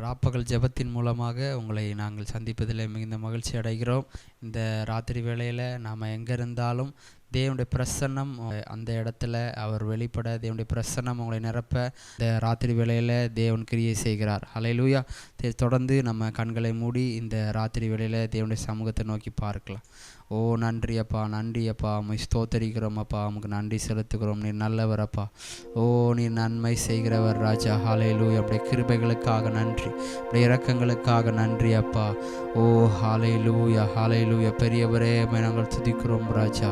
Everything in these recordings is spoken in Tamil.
ராப்பகல் ஜெபத்தின் மூலமாக உங்களை நாங்கள் சந்திப்பதில் மிகுந்த மகிழ்ச்சி அடைகிறோம். இந்த ராத்திரி வேளையில் நாம் எங்கே இருந்தாலும் தேவனுடைய பிரசன்னம் அந்த இடத்துல அவர் வெளிப்பட, தேவனுடைய பிரசன்னம் உங்களை நிரப்ப இந்த ராத்திரி வேளையில் தேவன் கிரியை செய்கிறார். ஹல்லேலூயா. தொடர்ந்து நம்ம கண்களை மூடி இந்த ராத்திரி வேளையில் தேவனுடைய சமூகத்தை நோக்கி பார்க்கலாம். ஓ நன்றி அப்பா, நன்றி அப்பா, உம்மை ஸ்தோத்தரிக்கிறோம் அப்பா, உமக்கு நன்றி செலுத்துகிறோம். நீர் நல்லவர் அப்பா. ஓ நீர் நன்மை செய்கிறவர் ராஜா. ஹல்லேலூயா. அப்படியே கிருபைகளுக்காக நன்றி, அப்படியே இரக்கங்களுக்காக நன்றி அப்பா. ஓ ஹல்லேலூயா, ஹல்லேலூயா. பெரியவரே நாங்கள் துதிக்கிறோம் ராஜா.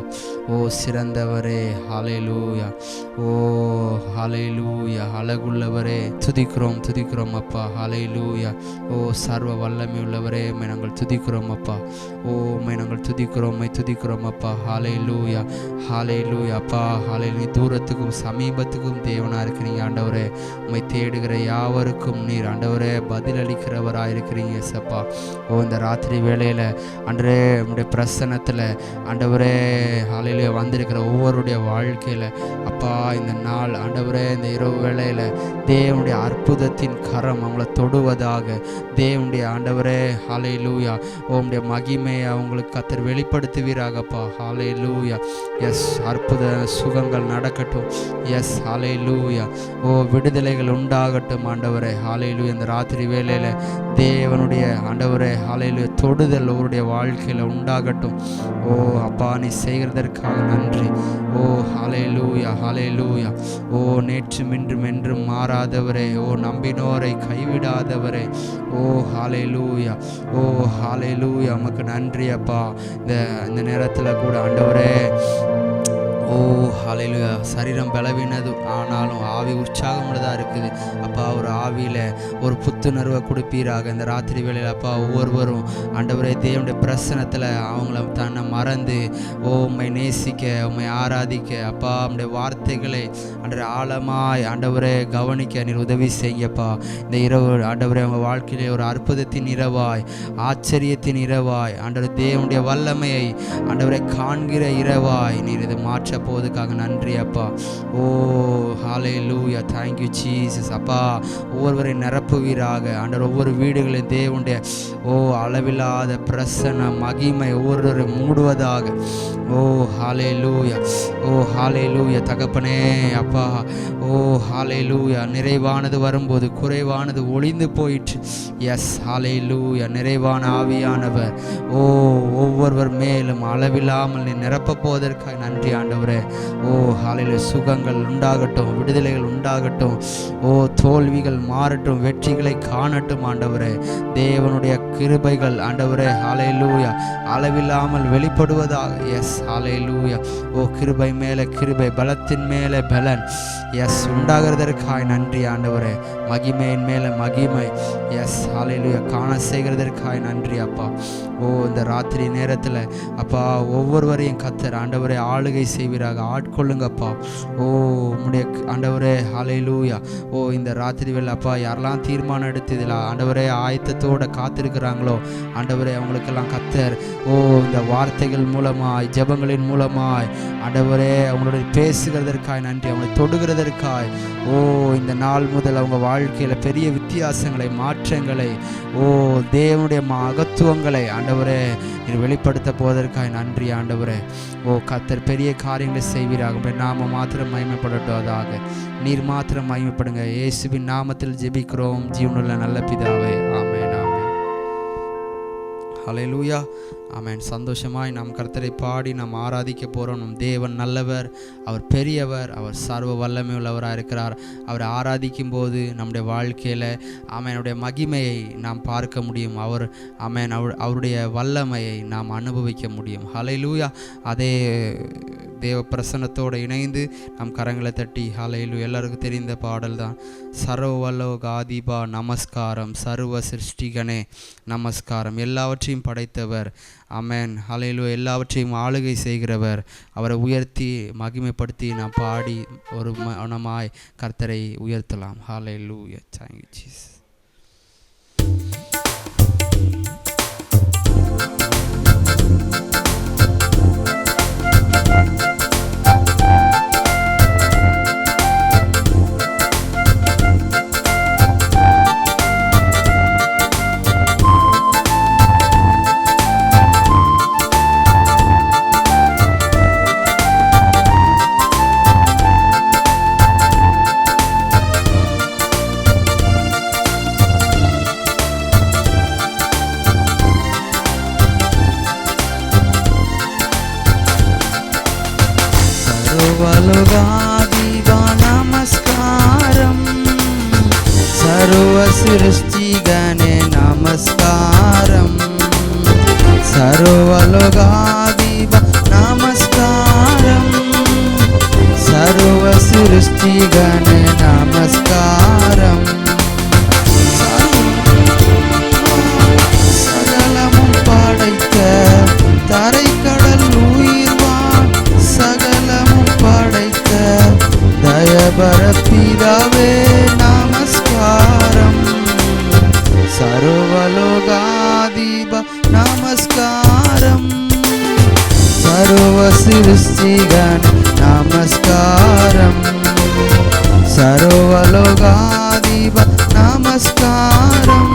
ஓ சிறந்தவரே, ஹல்லேலூயா. ஓ ஹல்லேலூயா. அழகுள்ளவரே துதிக்கிறோம், துதிக்கிறோம் அப்பா. ஹல்லேலூயா. ஓ சர்வ வல்லமை உள்ளவரே நாங்கள் துதிக்கிறோம் அப்பா. ஓ நாங்கள் துதிக்கிறோம், துதிக்கிறோம் அப்பா. ஹல்லேலூயா, ஹல்லேலூயா அப்பா. ஹல்லேலூயா. தூரத்துக்கும் சமீபத்துக்கும் தேவனா இருக்கிறீங்க ஆண்டவரே. உம்மை தேடுகிற யாவருக்கும் நீர் ஆண்டவரே பதிலளிக்கிறவராக இருக்கிறீங்க சப்பா. ஓ இந்த ராத்திரி வேளையில் ஆண்டவரே உம்முடைய பிரசன்னத்தில் ஆண்டவரே ஹல்லேலூயா வந்திருக்கிற ஒவ்வொருடைய வாழ்க்கையில் அப்பா இந்த நாள் ஆண்டவரே இந்த இரவு வேளையில் தேவனுடைய அற்புதத்தின் கரம் அவங்கள தொடுவதாக, தேவனுடைய ஆண்டவரே ஹல்லேலூயா உம்முடைய மகிமையை அவங்களுக்கு கர்த்தர் வெளிப்படுத்துவீராகப்பா. ஹல்லேலூயா. எஸ், அற்புத சுகங்கள் நடக்கட்டும். எஸ், ஹல்லேலூயா. ஓ விடுதலைகள் உண்டாகட்டும் ஆண்டவரே. ஹல்லேலூயா. இந்த ராத்திரி வேளையில் தேவனுடைய ஆண்டவரே ஹல்லேலூயா தொடுதல் அவருடைய வாழ்க்கையில் உண்டாகட்டும். ஓ அப்பா நீ செய்கிறதற்காக நன்றி. ஓ ஹல்லேலூயா, ஹல்லேலூயா. ஓ நேற்றும் இன்றும் என்றும் மாறாதவரே, ஓ நம்பினோரை கைவிடாதவரே. ஓ ஹல்லேலூயா, ஓ ஹல்லேலூயா. உமக்கு நன்றி அப்பா. இந்த நேரத்தில் கூட ஆண்டவரே ஓ ஹல்லேலூயா. சரீரம் பலவீனது ஆனாலும் ஆவி உற்சாகமுள்ளதாக இருக்குது அப்பா. ஒரு ஆவியில் ஒரு புத்துணர்வை கொடுப்பீராக இந்த ராத்திரி வேளையில் அப்பா. ஒவ்வொருவரும் ஆண்டவரே தேவனுடைய பிரசன்னத்தில் அவங்கள தன்னை மறந்து ஓ உம்மை நேசிக்க, உம்மை ஆராதிக்க அப்பா, உம்முடைய வார்த்தைகளை ஆண்டவரே ஆழமாய் ஆண்டவரே கவனிக்க நீர் உதவி செய்யப்பா. இந்த இரவு ஆண்டவரே அவங்க வாழ்க்கையிலே ஒரு அற்புதத்தின் இரவாய், ஆச்சரியத்தின் இரவாய் ஆண்டவரே தேவனுடைய வல்லமையை ஆண்டவரை காண்கிற இரவாய் நீர் இதை மாற்ற போவதுக்காக நன்றி அப்பா. ஓ ஹல்லேலூயா. தேங்க் யூ ஜீசஸ் அப்பா. ஒவ்வொருவரை நிரப்புவீராக ஆண்டவர். ஒவ்வொரு வீடுகளில் தேவனுடைய ஓ அளவில்லாத பிரசன்ன மகிமை ஒவ்வொரு மூடுவதாக. ஓ ஹல்லேலூயா, ஓ ஹல்லேலூயா தகப்பனே அப்பா. ஓ ஹல்லேலூயா. நிறைவானது வரும்போது குறைவானது ஒளிந்து போயிற்று. எஸ், ஹல்லேலூயா. நிறைவான ஆவியானவர் ஓ ஒவ்வொருவர் மேலும் அளவில்லாமல் நீ நிரப்ப போவதற்காக நன்றி ஆண்டவரே. ஓ ஹல்லேலூயா. சுகங்கள் உண்டாகட்டும், விடுதலைகள் உண்டாகட்டும். ஓ தோல்விகள் மாறட்டும், வெற்றிகளை காணட்டும் ஆண்டவரே. தேவனுடைய கிருபைகள் ஆண்டவரே ஹல்லேலூயா அளவில்லாமல் வெளிப்படுவதாக. எஸ், ஹல்லேலூயா. ஓ கிருபை மேலே கிருபை, பலத்தின் மேலே பலன் எஸ் உண்டாகிறதற்காய் நன்றி ஆண்டவரே. மகிமையின் மேலே மகிமை எஸ் ஹல்லேலூயா காண செய்கிறதற்காய் நன்றி அப்பா. ஓ இந்த ராத்திரி நேரத்தில் அப்பா ஒவ்வொருவரையும் கர்த்தர் ஆண்டவரே ஆளுகை செய்வீராக, ஆட்கொள்ளுங்கப்பா. ஓ உம்முடைய ஆண்டவரே ஹல்லேலூயா. ஓ இந்த ராத்திரி வேளை அப்பா யாரெல்லாம் தீர்மானம் எடுத்ததில் ஆண்டவரே ஆயத்தத்தோடு காத்திருக்கிறாங்களோ ஆண்டவரே அவங்களுக்கெல்லாம் கர்த்தர் ஓ இந்த வார்த்தைகள் மூலமாய் ஜெபங்களின் மூலமாய் ஆண்டவரே அவங்களுடைய பேசுகிறதற்காய் நன்றி, அவங்களை தொடுகிறதற்காய். ஓ இந்த நாள் முதல் அவங்க வாழ்க்கையில் பெரிய வித்தியாசங்களை, மாற்றங்களை, ஓ தேவனுடைய மகத்துவங்களை ஆண்டவரே நீர் வெளிப்படுத்த போவதற்காய் நன்றி ஆண்டவரே. ஓ கர்த்தர் பெரிய காரியங்களை செய்வீராக. நாம மாத்திரம் மகிமைப்படட்டதாக, நீர் மாத்திரம் மகிமைப்படுங்க. இயேசுவின் நாமத்தில் ஜெபிக்கிறோம் ஜீவனுள்ள நல்ல பிதாவே. ஆமென், ஆமென். ஹல்லேலூயா, ஆமென். சந்தோஷமாய் நாம் கர்த்தரை பாடி நாம் ஆராதிக்க போகிறோம். நம் தேவன் நல்லவர், அவர் பெரியவர், அவர் சர்வ வல்லமை உள்ளவராக இருக்கிறார். அவரை ஆராதிக்கும் போது நம்முடைய வாழ்க்கையில் ஆமெனுடைய மகிமையை நாம் பார்க்க முடியும். அவர் ஆமென் அவருடைய வல்லமையை நாம் அனுபவிக்க முடியும். ஹல்லேலூயா. அதே தேவ பிரசன்னத்தோடு இணைந்து நம் கரங்களை தட்டி ஹல்லேலூயா. எல்லாருக்கும் தெரிந்த பாடல் தான். சர்வ வல்லோகாதிபா நமஸ்காரம், சர்வ சிருஷ்டிகனே நமஸ்காரம். எல்லாவற்றையும் படைத்தவர் ஆமென் ஹல்லேலூயா. எல்லாவற்றையும் ஆளுகை செய்கிறவர், அவரை உயர்த்தி மகிமைப்படுத்தி நாம் பாடி ஒரு மனமாய் கர்த்தரை உயர்த்தலாம். ஹல்லேலூயா. Thank you Jesus. సర్వలోకాధిపా నమస్కారం, సర్వ సృష్టిగణే నమస్కారం, సర్వలోకాధిపా నమస్కారం, సర్వ సృష్టిగణే నమస్కారం. சகலமும் படைத்த தரை கடல் உயிர்வான், சகலமும் படைத்த தயபர பிதாவே நமஸ்காரம், சர்வலோகாதிப நமஸ்காரம், சர்வ சிருஷ்டிகண நமஸ்காரம், சர்வலோகாதிப நமஸ்காரம்,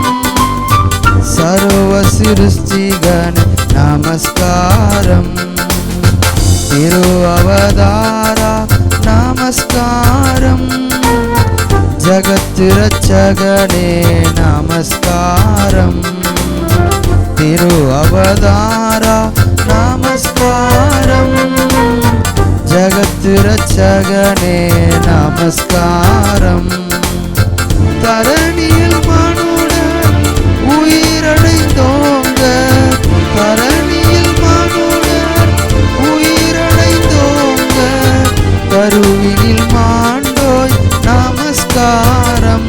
சர்வ சிருஷ்டிகண நமஸ்காரம். திரு அவதாரா நமஸ்காரம், ஜகத் ரட்சகனே நமஸ்காரம், திரு அவதாரா நமஸ்காரம், ஜகத் ரட்சகனே நமஸ்காரம். தரணியில் மனுடன் உயிரடைந்தோங்க, தரணியில் மனுடன் உயிரடைந்தோங்க, கருவினில் மாண்டோய் நமஸ்காரம்,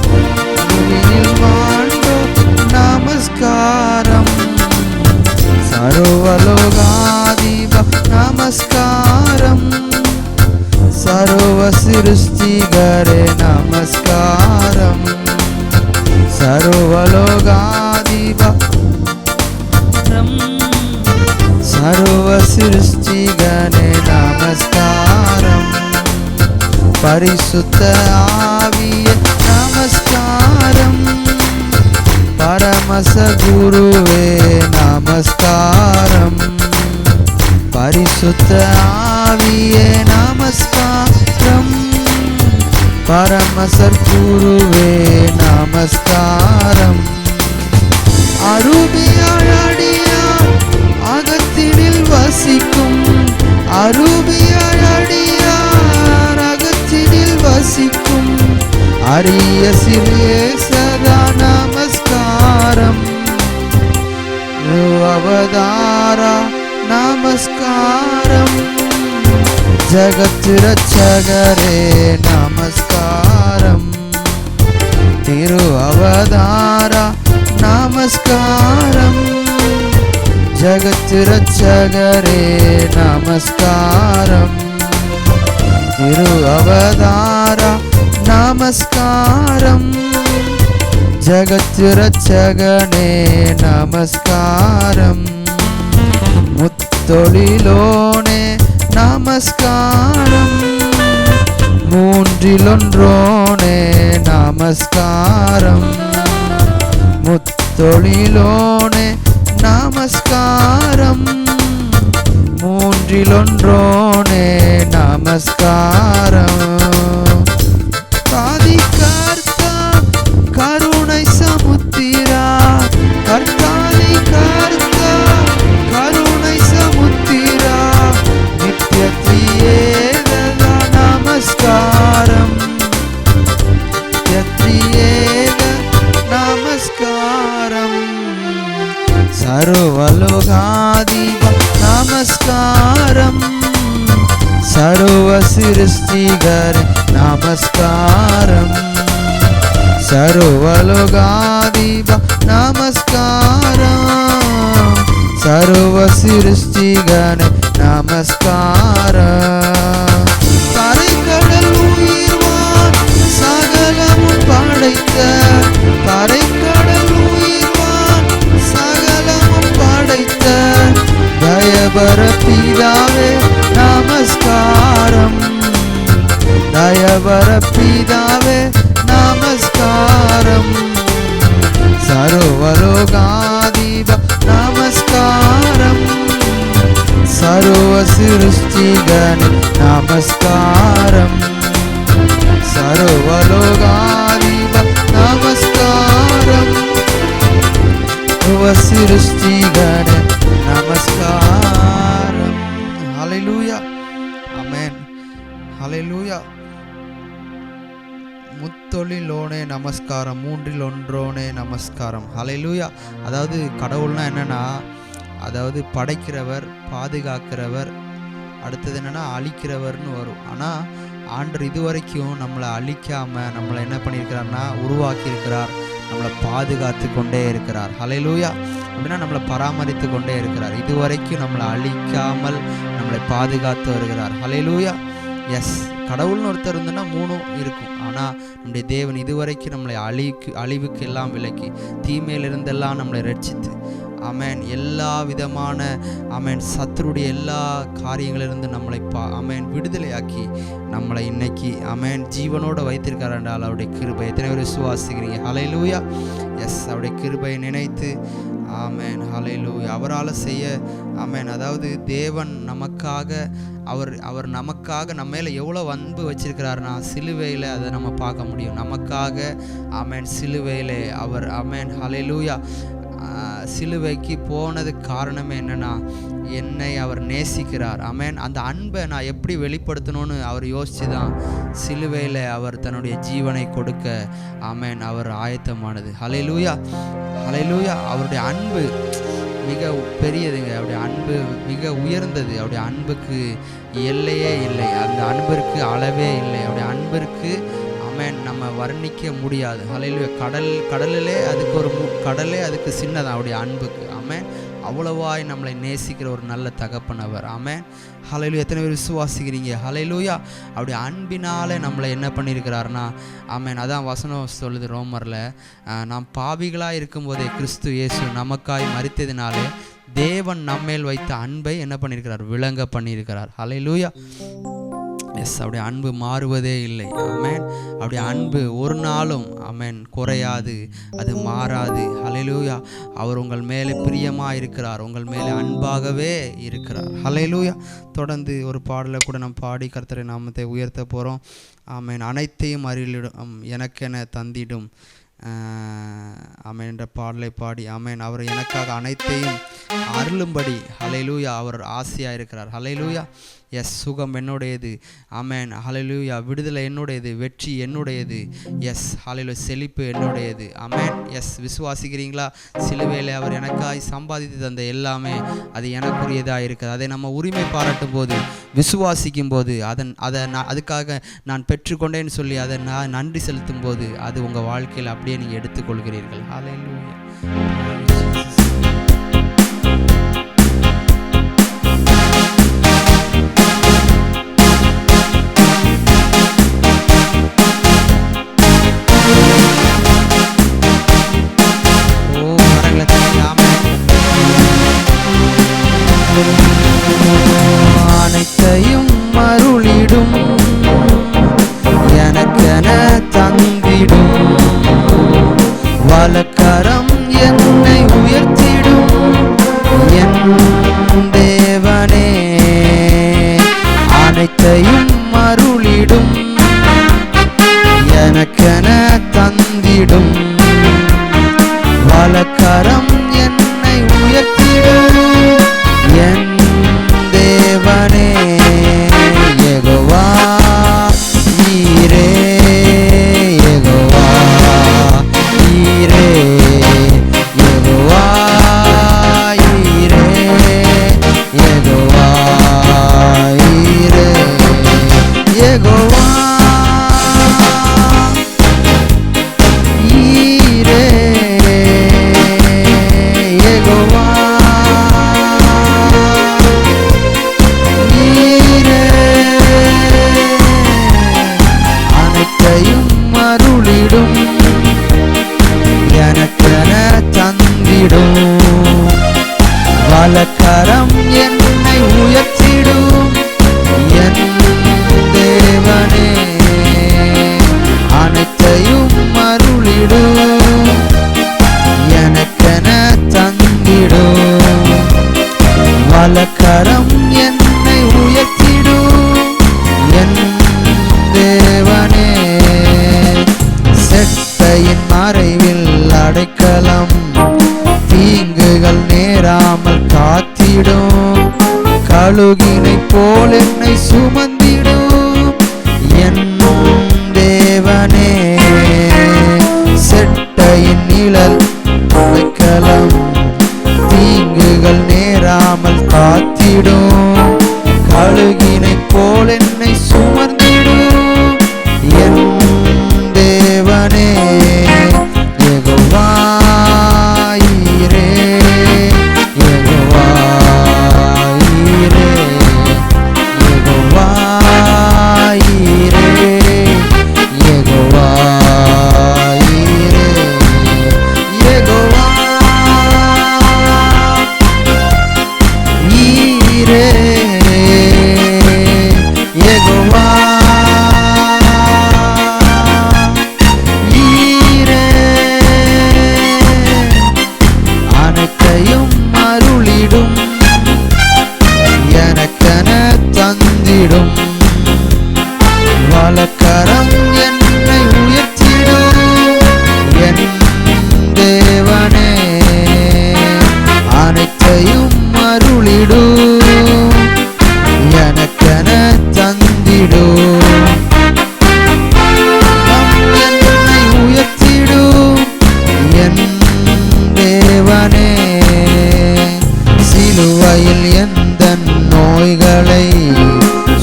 கருவினில் மாண்டோய் நமஸ்காரம். சர்வலோகாதிப நமஸ்காரம், சர்வ சிருஷ்டிகரே நமஸ்காரம், சர்வலோகாதிப சர்வ சிருஷ்டிகணே நமஸ்காரம். பரிசுத்த ஆவியே நமஸ்காரம், பரமச குருவே நமஸ்காரம், பரிசுத்த ஆவியே நமஸ்காரம், பரமசர் குருவே நமஸ்காரம். அருமையாடியார் அகத்தினில் வசிக்கும், அருமையாடியார் அகத்தினில் வசிக்கும் அரிய சிறிய சதா நமஸ்காரம், அவதாரா நமஸ்காரம், ஜகத் ரட்சகரே நமஸ்காரம், திரு அவதாரா நமஸ்காரம், ஜகத் ரட்சகரே நமஸ்காரம், திரு அவதாரா நமஸ்காரம், ஜகத் ரட்சகனே நமஸ்காரம். முத்தொழிலோனே நமஸ்காரம், மூன்றிலொன்றோனே நமஸ்காரம், முத்தொழிலோனே நமஸ்காரம், மூன்றிலொன்றோனே நமஸ்காரம். காதிகர்த்தா கருணை சமுத்திரா, கர்த்தாதி கர்த்தா கருணை சமுத்திரா, நித்ய த்ரியேக நமஸ்காரம், நித்ய த்ரியேக நமஸ்காரம். சர்வலோகாதிப நமஸ்காரம், சர்வ சிருஷ்டிகர நமஸ்காரம், சர்வலோகாதிப நமஸ்காரம், சர்வ சிருஷ்டிகர நமஸ்காரம். தரை கடல் உயிர்வான் சகலமும் படைத்த, தரை கடல் உயிர்வான் சகலமும் படைத்த தயபர பிதாவே நமஸ்காரம், தயபர பிதாவே நமஸ்காரம், சர்வலோகாதிப நமஸ்காரம், சர்வ சிருஷ்டிகண நமஸ்காரம், சர்வலோகாதிப நமஸ்காரம், சர்வ சிருஷ்டிகண நமஸ்காரம். ஹல்லேலூயா. ஆமென். ஹல்லேலூயா. முத்தொழிலோனே நமஸ்காரம், மூன்றில் ஒன்றோனே நமஸ்காரம். ஹல்லேலூயா. அதாவது கடவுள்னா என்னன்னா, அதாவது படைக்கிறவர், பாதுகாக்கிறவர், அடுத்தது என்னன்னா அழிக்கிறவர்னு வரும். ஆனால் ஆண்டவர் இதுவரைக்கும் நம்மளை அழிக்காமல் நம்மளை என்ன பண்ணியிருக்கிறார்னா உருவாக்கி இருக்கிறார், நம்மளை பாதுகாத்து கொண்டே இருக்கிறார். ஹல்லேலூயா. அப்படின்னா நம்மளை பராமரித்து கொண்டே இருக்கிறார். இதுவரைக்கும் நம்மளை அழிக்காமல் நம்மளை பாதுகாத்து வருகிறார். ஹல்லேலூயா. எஸ், கடவுள்னு ஒருத்தர் இருந்ததுன்னா மூணும் இருக்கும். ஆனால் நம்முடைய தேவன் இதுவரைக்கும் நம்மளை அழிவுக்கு எல்லாம் விலக்கி, தீமையிலிருந்தெல்லாம் நம்மளை ரட்சித்து, ஆமேன், எல்லா விதமான ஆமேன் சத்துருடைய எல்லா காரியங்களிலிருந்து நம்மளை ஆமேன் விடுதலையாக்கி நம்மளை இன்னைக்கு ஆமேன் ஜீவனோடு வைத்திருக்கார் என்றால் அவருடைய கிருபை. எத்தனை பேர் விசுவாசிக்கிறீங்க? ஹல்லேலூயா. எஸ், அவருடைய கிருபையை நினைத்து ஆமேன். ஹல்லேலூயா. அவரால் செய்ய ஆமேன். அதாவது தேவன் நமக்காக அவர் நமக்காக நம்ம மேலே எவ்வளோ அன்பு வச்சிருக்கிறாருன்னா சிலுவையில் அதை நம்ம பார்க்க முடியும். நமக்காக ஆமேன் சிலுவையில் அவர் ஆமேன். ஹல்லேலூயா. சிலுவைக்கு போனதுக்கு காரணமே என்னன்னா, என்னை அவர் நேசிக்கிறார். ஆமேன். அந்த அன்பை நான் எப்படி வெளிப்படுத்தணும்னு அவர் யோசித்து தான் சிலுவையில் அவர் தன்னுடைய ஜீவனை கொடுக்க ஆமேன் அவர் ஆயத்தமானது. ஹல்லேலூயா. ஹல்லேலூயா. அவருடைய அன்பு மிக பெரியதுங்க. அவருடைய அன்பு மிக உயர்ந்தது. அவருடைய அன்புக்கு எல்லையே இல்லை, அந்த அன்பிற்கு அளவே இல்லை. அவருடைய அன்பிற்கு ஆமேன் நம்ம வர்ணிக்க முடியாது. ஹல்லேலூயா. கடலிலே அதுக்கு ஒரு கடலே அதுக்கு சின்னதான் அவருடைய அன்புக்கு. ஆமேன். அவ்வளவாய் நம்மளை நேசிக்கிற ஒரு நல்ல தகப்பன் அவர். ஆமேன். ஹல்லேலூயா. எத்தனை பேர் விசுவாசிக்கிறீங்க? ஹல்லேலூயா. அவருடைய அன்பினாலே நம்மளை என்ன பண்ணியிருக்கிறாருன்னா ஆமேன். அதான் வசனம் சொல்லுது ரோமரில், நாம் பாவிகளாக இருக்கும்போதே கிறிஸ்து இயேசு நமக்காய் மரித்ததினாலே தேவன் நம்மேல் வைத்த அன்பை என்ன பண்ணியிருக்கிறார்? விளங்க பண்ணியிருக்கிறார். ஹல்லேலூயா. எஸ், அவருடைய அன்பு மாறுவதே இல்லை. ஆமேன். அவருடைய அன்பு ஒரு நாளும் ஆமேன் குறையாது, அது மாறாது. ஹல்லேலூயா. அவர் உங்கள் மேலே பிரியமாக இருக்கிறார், உங்கள் மேலே அன்பாகவே இருக்கிறார். ஹல்லேலூயா. தொடர்ந்து ஒரு பாடலை கூட நம்ம பாடி கர்த்தரை நாமத்தை உயர்த்த போகிறோம். ஆமேன். அனைத்தையும் அருளிடும் எனக்கென தந்திடும் ஆமேன் என்ற பாடலை பாடி ஆமேன் அவர் எனக்காக அனைத்தையும் அருளும்படி ஹல்லேலூயா அவர் ஆசையாக இருக்கிறார். ஹல்லேலூயா. எஸ், சுகம் என்னுடையது. ஆமேன். ஹல்லேலூயா. விடுதலை என்னுடையது, வெற்றி என்னுடையது. எஸ், ஹல்லேலூயா. செழிப்பு என்னுடையது. ஆமேன். எஸ், விசுவாசிக்கிறீங்களா? சிலுவையில் அவர் எனக்காய் சம்பாதித்து தந்த எல்லாமே அது எனக்குரியதாக இருக்குது. அதை நம்ம உரிமை பாராட்டும் போது, விசுவாசிக்கும் போது, அதுக்காக நான் பெற்றுக்கொண்டேன்னு சொல்லி அதை நான் நன்றி செலுத்தும் போது அது உங்கள் வாழ்க்கையில் அப்படியே நீங்கள் எடுத்துக்கொள்கிறீர்கள். ஹல்லேலூயா. அனைத்தையும் அருளிடும் எனக்கென தந்திடும் வலக்கரம் என்னை உயர்த்திடும் என் தேவனே. அனைத்தையும் அருளிடும் எனக்கென தந்திடும் வலக்கரம் என்னை உயர்த்திடும் என் தேவனே. யெகோவா ஈரே, யெகோவா ஈரே, யெகோவா ஈரே, யெகோவா ஈரே, யெகோவா ஈரே, யெகோவா அருளிடும் எனக்கென தந்திடும் வலக்கரம் என்னை உயர்த்திடும் என் தேவனே. அனைத்தையும் அருளிடும் எனக்கென தந்திடும் வலக்கரம் என்னை உயர்த்திடும் என் தேவனே. செட்டையின் மறைவில் அடைக்கலம், தீங்குகள் நேராமல் காத்திடும் கழுகினை போல் என்னை சுமந்திடும் என் தேவனே. செட்டையின் நிழல் அடைக்கலம், தீங்குகள் நேராமல் காத்திடும். கழுகினை போல் என்னை சுமந்திடும் என் தேவனே. யெகோவா ஈரே, யெகோவா ஈரே, யெகோவா ஈரே, யெகோவா ஈரே, யெகோவா ஈரே, யெகோவா ஈரே. அனைத்தையும் அருளிடும், எனக்கென தந்திடும். வலக்கரம் என்னை உயர்த்திடும் என் தேவனே. அனைத்தையும் அருளிடும், எனக்கென தந்திடும். என்னை உயர்த்திடும் என் தேவனே. சிலுவையில் எந்தன் நோய்களை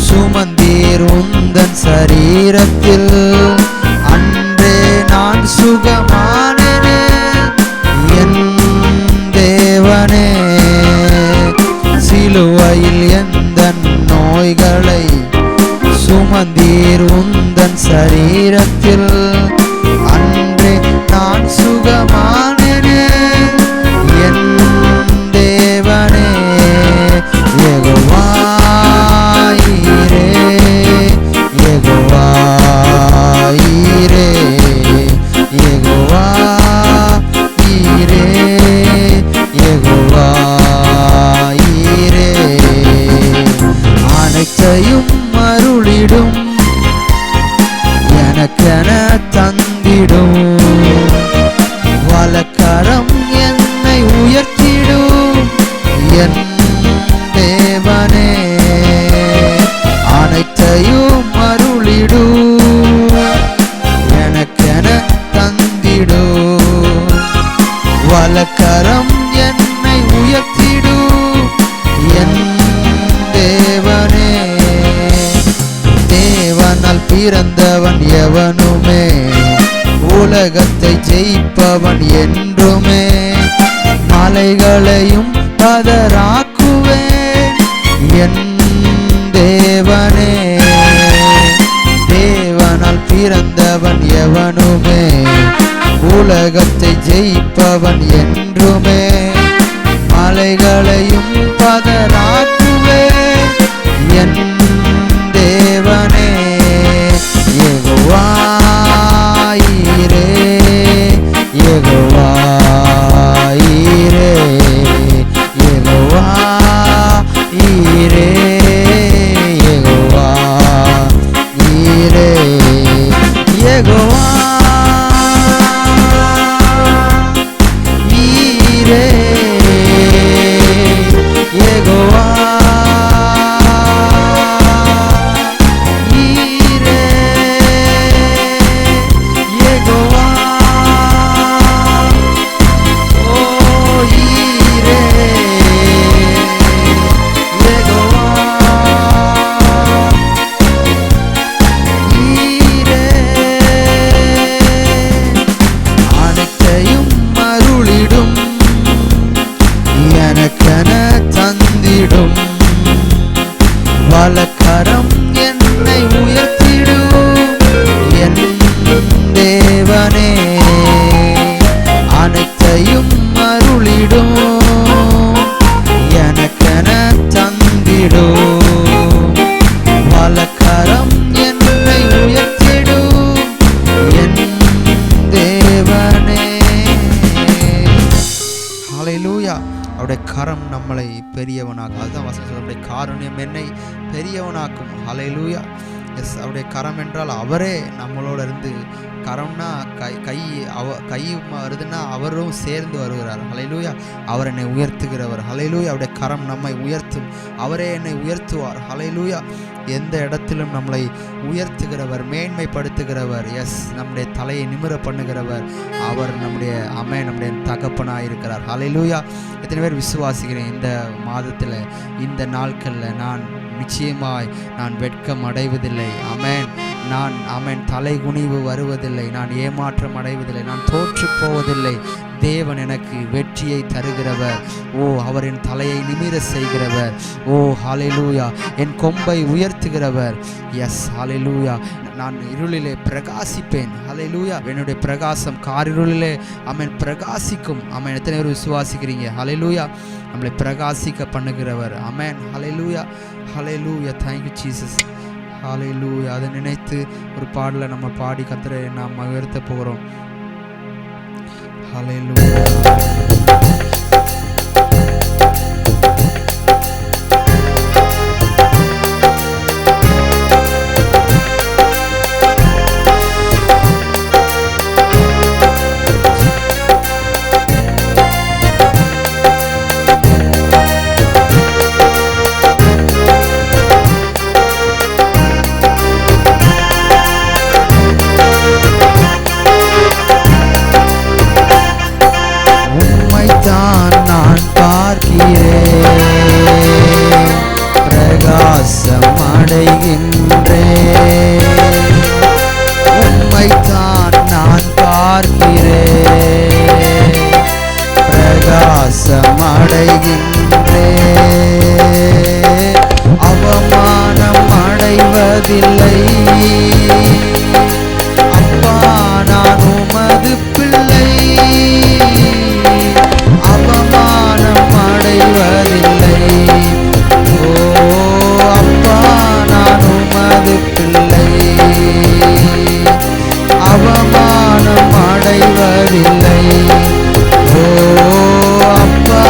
சுமந்தீர் உந்தன் சரீரத்தில். அன்றே நான் சுகமானேனே என் தேவனே. சிலுவையில் எந்தன் நோய்களை சுமந்தீர் உந்தன் சரீரத்தில். அன்றே நான் சுகமானேனே என் தேவனே. யெகோவா ஈரே, யெகோவா ஈரே, யெகோவா ஈரே, யெகோவா ஈரே. அனைத்தையும் அருளிடும், எனக்கென தந்திடும். வலக்கரம் என்னை உயர்த்திடும் என் தேவனே. அனைத்தையும் அருளிடும், எனக்கென தந்திடும். வலக்கரம் என்னை உயர்த்திடும் என் தேவனே. தேவனால் பிறந்தவன் எவனுமே உலகத்தை ஜெயிப்பவன் என்றுமே. மலைகளையும் பதராக்குவேன் என் தேவனே. தேவனால் பிறந்தவன் எவனுமே உலகத்தை ஜெயிப்பவன் என்றுமே. மலைகளையும் பதராக்குவேன் என் தேவனே. யெகோவா ஈரே, யெகோவா ஈரே, யெகோவா ஈரே, யெகோவா ஈரே, யெகோவா ஈரே, யெகோவா ஈரே, யெகோவா ஓ ஈரே, யெகோவா ஈரே. அனைத்தையும் அருளிடும், எனக்கென தந்திடும். வலக்கரம் என்னை உயர்த்திடும் என் தேவனே. அனைத்தையும் அருளிடும், எனக்கென தந்திடும். வலக்கரம் என்னை உயர்த்திடும் என் தேவனே. ஹல்லேலூயா. அவருடைய கரம் நம்மளை பெரியவனாக்கும். அதுதான் வசனம் சொல்ல, அவருடைய காருண்யம் என்னை பெரியவனாக்கும். ஹல்லேலூயா. எஸ், அவருடைய கரம் என்றால் அவரே நம்மளோட இருந்து, கரம்னா கை வருதுன்னா அவரும் சேர்ந்து வருகிறார். ஹல்லேலூயா. அவர் என்னை உயர்த்துகிறவர். ஹல்லேலூயா. அவருடைய கரம் நம்மை உயர்த்தும். அவரே என்னை உயர்த்துவார். ஹல்லேலூயா. எந்த இடத்திலும் நம்மளை உயர்த்துகிறவர், மேன்மைப்படுத்துகிறவர். எஸ், நம்முடைய தலையை நிமிர பண்ணுகிறவர் அவர். நம்முடைய தகப்பனாக இருக்கிறார். ஹல்லேலூயா. எத்தனை பேர் விசுவாசிக்கிறேன் இந்த மாதத்தில், இந்த நாட்களில் நான் நிச்சயமாய் நான் வெட்கம் அடைவதில்லை. ஆமென். நான் தலை குனிவு வருவதில்லை, நான் ஏமாற்றம் அடைவதில்லை, நான் தோற்று போவதில்லை. தேவன் எனக்கு வெற்றியை தருகிறவர். அவர் என் தலையை நிமிர செய்கிறவர். ஹல்லேலூயா. என் கொம்பை உயர்த்துகிறவர். எஸ், ஹல்லேலூயா. நான் இருளிலே பிரகாசிப்பேன். ஹல்லேலூயா. என்னுடைய பிரகாசம் காரிருளிலே பிரகாசிக்கும். எத்தனை பேர் விசுவாசிக்கிறீங்க? ஹல்லேலூயா. நம்மளை பிரகாசிக்க பண்ணுகிறவர். ஆமென். ஹல்லேலூயா. ஹல்லேலூயா. Thank you Jesus. ஹல்லேலூயா. அதை நினைத்து ஒரு பாடலை நம்ம பாடி கர்த்தரை நாம் உயர்த்த போகிறோம். ஹல்லேலூயா. நான் பார்க்கிறேன், பிரகாசம் அடைகின்றேன். உம்மைத்தான் நான் பார்க்கிறேன், பிரகாசம் அடைகின்றேன். அவமானம் அடைவதில்லை. அப்பா, நான் உமது பிள்ளை. அவமானம் அடைவதில்லை. அப்பா, நான் உமது பிள்ளை. அவமானம் அடைவதில்லை. அப்பா,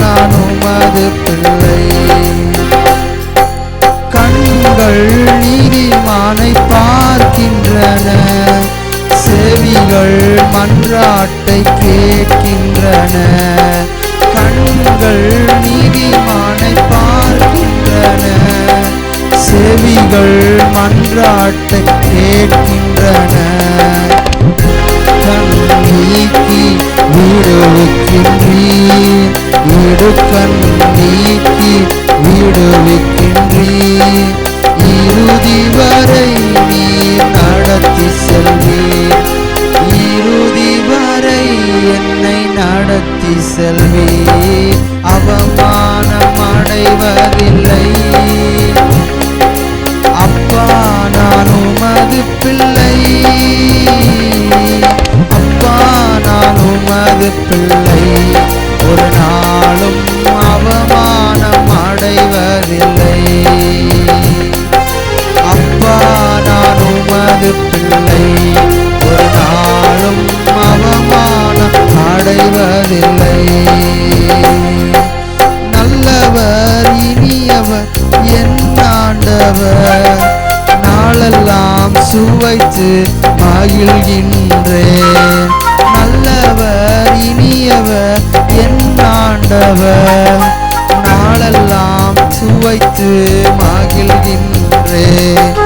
நான் உமது பிள்ளை. கண்கள் நீதிமானை பார்க்கின்றன, செவிகள் மன்றாட்டை கேட்கின்றன. கண்கள் நீதிமானை பார்க்கின்றன, செவிகள் மன்றாட்டை கேட்கின்றன. கண் நீக்கி விடுவிக்கின்றீர், இடுக்கண் நீக்கி விடுவிக்கின்றீர். இறுதி வரை நீர் நடத்தி செல்வீர், இறுதி வரை என்னை நடத்தி செல்வீர். அவமானம் அடைவதில்லை. அப்பா, நான் உமது பிள்ளை. அப்பா, நான் உமது பிள்ளை. ஒரு நாளும் அவமானம் அடைவதில்லை. அப்பா, நான் உமது பிள்ளை. ஒரு நாளும் அவமானம் அடைவதில்லை. நல்லவர் இனியவர் என் ஆண்டவர், நாளெல்லாம் சுவைத்து மகிழ்கின்றேன். நல்லவர் இனியவர் என் ஆண்டவர், நாளெல்லாம் சுவைத்து மகிழ்கின்றேன்.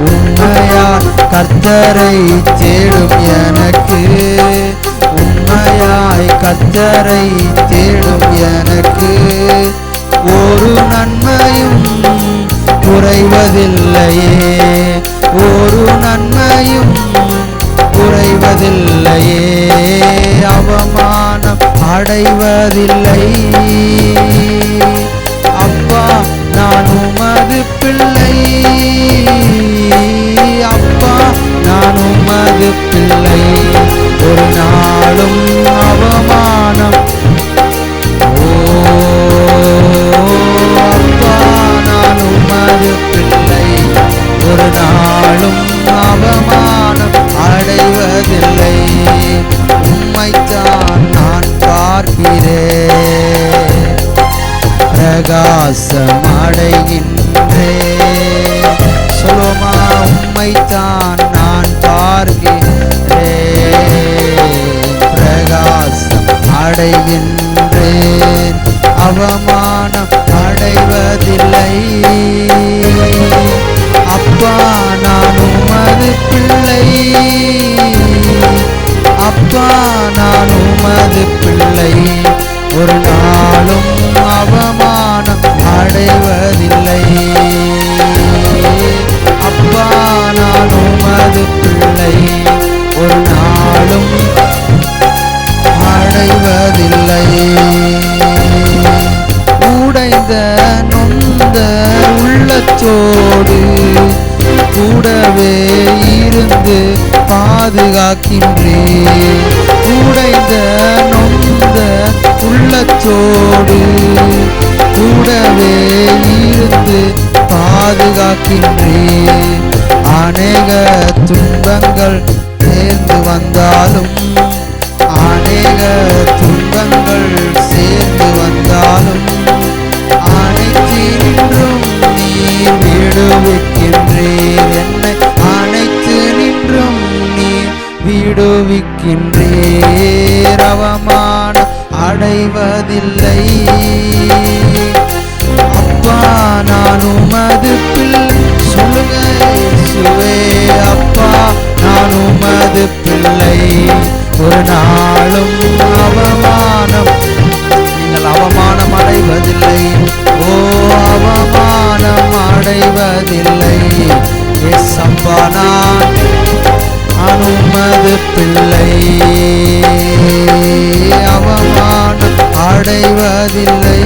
உண்மையாய் கர்த்தரை தேடும் எனக்கு, உண்மையாய் கர்த்தரை தேடும் எனக்கு ஒரு நன்மையும் குறைவதில்லையே, ஒரு நன்மையும் குறைவதில்லையே. அவமானம் அடைவதில்லை. அப்பா, நான் உமது பிள்ளை. அப்பா, நான் உமது பிள்ளை. ஒரு நாளும் அவமானம். அப்பா, நான் உமது பிள்ளை. ஒரு நாளும் அவமானம் அடைவதில்லை. உம்மைத்தான் நான் பார்க்கிறேன், பிரகாசம் அடைகின்றேன். சொல்லுமா, உம்மைத்தான் நான் பார்க்கிறேன், பிரகாசம் அடைகின்றேன், அவமானம் அடைவதில்லை. அப்பா நான் உமது பிள்ளை, அப்பா நான் உமது பிள்ளை, ஒரு நாளும் அவமானம் அடைவதில்லை. அப்பா நான் உமது பிள்ளை, ஒரு நாளும் அடைவதில்லை. உடைந்த நொந்த உள்ளத்தோடு கூடவே இருந்து பாதுகாக்கின்றேன். உடைந்த நொந்த உள்ளத்தோடு கூடவே இருந்து பாதுகாக்கின்றேன். அநேக துன்பங்கள் சேர்ந்து வந்தாலும், அநேக துன்பங்கள் சேர்ந்து வந்தாலும், அனைத்தினின்றும் நீர் விடுவிக்கின்றீர். என்னை அனைத்து நின்றும் நீர் விடுவிக்கின்றீர். அவமானம் அடைவதில்லை. அப்பா நான் உமது பிள்ளை, சொல்லுங்க இயேசுவே, அப்பா நான் உமது பிள்ளை, ஒரு நாளும் அவமானம், நீங்கள் அவமானம் அடைவதில்லை. ஓ அவமானம் அடைவதில்லை. எஸ் அப்பா நான் உமது பிள்ளை, அவமானம் அடைவதில்லை.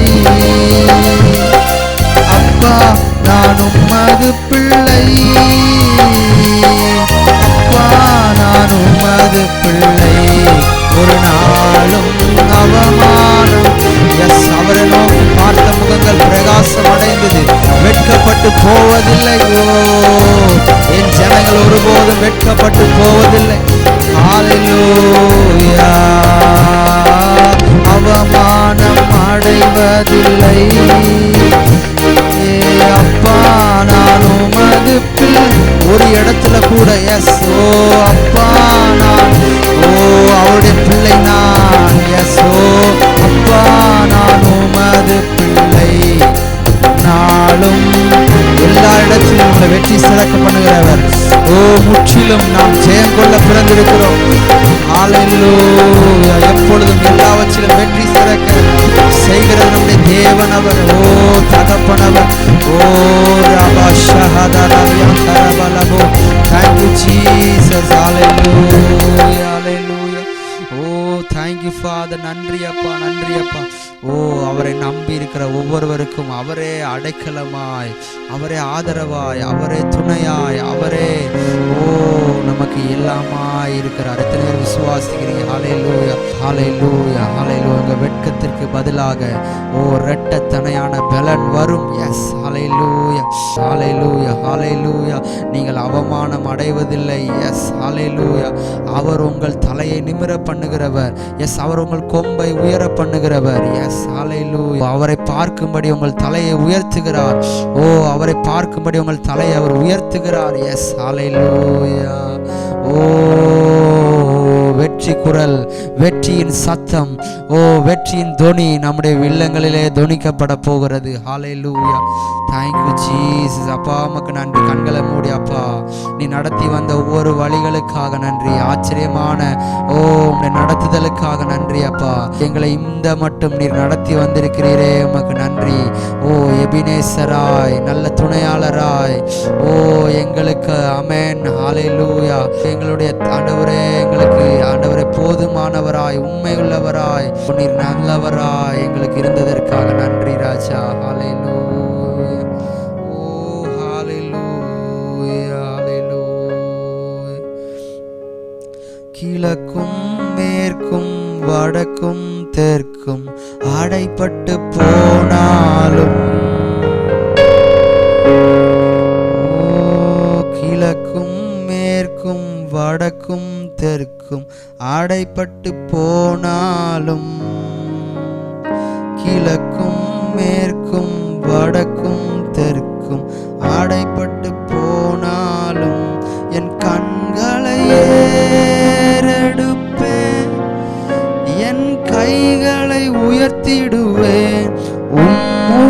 அப்பா நான் உமது பிள்ளை, அப்பா நான் உமது பிள்ளை, ஒரு நாளும் அவமானம். எஸ் அவரை நோக்கி பார்த்த முகங்கள் பிரகாசம் அடைந்தது, வெட்கப்பட்டு போவதில்லையோ. என் ஜனங்கள் ஒருபோதும் வெட்கப்பட்டு போவதில்லை. ஹல்லேலூயா. அவமானம் அடைவதில்லை. அப்பா நான் உமது பிள்ளை, ஒரு இடத்துல கூட எஸ் ஓ அப்பா நான், ஓ அவருடைய பிள்ளை நான், எஸ் ஓ அப்பா நான் உமது பிள்ளை, நாளும் எல்லா இடத்திலும் உங்களை வெற்றி சிறக்க பண்ணுகிறவர். ஓ முற்றிலும் நாம் ஜெயம் கொள்ள பிறந்திருக்கிறோம். ஹல்லேலூயா. எப்பொழுதும் எல்லாவற்றிலும் வெற்றி சிறக்க செய்கிறது நம்முடைய தேவன் அவர். ஓ தகப்பனவர். ஓ ரபா ஷஹதரபலபோ. Thank you Jesus. Hallelujah. Hallelujah. Oh thank you Father. நன்றி அப்பா, நன்றி அப்பா. ஓ அவரை நம்பி இருக்கிற ஒவ்வொருவருக்கும் அவரே அடைக்கலமாய், அவரே ஆதரவாய், அவரே துணையாய், அவரே ஓ நமக்கு எல்லாமாய் இருக்கிறார். எத்தனை பேர் விசுவாசிக்கிறீங்க? ஹல்லேலூயா, ஹல்லேலூயா, ஹல்லேலூயா. உங்க வெட்கத்திற்கு பதிலாக ஓ இரட்டத்தனையான பலன் வரும். எஸ் ஹல்லேலூயா, ஹல்லேலூயா, ஹல்லேலூயா. நீங்கள் அவமானம் அடைவதில்லை. எஸ் ஹல்லேலூயா. அவர் உங்கள் தலையை நிமிர பண்ணுகிறவர். எஸ் அவர் உங்கள் கொம்பை உயர பண்ணுகிறவர். எஸ் ஹல்லேலூயா. அவரை பார்க்கும்படி உங்கள் தலையை உயர்த்துகிறார். ஓ அவரை பார்க்கும்படி உங்கள் தலையை அவர் உயர்த்துகிறார். எஸ் ஹல்லேலூயா. ஓ வெற்றி குரல், வெற்றியின் சத்தம், ஓ வெற்றியின் தொனி நம்முடைய இல்லங்களிலே தொனிக்கப்பட போகிறது. ஹல்லேலூயா. Thank you Jesus. அப்பா உமக்கு நன்றி. கண்களை மூடி அப்பா நீ நடத்தி வந்த ஒவ்வொரு வழிகளுக்காக நன்றி. ஆச்சரியமான ஓ உம்முடைய நடத்துதலுக்காக நன்றி அப்பா. எங்களை இந்த மட்டும் நீர் நடத்தி வந்திருக்கிறீரே, உமக்கு நன்றி. ஓ எபினேசராய், நல்ல துணையாளராய், ஓ எங்களுக்கு ஆமென். ஹல்லேலூயா. எங்களுடைய ஆண்டவரே, எங்களுக்கு ஆண்டவரே போதுமானவராய், உண்மை உள்ளவராய், நீர் நல்லவராய் எங்களுக்கு இருந்ததற்காக நன்றி ராஜா. ஹல்லேலூயா. ஓ ஹல்லேலூயா, ஹல்லேலூயா. கிழக்கும் மேற்கும் வடக்கும் தெற்கும் அடைப்பட்டு போனாலும், கிழக்கும் மேற்கும் வடக்கும் தெற்கும் அடைப்பட்டு போனாலும், கிழக்கும் மேற்கும் வடக்கும் தெற்கும் அடைப்பட்டு போனாலும்,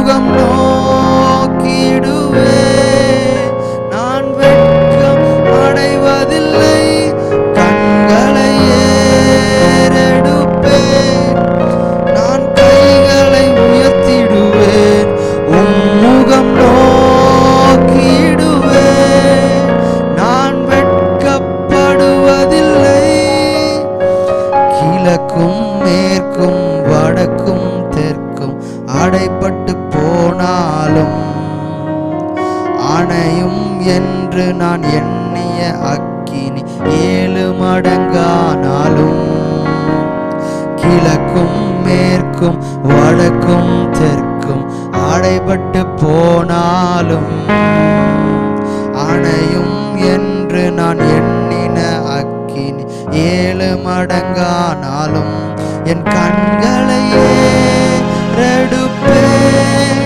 முகம் நோக்கிடுவே, நான் வெட்கம் அடைவதில்லை, கண்களை ஏறெடுப்பேன், நான் கைகளை உயர்த்திடுவேன், முகம் நோக்கிடுவேன், நான் வெட்கப்படுவதில்லை. கிழக்கும் மேற்கும் வடக்கும் தெற்கும் அடைபட்டு போனாலும், அணையும் என்று நான் எண்ணிய அக்கினி 7 மடங்கானாலும், கிழக்கும் மேற்கும் வடக்கும் தெற்கும் அடைபட்டு போனாலும், அணையும் என்று நான் எண்ணின அக்கினி 7 மடங்கானாலும், என் கண்களை ஏறெடுப்பேன்,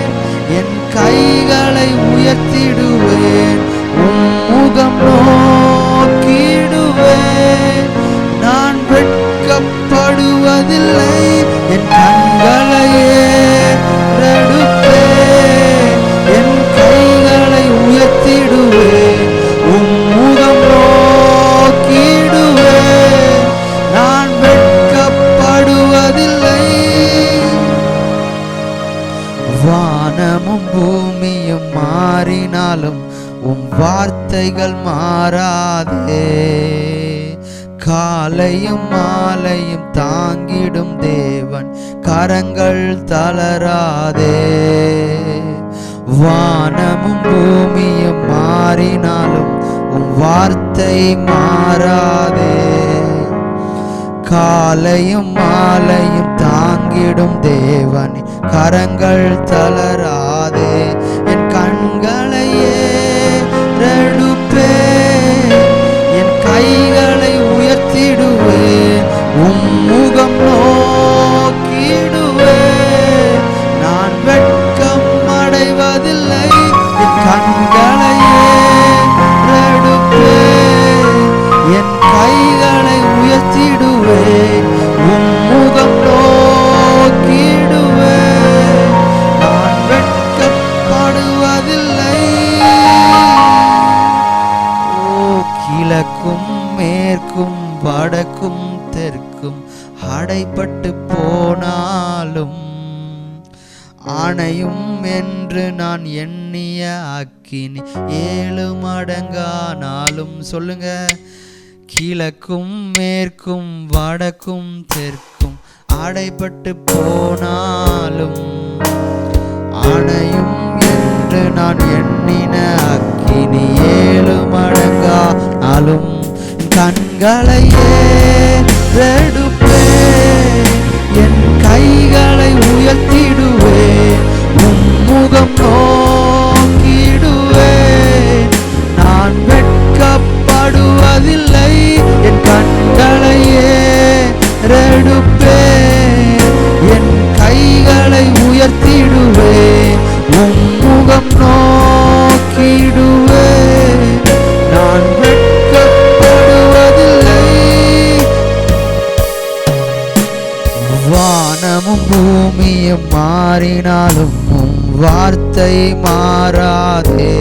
என் கைகளை உயர்த்திடுவேன், முகம் நோக்கிடுவேன், நான் வெட்கப்படுவதில்லை, என் கண்களை ஏறெடுப்பேன், என் கைகளை உயர்த்திடுவேன், முகம் நோக்கிடுவேன், நான் வெட்கப்படுவதில்லை. வானமும் பூமியும் மாறினாலும் வார்த்தைகள் மாறாதே, காலையும் மாலையும் தாங்கிடும் தேவன் கரங்கள் தளராதே. வானமும் பூமியும் மாறினாலும் வார்த்தை மாறாதே, காலையும் மாலையும் தாங்கிடும் தேவன் கரங்கள் தளராதே. என் கண்களை ஏறெடுப்பேன், என் கைகளை உயர்த்திடுவேன், முகம் நோக்கிடுவேன், நான் வெட்கம் அடைவதில்லை, என் கண்களை ஏறெடுப்பேன், என் கைகளை உயர்த்திடுவேன், முகம் நோக்கிடுவேன், நான் வெட்கப்படுவதில்லை. கிழக்கும் மேற்கும் வடக்கும் தெற்கும் அடைபட்டு போனாலும், அணையும் என்று நான் எண்ணிய அக்கினி 7 மடங்கானாலும். சொல்லுங்க, கிழக்கும் மேற்கும் வடக்கும் தெற்கும் அடைபட்டு போனாலும், அணையும் என்று நான் எண்ணின அக்கினி 7 மடங்கானாலும், கண்களை ஏறெடுப்பேன், என் கைகளை உயர்த்திடுவேன், முகம் நோக்கிடுவேன், நான் வெட்கப்படுவதில்லை, என் கண்களை ஏறெடுப்பேன், என் கைகளை உயர்த்திடுவேன், முகம் நோக்கிடுவேன், நான் வெட்கப்படுவதில்லை. வானமும் பூமியும் மாறினாலும் வார்த்தை மாறாதே,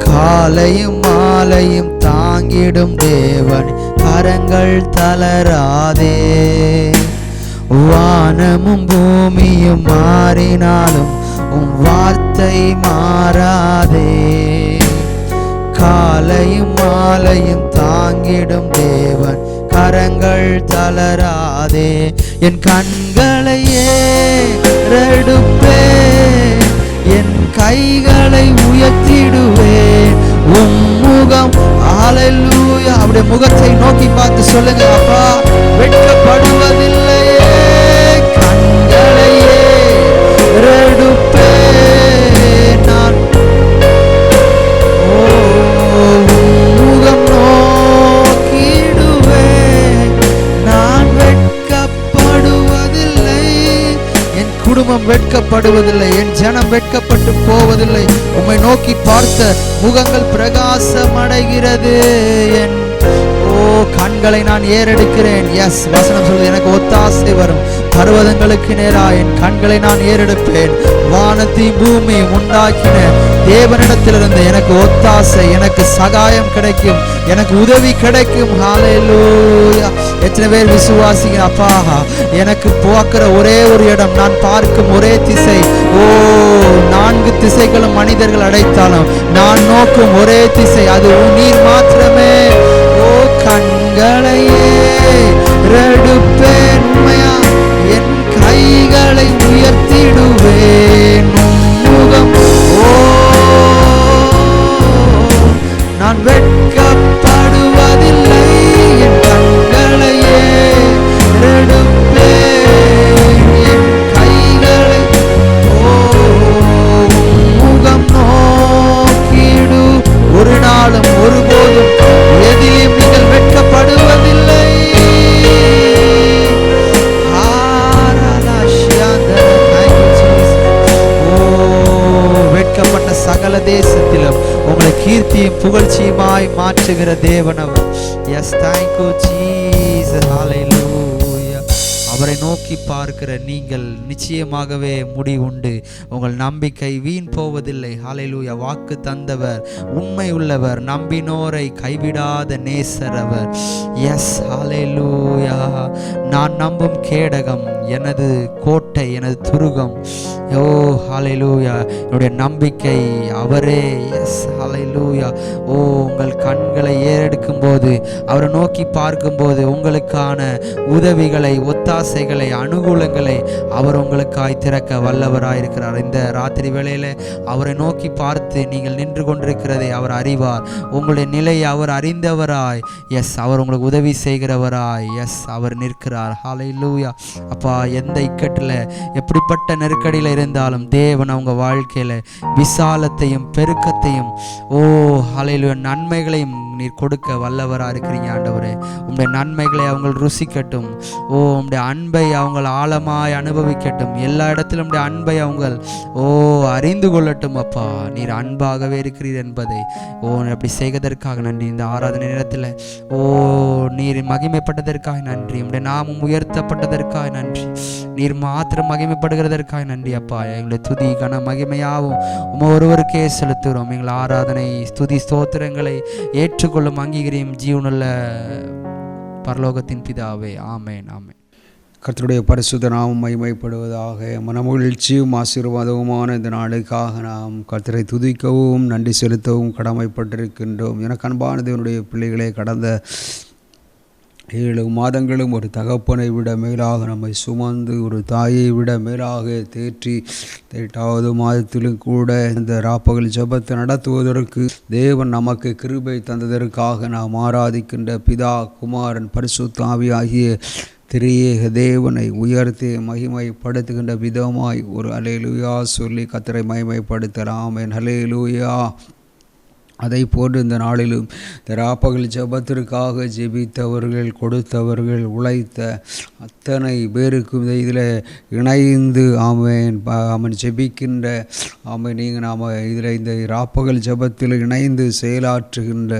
காலையும் மாலையும் தாங்கிடும் தேவன் கரங்கள் தளராதே. வானமும் பூமியும் மாறினாலும் வார்த்தை மாறாதே, காலையும் மாலையும் தாங்கிடும் தேவன் கரங்கள் தளராதே. என் கண்களை ஏறெடுப்பேன், என் கைகளை உயர்த்திடுவேன், முகம். ஹல்லேலூயா. அவருடைய முகத்தை நோக்கி பார்த்து சொல்லுங்க, அப்பா வெட்கப்படுவதில்லையே, கண்களை ஏறெடுப்பேன், நான் முகம் நோக்கிடுவேன், நான் வெட்கப்படுவதில்லை. என் குடும்பம் வெட்கப்படுவதில்லை, என் ஜனம் வெட்கப்பட்டு போவதில்லை. உம்மை நோக்கி பார்த்த முகங்கள் பிரகாசம் அடைகிறது. என் கண்களை நான் ஏறெடுக்கிறேன். எஸ், வசனம் சொல்லுது, எனக்கு ஒத்தாசை வரும், பர்வதங்களுக்கு நேராக என் கண்களை நான் ஏறெடுப்பேன். வானத்தையும் பூமியும் உண்டாக்கின தேவனிடத்திலிருந்து எனக்கு ஒத்தாசை, எனக்கு சகாயம் கிடைக்கும், எனக்கு உதவி கிடைக்கும். ஹல்லேலூயா. எத்தனை பேர் விசுவாசிங்க? அப்பா, எனக்கு போக்குற ஒரே ஒரு இடம், நான் பார்க்கும் ஒரே திசை, 4 திசைகளும் மனிதர்கள் அடைத்தாலும் நான் நோக்கும் ஒரே திசை, அது நீர் மாத்திரமே. கண்களையே எடுப்பேன், உண்மையா என் கைகளை உயர்த்திடுவேன். முகம் நான் வெட்கப்படுவதில்லை, என் கண்களையே எடுப்பேன், என் கைகளை முகம் நோக்கிடு. ஒரு நாளும் ஒருபோதும் எதிலும் நீங்கள் வெட்கப்படுவதில்லை. வெட்கப்பட்ட சகல தேசத்திலும் உங்களை கீர்த்தியும் புகழ்ச்சியுமாய் மாற்றுகிற தேவன் அவர். Yes, thank you Jesus. Hallelujah. அவரை நோக்கி பார்க்கிற நீங்கள் நிச்சயமாகவே முடிவுண்டு. உங்கள் நம்பிக்கை வீண் போவதில்லை. ஹல்லேலூயா. வாக்கு தந்தவர் உண்மை உள்ளவர், நம்பினோரை கைவிடாத நேசர் அவர். எஸ், ஹல்லேலூயா. நான் நம்பும் கேடகம், எனது கோட்டை, எனது துருகம். ஹல்லேலூயா. என்னுடைய நம்பிக்கை அவரே. எஸ், ஹல்லேலூயா. உங்கள் கண்களை ஏறெடுக்கும் போது, அவரை நோக்கி பார்க்கும்போது உங்களுக்கான உதவிகளை, ஒத்தாசைகளை, அனுகூலங்களை அவர் உங்களுக்காய் திறக்க வல்லவராயிருக்கிறார். இந்த ராத்திரி வேளையில அவரை நோக்கி பார்த்து நீங்கள் நின்று கொண்டிருக்கிறதை அவர் அறிவார். உங்களுடைய நிலையை அவர் அறிந்தவராய், எஸ், அவர் உங்களுக்கு உதவி செய்கிறவராய், எஸ், அவர் நிற்கிறார். ஹல்லேலூயா. அப்பா, எந்த இக்கட்டில் எப்படிப்பட்ட நெருக்கடியில் இருந்தாலும் தேவன் அவங்க வாழ்க்கையில விசாலத்தையும் பெருக்கத்தையும் ஹல்லேலூயா நன்மைகளையும் நீர் கொடுக்க வல்லவரா இருக்கிறீங்க ஆண்டவரே. உம்முடைய நன்மைகளை அவங்க ருசிக்கட்டும். உம்முடைய அன்பை அவங்க ஆழமாய் அனுபவிக்கட்டும். எல்லா இடத்திலும் உம்முடைய அன்பை அவங்க அறிந்து கொள்ளட்டும். அப்பா, நீர் அன்பாகவே இருக்கிறீர் என்பதை அப்படி செய்வதற்காக நன்றி. இந்த ஆராதனை நேரத்தில் நீர் மகிமைப்பட்டதற்காக நன்றி. உம்முடைய நாமம் உயர்த்தப்பட்டதற்காக நன்றி. நீர் மாத்திரம் மகிமைப்படுகிறதற்காக நன்றி. அப்பா, எங்களுடைய துதி கன மகிமையாவும் ஒருவருக்கே செலுத்துகிறோம். எங்கள் ஆராதனை துதி ஸ்தோத்திரங்களை ஏற்றுக்கொள்ளும் அங்கீகரியும் ஜீவனுள்ள பரலோகத்தின் பிதாவே. ஆமேன், ஆமேன். கர்த்தருடைய பரிசுத்த நாமம் மகிமைப்படுவதாக. மனமகிழ்ச்சியும் ஆசீர்வாதவுமான இந்த நாளுக்காக நாம் கர்த்தரை துதிக்கவும் நன்றி செலுத்தவும் கடமைப்பட்டிருக்கின்றோம். எனக்கு அன்பான தேவனுடைய பிள்ளைகளே, கடந்த 7 மாதங்களும் ஒரு தகப்பனை விட மேலாக நம்மை சுமந்து, ஒரு தாயை விட மேலாக தேற்றி 8வது மாதத்திலும் கூட இந்த ராப்பகல் ஜெபத்தை நடத்துவதற்கு தேவன் நமக்கு கிருபை தந்ததற்காக நாம் ஆராதிக்கின்ற பிதா, குமாரன், பரிசுத்த ஆவி ஆகிய திரியேக தேவனை உயர்த்தி மகிமைப்படுத்துகின்ற விதமாய் ஒரு ஹல்லேலூயா சொல்லி கர்த்தரை மகிமைப்படுத்தலாம். ஹல்லேலூயா. அதை போன்று இந்த நாளிலும் இந்த ராப்பகல் ஜெபத்திற்காக ஜெபித்தவர்கள், கொடுத்தவர்கள், உழைத்த அத்தனை பேருக்கும் இதில் இணைந்து ஆமென் ஜெபிக்கின்ற நீங்கள் நாம் இதில் இந்த ராப்பகல் ஜெபத்தில் இணைந்து செயலாற்றுகின்ற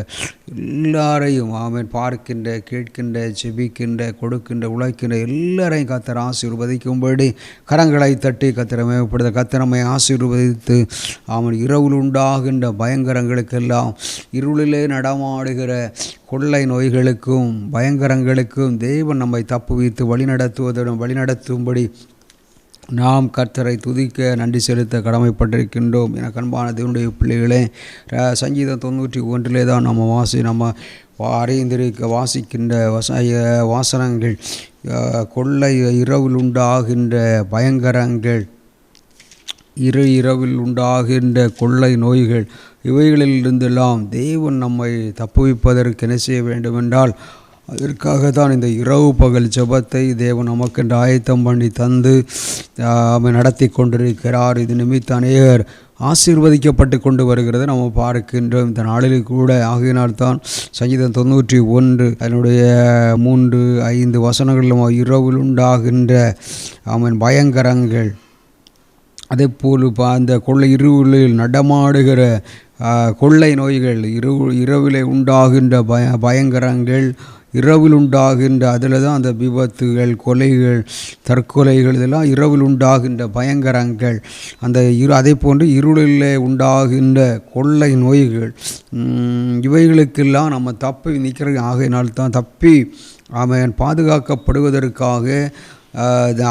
எல்லாரையும் பார்க்கின்ற, கேட்கின்ற, ஜெபிக்கின்ற, கொடுக்கின்ற, உழைக்கின்ற எல்லாரையும் கர்த்தர் ஆசீர்வதிக்கும்படி கரங்களை தட்டி கர்த்தரை மேம்படுத்த கர்த்தரை ஆசீர்வதித்து இரவில் உண்டாகின்ற பயங்கரங்களுக்கெல்லாம், இருளிலே நடமாடுகிற கொள்ளை நோய்களுக்கும் பயங்கரங்களுக்கும் தேவன் நம்மை தப்புவித்து வழிநடத்தும்படி நாம் கர்த்தரை துதிக்க நன்றி செலுத்த கடமைப்பட்டிருக்கின்றோம். எனக்கு அன்பான தேவனுடைய பிள்ளைகளே, சங்கீதம் 91 தான் நம்ம வாசிக்கின்ற வாசனங்கள். கொள்ளை இரவில் உண்டாகின்ற பயங்கரங்கள், இரவில் உண்டாகின்ற கொள்ளை நோய்கள், இவைகளிலிருந்தெல்லாம் தேவன் நம்மை தப்புவிப்பதற்கு என்ன செய்ய வேண்டுமென்றால், அதற்காகத்தான் இந்த இரவு பகல் ஜெபத்தை தேவன் நமக்கென்று ஆயத்தம் பண்ணி தந்து நடத்தி கொண்டிருக்கிறார். இது நிமித்த அநேகர் ஆசீர்வதிக்கப்பட்டு கொண்டு வருகிறது நம்ம பார்க்கின்றோம் இந்த நாளில் கூட. ஆகையினால்தான் சங்கீதம் 91 அதனுடைய 3-5 வசனங்களிலும் இரவில் உண்டாகின்ற பயங்கரங்கள், அதே போல் அந்த கொள்ளை இருளில் நடமாடுகிற கொள்ளை நோய்கள், இரவிலே உண்டாகின்ற பயங்கரங்கள், இரவில் உண்டாகின்ற அதில் தான் அந்த விபத்துகள், கொலைகள், தற்கொலைகள், இதெல்லாம் இரவில் உண்டாகின்ற பயங்கரங்கள். அந்த அதே போன்று இருளிலே உண்டாகின்ற கொள்ளை நோய்கள், இவைகளுக்கெல்லாம் நம்ம தப்பி நிற்கிற ஆகையினால் தான் தப்பி அவன் பாதுகாக்கப்படுவதற்காக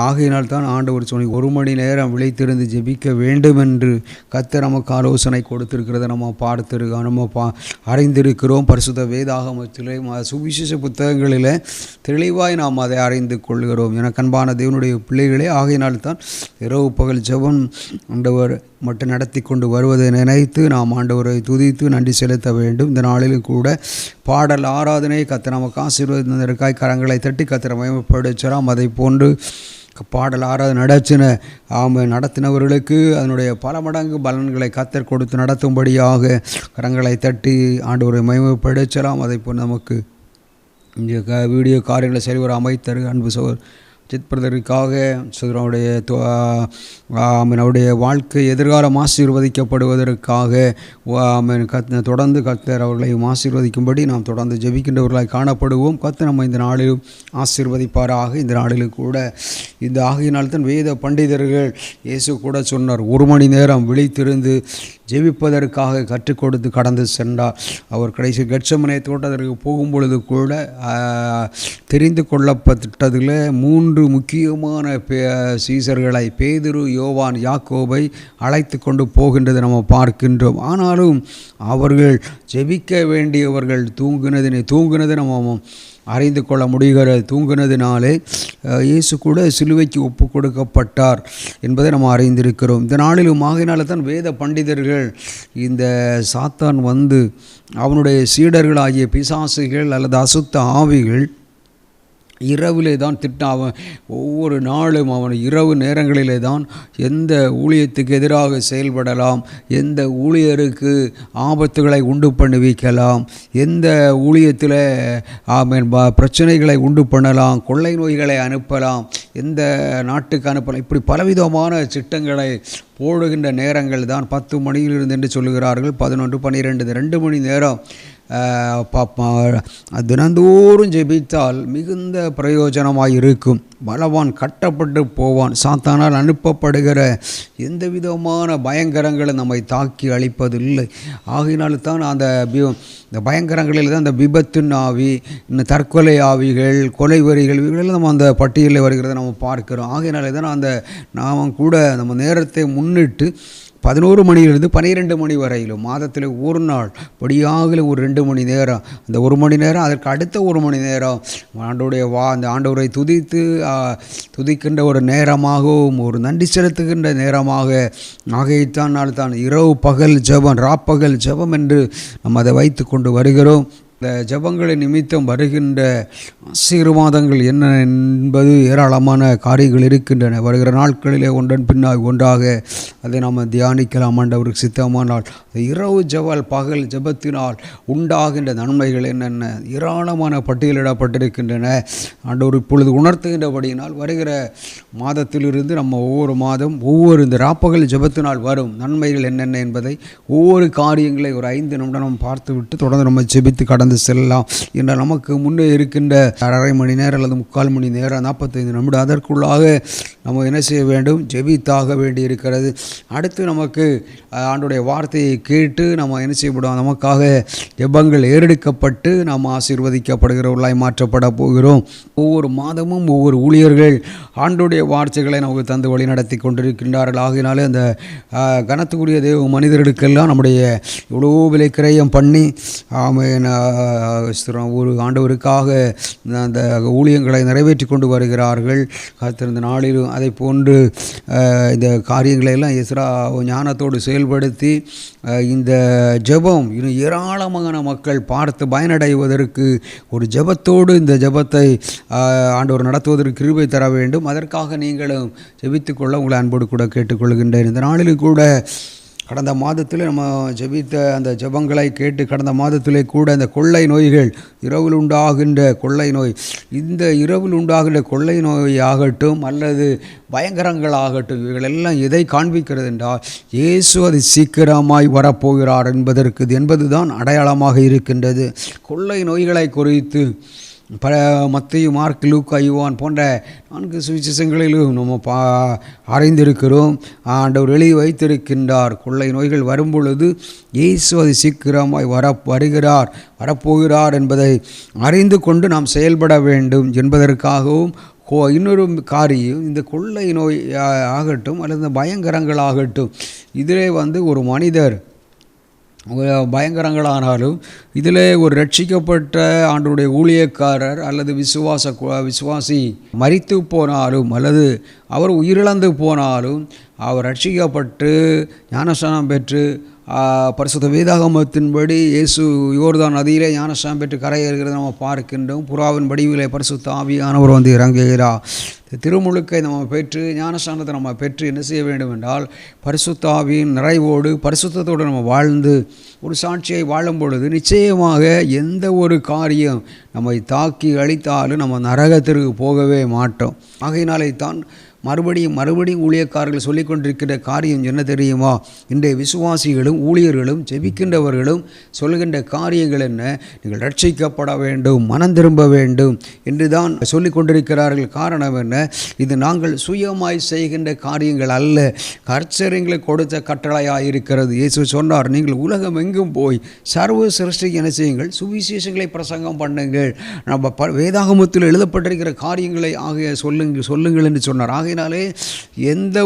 ஆகையினால் தான் ஆண்டவர் சொல்லி 1 மணி நேரம் விழித்திருந்து ஜெபிக்க வேண்டும் என்று கர்த்தர் நமக்கு ஆலோசனை கொடுத்திருக்கிறத நம்ம அறிந்திருக்கிறோம். பரிசுத்த வேதாகமத்திலே சுவிசேஷ புத்தகங்களில் தெளிவாய் நாம் அதை அறிந்து கொள்கிறோம். எனக்கு அன்பான தேவனுடைய பிள்ளைகளே, ஆகையினால் தான் இரவு பகல் ஜெபம் ஆண்டவர் மட்டும் நடத்தி கொண்டு வருவதை நினைத்து நாம் ஆண்டவரை துதித்து நன்றி செலுத்த வேண்டும். இந்த நாளிலும் கூட பாடல் ஆராதனை கர்த்தர் நமக்கு ஆசீர்வதிப்பதற்காய் கரங்களை தட்டி கர்த்தரை மகிமைப்படுத்தலாம். அதை போன்று பாடல் ஆராதனை நடத்தினவர்களுக்கு அதனுடைய பல மடங்கு பலன்களை கர்த்தர் கொடுத்து நடத்தும்படியாக கரங்களை தட்டி ஆண்டவரை மகிமைப்படுத்தலாம். அதை போன்று நமக்கு இந்த வீடியோ காரியங்களை சரிவர அமைத்தரு அன்பு சகோதரர் ஜித்பிரதருக்காக அவனுடைய வாழ்க்கை எதிர்காலம் ஆசீர்வதிக்கப்படுவதற்காக தொடர்ந்து கர்த்தர் அவர்களை ஆசீர்வதிக்கும்படி நாம் தொடர்ந்து ஜெபிக்கின்றவர்களாய் காணப்படுவோம். கர்த்தர் நம்ம இந்த நாளிலும் ஆசீர்வதிப்பாராக. இந்த நாளிலும் கூட இந்த ஆகையினால்தான் வேத பண்டிதர்கள் இயேசு கூட சொன்னார், 1 மணி நேரம் விழித்திருந்து ஜெபிப்பதற்காக கற்றுக் கொடுத்து கடந்து சென்றார். அவர் கடைசி கெத்செமனே தோட்டத்திற்கு போகும்பொழுது கூட தெரிந்து கொள்ளப்பட்டதில் 3 முக்கியமான சீசர்களை பேதுரு, யோவான், யாக்கோபை அழைத்து கொண்டு போகின்றது நம்ம பார்க்கின்றோம். ஆனாலும் அவர்கள் ஜெபிக்க வேண்டியவர்கள் தூங்கினதை நம்ம அறிந்து கொள்ள முடிகிறது. தூங்கினதினாலே இயேசு கூட சிலுவைக்கு ஒப்பு கொடுக்கப்பட்டார் என்பதை நம்ம அறிந்திருக்கிறோம். இந்த நாளிலும் ஆகையினால தான் வேத பண்டிதர்கள் இந்த சாத்தான் வந்து அவனுடைய சீடர்களாகிய பிசாசுகள் அல்லது அசுத்த ஆவிகள் இரவிலே தான் அவன் ஒவ்வொரு நாளும் அவன் இரவு நேரங்களிலே தான் எந்த ஊழியத்துக்கு எதிராக செயல்படலாம், எந்த ஊழியருக்கு ஆபத்துகளை உண்டு பண்ணி வைக்கலாம், எந்த ஊழியத்தில் பிரச்சனைகளை உண்டு பண்ணலாம், கொள்ளை நோய்களை அனுப்பலாம், எந்த நாட்டுக்கு அனுப்பலாம், இப்படி பலவிதமான திட்டங்களை போடுகின்ற நேரங்கள் தான் 10 மணியிலிருந்து என்று சொல்லுகிறார்கள். 11, 12, 2 மணி நேரம் தினந்தோறும் ஜெபித்தால் மிகுந்த பிரயோஜனமாக இருக்கும். பலவான் கட்டப்பட்டு போவான். சாத்தானால் அனுப்பப்படுகிற எந்த விதமான பயங்கரங்களை நம்மை தாக்கி அழிப்பதில்லை. ஆகையினால்தான் இந்த பயங்கரங்களில் தான் இந்த விபத்தின் ஆவி, இந்த தற்கொலை ஆவிகள், கொலைவரிகள், இவைகளெல்லாம் நம்ம அந்த பட்டியலில் வருகிறத நம்ம பார்க்கிறோம். ஆகையினாலே தான் நாம் கூட நம்ம நேரத்தை முன்னிட்டு 11 மணியிலிருந்து 12 மணி வரையிலும் மாதத்தில் ஒரு நாள் படியாக ஒரு 2 மணி நேரம், அந்த 1 மணி நேரம், அதற்கு அடுத்த 1 மணி நேரம் அந்த ஆண்டவரை துதிக்கின்ற ஒரு நேரமாகவும் ஒரு நன்றி செலுத்துகின்ற நேரமாக ஆகைத்தான் இரவு பகல் ஜெபம், ராப்பகல் ஜெபம் என்று நம்ம அதை வைத்து கொண்டு வருகிறோம். இந்த ஜெபங்களை நிமித்தம் வருகின்ற ஆசீர்வாதங்கள் என்ன என்பது ஏராளமான காரியங்கள் இருக்கின்றன. வருகிற நாட்களிலே ஒன்றன் பின்னால் ஒன்றாக அதை நாம் தியானிக்கலாம். ஆண்டவருக்கு சித்தமானால் இரவு பகல் ஜெபத்தினால் உண்டாகின்ற நன்மைகள் என்னென்ன ஏராளமான பட்டியலிடப்பட்டிருக்கின்றன. ஆண்டவர் இப்பொழுது உணர்த்துகின்றபடியினால் வருகிற மாதத்திலிருந்து நம்ம ஒவ்வொரு மாதம் இந்த ராப்பகல் ஜெபத்தினால் வரும் நன்மைகள் என்னென்ன என்பதை ஒவ்வொரு காரியங்களை ஒரு 5 நிமிடம் நம்ம பார்த்துவிட்டு தொடர்ந்து நம்ம ஜெபித்து கடந்து செல்லலாம். என்ற நமக்கு முன்னே இருக்கின்ற 1/2 மணி நேரம் அல்லது 3/4 மணி நேரம் 45 நிமிடம் அதற்குள்ளாக நம்ம என்ன செய்ய வேண்டும்? ஜெபித்தாக வேண்டி இருக்கிறது. அடுத்து நமக்கு ஆண்டவருடைய வார்த்தையை கேட்டு நம்ம என்ன செய்யப்படும்? நமக்காக ஜெபங்கள் ஏறெடுக்கப்பட்டு நாம் ஆசீர்வதிக்கப்படுகிறவர்களாய் மாற்றப்பட போகிறோம். ஒவ்வொரு மாதமும் ஒவ்வொரு ஊழியர்கள் ஆண்டவருடைய வார்த்தைகளை நமக்கு தந்து வழி நடத்தி கொண்டிருக்கின்றார்கள். ஆகினாலே அந்த கனத்துக்குரிய தேவ மனிதர்களுக்கெல்லாம் நம்முடைய எவ்வளோ விலை கிரயம் பண்ணி ஒரு ஆண்டவருக்காக அந்த ஊழியங்களை நிறைவேற்றி கொண்டு வருகிறார்கள். காத்திருந்த நாளிலும் அதை போன்று இந்த காரியங்களை எல்லாம் எஸ்ரா ஞானத்தோடு செயல்படுத்தி இந்த ஜெபம் இன்னும் ஏராளமான மக்கள் பார்த்து பயனடைவதற்கு ஒரு ஜெபத்தோடு இந்த ஜெபத்தை ஆண்டவர் நடத்துவதற்கு கிருபை தர வேண்டும். அதற்காக நீங்களும் ஜெபித்துக்கொள்ள உங்களை அன்போடு கூட கேட்டுக்கொள்கின்றேன். இந்த நாளிலும் கூட கடந்த மாதத்தில் நம்ம ஜெபித்த அந்த ஜெபங்களை கேட்டு கடந்த மாதத்திலே கூட இந்த கொள்ளை நோய்கள், இரவில் உண்டாகின்ற கொள்ளை நோய், இந்த இரவில் உண்டாகின்ற கொள்ளை நோய் ஆகட்டும் அல்லது பயங்கரங்களாகட்டும், இவைகளெல்லாம் எதை காண்பிக்கிறது என்றால் இயேசு அது சீக்கிரமாய் வரப்போகிறார் என்பதுதான் அடையாளமாக இருக்கின்றது. கொள்ளை நோய்களை குறித்து மத்தேயு, மார்க், லூக்கா, யோவான் போன்ற 4 சுவிசேஷங்களிலும் நம்ம அறிந்திருக்கிறோம். ஆண்டவர் எழுதி வைத்திருக்கின்றார். கொள்ளை நோய்கள் வரும்பொழுது இயேசு அது சீக்கிரமாய் வரப்போகிறார் என்பதை அறிந்து கொண்டு நாம் செயல்பட வேண்டும் என்பதற்காகவும் இன்னொரு காரியம், இந்த கொள்ளை நோய் ஆகட்டும் அல்லது இந்த பயங்கரங்களாகட்டும், இதிலே ஒரு மனிதர் பயங்கரங்களானாலும் இதில் ஒரு ரட்சிக்கப்பட்ட ஆண்டவருடைய ஊழியக்காரர் அல்லது விசுவாசி மரித்து போனாலும் அல்லது அவர் உயிரிழந்து போனாலும் அவர் ரட்சிக்கப்பட்டு ஞானஸ்நானம் பெற்று பரிசுத்த வேதாகமத்தின்படி இயேசு யோர்தான் நதியிலே ஞானஸ்நானம் பெற்று கரையேறுகிறத நம்ம பார்க்கின்றோம். புறாவின் வடிவிலே பரிசுத்த ஆவியானவர் இறங்குகிறார். திருமுழுக்கை நம்ம பெற்று ஞானஸ்நானத்தை நம்ம பெற்று என்ன செய்ய வேண்டும் என்றால் பரிசுத்த ஆவியின் நிறைவோடு பரிசுத்தத்தோடு நம்ம வாழ்ந்து ஒரு சாட்சியை வாழும் பொழுது நிச்சயமாக எந்த ஒரு காரியம் நம்மை தாக்கி அழித்தாலும் நம்ம நரகத்திற்கு போகவே மாட்டோம். ஆகையினாலே தான் மறுபடியும் ஊழியக்காரர்கள் சொல்லிக் கொண்டிருக்கிற காரியம் என்ன தெரியுமா? இன்றைய விசுவாசிகளும் ஊழியர்களும் ஜெபிக்கின்றவர்களும் சொல்கின்ற காரியங்கள் என்ன? நீங்கள் ரட்சிக்கப்பட வேண்டும், மனம் திரும்ப வேண்டும் என்று தான் சொல்லிக் கொண்டிருக்கிறார்கள். காரணம் என்ன? இது நாங்கள் சுயமாய் செய்கின்ற காரியங்கள் அல்ல, கர்த்தர் கொடுத்த கட்டளையாக இருக்கிறது. இயேசு சொன்னார், நீங்கள் உலகம் எங்கும் போய் சர்வ சிருஷ்டிக்கு என்ன செய்யுங்கள்? சுவிசேஷங்களை பிரசங்கம் பண்ணுங்கள். நம்ம வேதாகமத்தில் எழுதப்பட்டிருக்கிற காரியங்களை ஆகிய சொல்லுங்கள் என்று சொன்னார். ஆகையினாலே எந்த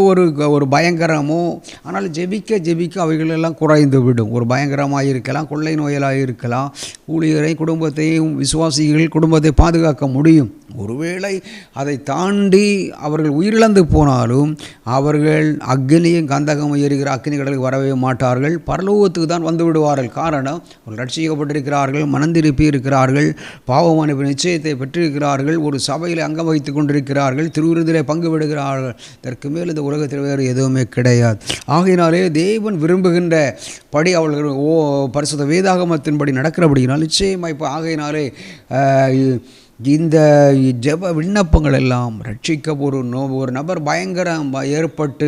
ஒரு பயங்கரமோ, ஆனால் ஜெபிக்க அவைகளெல்லாம் குறைந்து விடும். ஒரு பயங்கரமாக இருக்கலாம், கொள்ளை நோயலாக இருக்கலாம், ஊழியரை குடும்பத்தையும் விசுவாசிகள் குடும்பத்தை பாதுகாக்க முடியும். ஒருவேளை அதை தாண்டி அவர்கள் உயிரிழந்து போனாலும் அவர்கள் அக்னியும் கந்தகமும் எரிகிற அக்னி கடலுக்கு வரவே மாட்டார்கள், பரலோகத்துக்கு தான் வந்து விடுவார்கள். காரணம், அவர்கள் ரட்சிக்கப்பட்டிருக்கிறார்கள், மனந்திருப்பி இருக்கிறார்கள், பாவ மன்னிப்பு நிச்சயத்தை பெற்றிருக்கிறார்கள், ஒரு சபையில் அங்கம் வகித்துக் கொண்டிருக்கிறார்கள், திருவிருந்திலே பங்கு விடுகிறார்கள். இதற்கு மேல் இந்த உலகத்தில் வேறு எதுவுமே கிடையாது. ஆகையினாலே தேவன் விரும்புகின்ற படி அவர்கள் பரிசுத்த வேதாகமத்தின்படி நடக்கிறபடினால் நிச்சயமாக இப்போ ஆகையினாலே இந்த ஜெப விண்ணப்பங்கள் எல்லாம் ரட்சிக்க ஒரு நபர் பயங்கரம் ஏற்பட்டு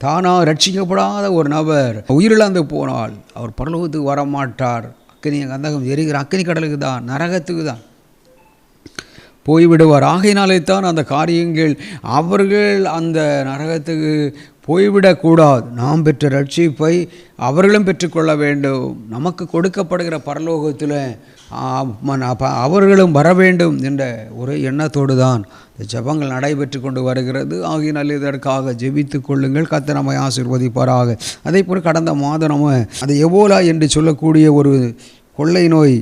தானாக ரட்சிக்கப்படாத ஒரு நபர் உயிரிழந்து போனால் அவர் பரலோகத்துக்கு வரமாட்டார். அக்கினி கந்தகம் எரிகிற அக்கினி கடலுக்கு தான், நரகத்துக்கு தான் போய்விடுவார். ஆகையினாலே தான் அந்த காரியங்கள் அவர்கள் அந்த நரகத்துக்கு போய்விடக்கூடாது. நாம் பெற்ற ரட்சிப்பை அவர்களும் பெற்றுக்கொள்ள வேண்டும். நமக்கு கொடுக்கப்படுகிற பரலோகத்தில் அவர்களும் வர வேண்டும் என்ற ஒரு எண்ணத்தோடு தான் இந்த ஜெபங்கள் நடைபெற்று கொண்டு வருகிறது. ஆகையினால் இதற்காக ஜெபித்து கொள்ளுங்கள். கர்த்தர் நம்மை ஆசீர்வதிப்பாராக. அதே போல் கடந்த மாதம் நம்ம அது எபோலா என்று சொல்லக்கூடிய ஒரு கொள்ளை நோய்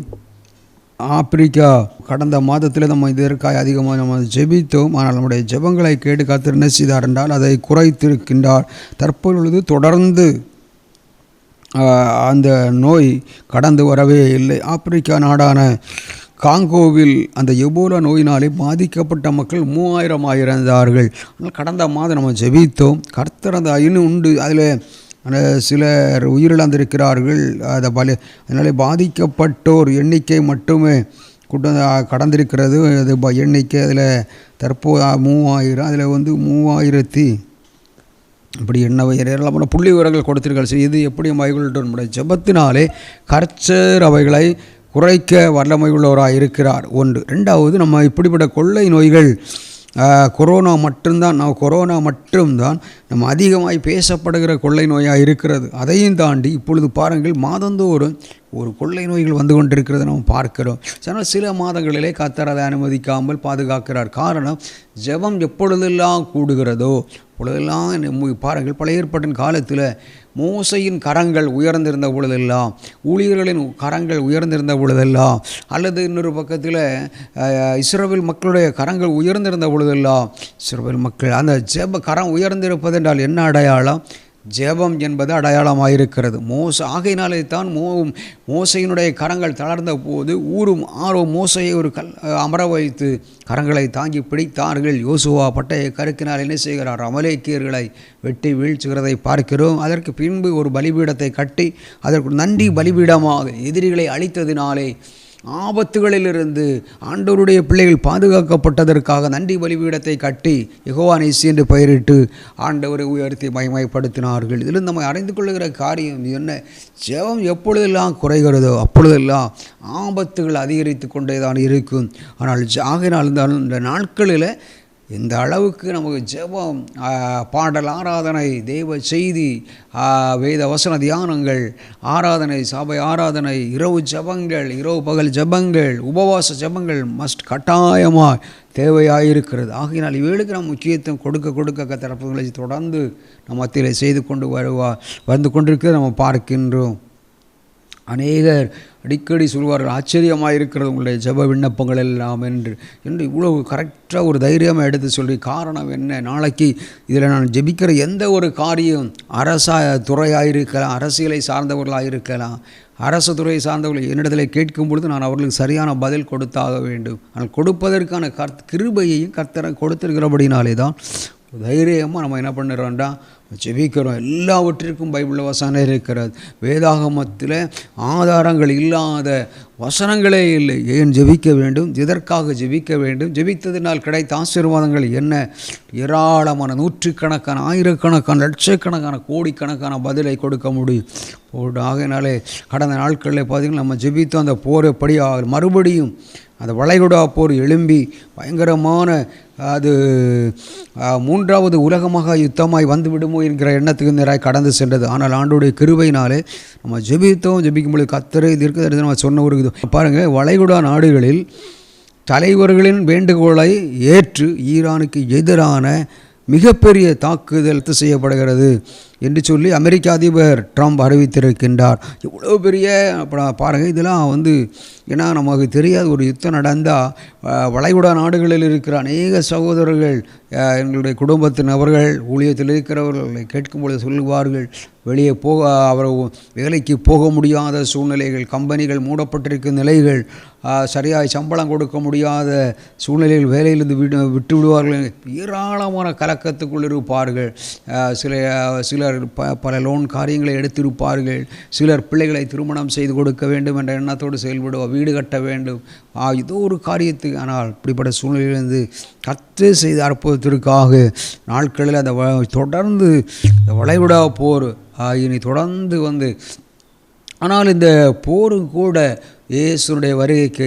ஆப்பிரிக்கா, கடந்த மாதத்தில் நம்ம இதற்காக அதிகமாக நம்ம ஜெபித்தோம். ஆனால் நம்முடைய ஜெபங்களை கேட்டு கர்த்தர் என்ன செய்தார் என்றால் அதை குறைத்திருக்கின்றார். தற்பொழுது தொடர்ந்து அந்த நோய் கடந்து வரவே இல்லை. ஆப்பிரிக்கா நாடான காங்கோவில் அந்த எபோலா நோயினாலே பாதிக்கப்பட்ட மக்கள் 3000 இருந்தார்கள். ஆனால் கடந்த மாதம் நம்ம ஜெபித்தோம். கர்த்தர் அந்த இன்னும் உண்டு, அதில் சிலர் உயிரிழந்திருக்கிறார்கள். அதனாலே பாதிக்கப்பட்டோர் எண்ணிக்கை மட்டுமே கடந்திருக்கிறது. அது எண்ணிக்கை அதில் தற்போது 3000, அதில் 3000 இப்படி ஏராளமான புள்ளி விவரங்கள் கொடுத்திருக்காரு. இது எப்படி மகிழ்வுடன் நம்முடைய ஜெபத்தினாலே கர்த்தர் அவைகளை குறைக்க வல்லமை உள்ளவராக இருக்கிறார். ஒன்று. ரெண்டாவது, நம்ம இப்படிப்பட்ட கொள்ளை நோய்கள் கொரோனா மட்டும்தான் நம்ம அதிகமாய் பேசப்படுகிற கொள்ளை நோயாக இருக்கிறது. அதையும் தாண்டி இப்பொழுது பாருங்கள், மாதந்தோறும் ஒரு கொள்ளை நோய்கள் வந்து கொண்டிருக்கிறது நம்ம பார்க்கிறோம். ஆனால் சில மாதங்களிலே கர்த்தர் அதை அனுமதிக்காமல் பாதுகாக்கிறார். காரணம், ஜெபம் எப்பொழுதெல்லாம் கூடுகிறதோ அப்பொழுதெல்லாம் பாருங்கள், பழைய ஏற்பாட்டின் காலத்தில் மோசையின் கரங்கள் உயர்ந்திருந்த பொழுதெல்லாம், ஊழியர்களின் கரங்கள் உயர்ந்திருந்த பொழுதெல்லாம், அல்லது இன்னொரு பக்கத்தில் இஸ்ரவேல் மக்களுடைய கரங்கள் உயர்ந்திருந்த பொழுதெல்லாம், இஸ்ரவேல் மக்கள் அந்த ஜெப கரம் உயர்ந்திருப்பது என்றால் என்ன அடையாளம்? ஜெபம் என்பது அடையாளமாயிருக்கிறது. ஆகையினாலே தான் மோசையினுடைய கரங்கள் தளர்ந்த போது ஊரும் மோசையை ஒரு அமர வைத்து கரங்களை தாங்கி பிடித்தார்கள். யோசுவா பட்டய கருக்கினால் என்ன செய்கிறார்? அமலேக்கியர்களை வெட்டி வீழ்ச்சுகிறதை பார்க்கிறோம். அதற்கு பின்பு ஒரு பலிபீடத்தை கட்டி அதற்கு நன்றி பலிபீடமாக எதிரிகளை அழித்ததினாலே ஆபத்துகளிலிருந்து ஆண்டவருடைய பிள்ளைகள் பாதுகாக்கப்பட்டதற்காக நன்றி பலிபீடத்தை கட்டி யெகோவா நீசி என்று பெயரிட்டு ஆண்டவரை உயர்த்தி மகிமைப்படுத்தினார்கள். இதில் நம்ம அறிந்து கொள்ளுகிற காரியம் என்ன? ஜெபம் எப்பொழுதெல்லாம் குறைகிறதோ அப்பொழுதெல்லாம் ஆபத்துகள் அதிகரித்து கொண்டே தான் இருக்கும். ஆனால் ஆகினால் இந்த நாட்களில் இந்த அளவுக்கு நமக்கு ஜெபம், பாடல், ஆராதனை, தெய்வ செய்தி, வேத வசன தியானங்கள், ஆராதனை, சபை ஆராதனை, இரவு ஜெபங்கள், இரவு பகல் ஜெபங்கள், உபவாச ஜெபங்கள் மஸ்ட் கட்டாயமாக தேவையாயிருக்கிறது. ஆகையினால் இவைகளுக்கு நாம் முக்கியத்துவம் கொடுக்க கத்தரப்புகளை தொடர்ந்து நம் மத்தியில் செய்து கொண்டு வந்து கொண்டிருக்கிறது நம்ம பார்க்கின்றோம். அநேகர் அடிக்கடி சொல்வார்கள், ஆச்சரியமாக இருக்கிறது உங்களுடைய ஜெப விண்ணப்பங்கள் எல்லாம் என்று இவ்வளவு கரெக்டாக ஒரு தைரியமாக எடுத்து சொல்லி காரணம் என்ன? நாளைக்கு இதில் நான் ஜெபிக்கிற எந்த ஒரு காரியம் துறையாக இருக்கலாம், அரசியலை சார்ந்தவர்களாக இருக்கலாம், அரசு துறையை சார்ந்தவர்கள் என்னிடத்தில் கேட்கும் பொழுது நான் அவர்களுக்கு சரியான பதில் கொடுத்தாக வேண்டும். ஆனால் கொடுப்பதற்கான கிருபையையும் கர்த்தரை கொடுத்திருக்கிறபடினாலே தான் தைரியமாக நம்ம என்ன பண்ணுறோம்டா ஜெபிக்கிறோம். எல்லாவற்றிற்கும் பைபிளில் வசனம் இருக்கிறது. வேதாகமத்தில் ஆதாரங்கள் இல்லாத வசனங்களே இல்லை. ஏன் ஜெபிக்க வேண்டும், எதற்காக ஜெபிக்க வேண்டும், ஜெபித்ததினால் கிடைத்த ஆசீர்வாதங்கள் என்ன? ஏராளமான நூற்றுக்கணக்கான, ஆயிரக்கணக்கான, லட்சக்கணக்கான, கோடிக்கணக்கான பதிலை கொடுக்க முடியும். ஆகையினாலே கடந்த நாட்களில் பார்த்திங்கன்னா நம்ம ஜெபித்தோம். அந்த போர் எப்படி மறுபடியும் அந்த வளைகுடா போர் எழும்பி பயங்கரமான அது மூன்றாவது உலகமாக யுத்தமாய் வந்து விடுமோ என்கிற எண்ணத்துக்கு நேராக கடந்து சென்றது. ஆனால் ஆண்டோடைய கிருபையினாலே நம்ம ஜெபிக்கும்பொழுது கர்த்தரை தீர்க்கதரிசனமாக சொன்ன ஒரு இது பாருங்கள். வளைகுடா நாடுகளில் தலைவர்களின் வேண்டுகோளை ஏற்று ஈரானுக்கு எதிரான மிகப்பெரிய தாக்குதல் செய்யப்படுகிறது என்று சொல்லி அமெரிக்க அதிபர் ட்ரம்ப் அறிவித்திருக்கின்றார். இவ்வளோ பெரிய பாருங்கள். இதெல்லாம் ஏன்னா நமக்கு தெரியாத ஒரு யுத்தம் நடந்தால் வளைகுடா நாடுகளில் இருக்கிற அநேக சகோதரர்கள், எங்களுடைய குடும்பத்தினவர்கள், ஊழியத்தில் இருக்கிறவர்களை கேட்கும்பொழுது சொல்லுவார்கள், வெளியே அவர் வேலைக்கு போக முடியாத சூழ்நிலைகள், கம்பெனிகள் மூடப்பட்டிருக்கும் நிலைகள், சரியாக சம்பளம் கொடுக்க முடியாத சூழ்நிலைகள், வேலையிலிருந்து விட்டு விடுவார்கள், ஏராளமான கலக்கத்துக்குள் இருப்பார்கள். சிலர் பல லோன் காரியங்களை எடுத்திருப்பார்கள். சிலர் பிள்ளைகளை திருமணம் செய்து கொடுக்க வேண்டும் என்ற எண்ணத்தோடு செயல்படுவார், வீடு கட்ட வேண்டும், இதோ ஒரு காரியத்துக்கு. ஆனால் இப்படிப்பட்ட சூழ்நிலையிலிருந்து கர்த்தர் செய்த அற்புதத்திற்காக நாட்களில் அந்த தொடர்ந்து வளைகுடா போர் இனி தொடர்ந்து ஆனால் இந்த போரும் கூட இயேசுனுடைய வருகைக்கு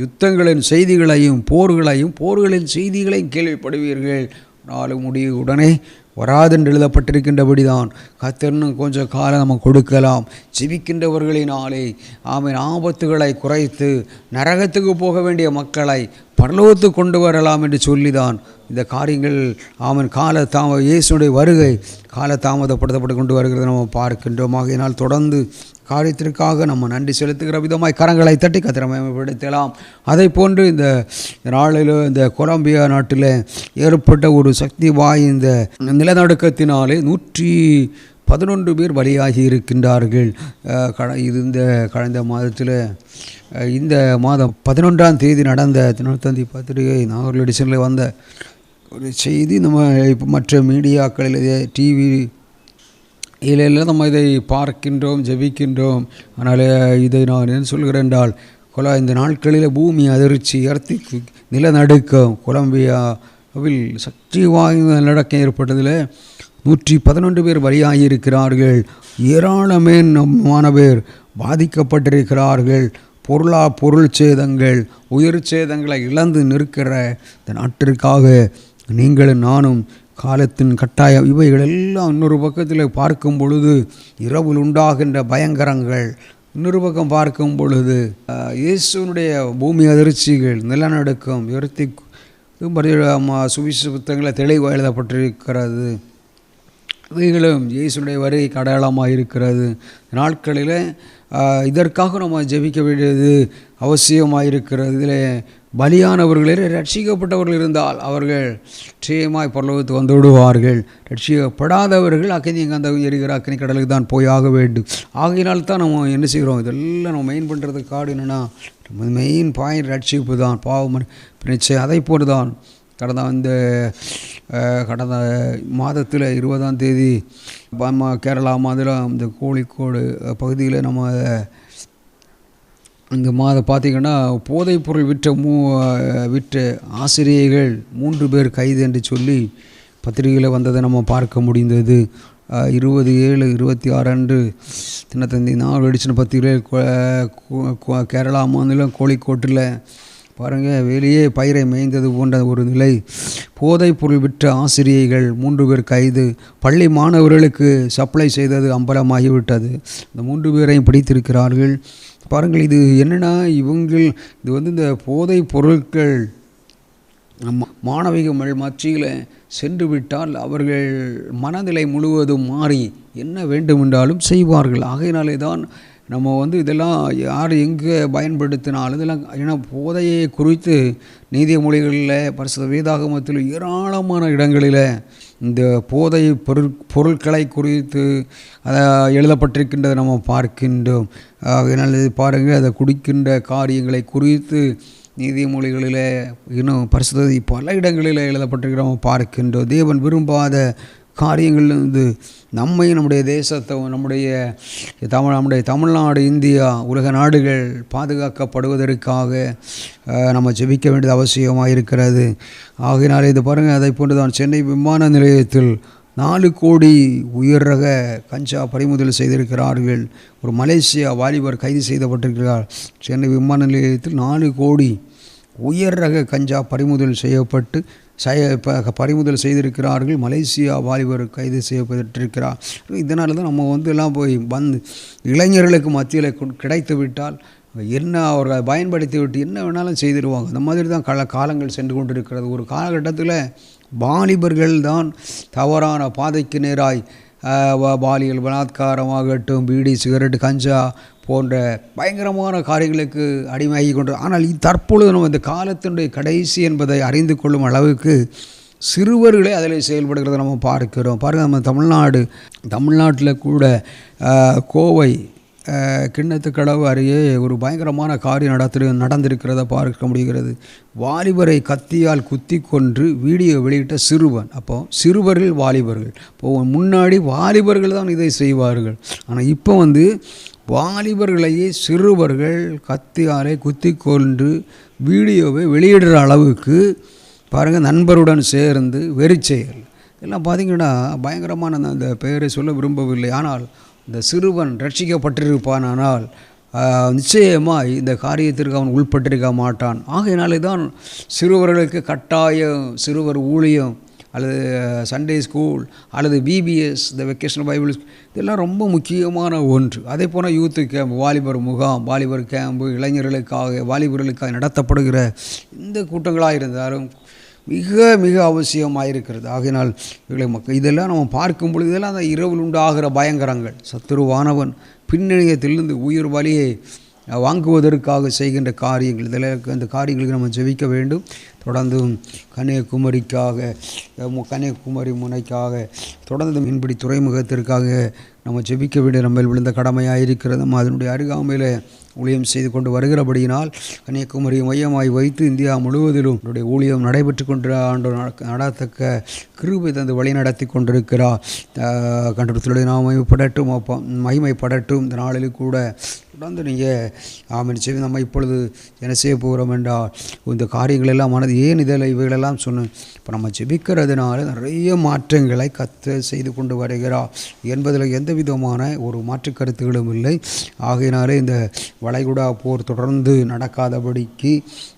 யுத்தங்களின் செய்திகளையும் போர்களின் செய்திகளையும் கேள்விப்படுவீர்கள். நாளும் முடிவு உடனே வராதென்று எழுதப்பட்டிருக்கின்றபடி தான் கர்த்தர் கொஞ்சம் காலம் நம்ம கொடுக்கலாம். ஜெபிக்கின்றவர்களினாலே ஆபத்துகளை குறைத்து நரகத்துக்கு போக வேண்டிய மக்களை பரலோகத்துக்கு கொண்டு வரலாம் என்று சொல்லிதான் இந்த காரியங்கள் இயேசுடைய வருகை காலதாமதப்படுத்தப்பட்டு கொண்டு வருகிறது நம்ம பார்க்கின்றோம். ஆகையினால் தொடர்ந்து காரியத்திற்காக நம்ம நன்றி செலுத்துகிற விதமாய் கரங்களை தட்டி கர்த்தரை மகிமைப்படுத்தலாம். அதை போன்று இந்த நாளில் இந்த கொலம்பியா நாட்டில் ஏற்பட்ட ஒரு சக்தி வாய்ந்த நிலநடுக்கத்தினாலே 111 பேர் பலியாகி இருக்கின்றார்கள். இந்த கடந்த மாதத்தில் இந்த மாதம் 11ஆம் தேதி நடந்த தினத்தந்தி பத்திரிகை நாகூர் எடிஷனில் வந்த ஒரு செய்தி நம்ம இப்போ மற்ற மீடியாக்களில் டிவி இதிலெல்லாம் நம்ம இதை பார்க்கின்றோம், ஜெபிக்கின்றோம். ஆனால் இதை நான் என்ன சொல்கிறேன் என்றால், இந்த நாட்களில் பூமி அதிர்ச்சி, நிலநடுக்கம், கொலம்பியாவில் சக்தி வாய்ந்த நிலநடுக்கம் ஏற்பட்டதில் 111 பேர் பலியாகி இருக்கிறார்கள். ஏராளமான பேர் பாதிக்கப்பட்டிருக்கிறார்கள். பொருள் சேதங்கள், உயிர் சேதங்களை இழந்து நிற்கிற இந்த நாட்டிற்காக நீங்களும் நானும் காலத்தின் கட்டாயம் இவைகள் எல்லாம் இன்னொரு பக்கத்தில் பார்க்கும் பொழுது இரவில் உண்டாகின்ற பயங்கரங்கள், இன்னொரு பக்கம் பார்க்கும் பொழுது இயேசுனுடைய பூமி அதிர்ச்சிகள், நிலநடுக்கம், சுவிசேஷ புத்தகங்களில் தெளிவாக எழுதப்பட்டிருக்கிறது. இவைகளும் இயேசுனுடைய வருகை அடையாளமாக இருக்கிறது. நாட்களில் இதற்காக நம்ம ஜெபிக்க வேண்டியது அவசியமாக இருக்கிறது. இதில் பலியானவர்களே ரட்சிக்கப்பட்டவர்கள் இருந்தால் அவர்கள் நிச்சயமாய் பரலோகத்துக்கு வந்து விடுவார்கள். ரட்சிக்கப்படாதவர்கள் அந்த எரிகிற அக்கினி கடலுக்கு தான் போயாக வேண்டும். ஆகையினால் நம்ம என்ன செய்கிறோம், இதெல்லாம் நம்ம மெயின் பண்ணுறதுக்கு காடு என்னென்னா, மெயின் பாயிண்ட் ரட்சிப்பு தான், பாவம் நிச்சயம். அதை போல் தான் கடந்த மாதத்தில் 20ஆம் தேதி கேரளா மாநிலம் இந்த கோழிக்கோடு பகுதியில் நம்ம இந்த மாதம் பார்த்திங்கன்னா போதைப்பொருள் விற்ற ஆசிரியர்கள் 3 பேர் கைது என்று சொல்லி பத்திரிகையில் வந்ததை நம்ம பார்க்க முடிந்தது. 27/26 அன்று தினத்தந்தி நாள் வெடிச்சின பத்திரிகையில் கேரளா மாநிலம் கோழிக்கோட்டில் பாருங்கள், வெளியே பயிரை மேய்ந்தது போன்ற ஒரு நிலை. போதைப்பொருள் விற்ற ஆசிரியர்கள் 3 பேர் கைது. பள்ளி மாணவர்களுக்கு சப்ளை செய்தது அம்பலமாகிவிட்டது. இந்த 3 பேரையும் பிடித்திருக்கிறார்கள். பாருங்கள், இது என்னென்னா இது இந்த போதைப் பொருட்கள் மாணவிகள் மத்தியில் சென்று விட்டால் அவர்கள் மனநிலை முழுவதும் மாறி என்ன வேண்டுமென்றாலும் செய்வார்கள். ஆகையினாலே தான் நம்ம இதெல்லாம் யார் எங்கே பயன்படுத்தினாலும் இதெல்லாம் ஏன்னா போதையை குறித்து நீதிமொழிகளில் பரிசுத்த வேதாகமத்தில் ஏராளமான இடங்களில் இந்த போதை பொருட்களை குறித்து எழுதப்பட்டிருக்கின்றதை நம்ம பார்க்கின்றோம். ஆகையினால் பாருங்கள், அதை குடிக்கின்ற காரியங்களை குறித்து நீதிமொழிகளில் இன்னும் பரிசுத்த பல இடங்களில் எழுதப்பட்டிருக்கிற நம்ம பார்க்கின்றோம். தேவன் விரும்பாத காரியங்கள்லேருந்து நம்முடைய தேசத்தை நம்முடைய தமிழ்நாடு, இந்தியா, உலக நாடுகள் பாதுகாக்கப்படுவதற்காக நம்ம ஜெபிக்க வேண்டியது அவசியமாக இருக்கிறது. ஆகையினாலே இது பாருங்கள், அதை போன்று தான் சென்னை விமான நிலையத்தில் 4 கோடி உயர் ரக கஞ்சா பறிமுதல் செய்திருக்கிறார்கள். ஒரு மலேசியா வாலிபர் கைது செய்யப்பட்டிருக்கிறார். சென்னை விமான நிலையத்தில் 4 கோடி உயர் ரக கஞ்சா பறிமுதல் செய்யப்பட்டு பறிமுதல் செய்திருக்கிறார்கள். மலேசியா வாலிபர் கைது செய்யப்பட்டிருக்கிறார். இதனால தான் நம்ம எல்லாம் போய் இளைஞர்களுக்கு மத்தியில் கிடைத்து விட்டால் என்ன அவர்கள் பயன்படுத்தி விட்டு என்ன வேணாலும் செய்திருவாங்க. அந்த மாதிரி தான் காலங்கள் சென்று கொண்டிருக்கிறது. ஒரு காலகட்டத்தில் வாலிபர்கள் தான் தவறான பாதைக்கு நேராய் பாலியல் பலாத்காரமாகட்டும், பீடி, சிகரெட், கஞ்சா போன்ற பயங்கரமான காரியங்களுக்கு அடிமையாகி கொண்டு. ஆனால் தற்பொழுது நம்ம இந்த காலத்தினுடைய கடைசி என்பதை அறிந்து கொள்ளும் அளவுக்கு சிறுவர்களே அதில் செயல்படுகிறத நம்ம பார்க்கிறோம். பாருங்கள், நம்ம தமிழ்நாட்டில் கூட கோவை கிண்ணத்துக்கடவு அருகே ஒரு பயங்கரமான காரியம் நடந்திருக்கிறத பார்க்க முடிகிறது. வாலிபரை கத்தியால் குத்தி கொன்று வீடியோ வெளியிட்ட சிறுவன். அப்போ சிறுவர்கள் வாலிபர்கள். முன்னாடி வாலிபர்கள் தான் இதை செய்வார்கள். ஆனால் இப்போ வாலிபர்களையே சிறுவர்கள் கத்தியாலே குத்தி கொன்று வீடியோவை வெளியிடுற அளவுக்கு பாருங்கள், நண்பருடன் சேர்ந்து வெறிச்செயல் எல்லாம் பார்த்திங்கன்னா பயங்கரமான. அந்த பெயரை சொல்ல விரும்பவில்லை. ஆனால் இந்த சிறுவன் ரட்சிக்கப்பட்டிருப்பானால் நிச்சயமாக இந்த காரியத்திற்கு அவன் உள்பட்டிருக்க மாட்டான். ஆகையினாலே தான் சிறுவர்களுக்கு கட்டாயம் சிறுவர் ஊழியம் அல்லது சண்டே ஸ்கூல் அல்லது VBS, இந்த வெக்கேஷனல் பைபிள், இதெல்லாம் ரொம்ப முக்கியமான ஒன்று. அதே போல் யூத்து கேம்ப், வாலிபர் முகாம், வாலிபர் கேம்பு, வாலிபர்களுக்காக நடத்தப்படுகிற இந்த கூட்டங்களாக இருந்தாலும் மிக மிக அவசியமாக இருக்கிறது. ஆகையினால் இதெல்லாம் நம்ம பார்க்கும் பொழுது இதெல்லாம் அந்த இரவில் உண்டாகிற பயங்கரங்கள். சத்துருவானவன் பின்னணியத்திலிருந்து உயிர் வலியை வாங்குவதற்காக செய்கின்ற காரியங்கள். இதில் அந்த காரியங்களுக்கு நம்ம ஜெபிக்க வேண்டும். தொடர்ந்து கன்னியாகுமரி முனைக்காக, தொடர்ந்து மீன்பிடி துறைமுகத்திற்காக நம்ம ஜெபிக்க வேண்டிய நம்ம விழுந்த கடமையாக இருக்கிறது. நம்ம அதனுடைய அருகாமையில் ஊழியம் செய்து கொண்டு வருகிறபடியினால் கன்னியாகுமரியை மையமாய் வைத்து இந்தியா முழுவதிலும் என்னுடைய ஊழியம் நடைபெற்று கொண்டு நடத்தக்க கிருபை தந்து வழி நடத்தி கொண்டிருக்கிறார். கண்டுபிடித்துடைய நாம் மகிமைப்படட்டும். இந்த நாளில் கூட தொடர்ந்து நீங்கள் ஆமென் செய்து நம்ம இப்பொழுது என்ன செய்ய போகிறோம் என்றால் இந்த காரியங்கள் எல்லாம் மனது ஏன் இவைகளெல்லாம் சொன்னேன். இப்போ நம்ம ஜெபிக்கிறதுனால நிறைய மாற்றங்களை செய்து கொண்டு வருகிறார் என்பதில் எந்த விதமான ஒரு மாற்று கருத்துகளும் இல்லை. ஆகையினாலே இந்த வளைகுடா போர் தொடர்ந்து நடக்காதபடிக்கு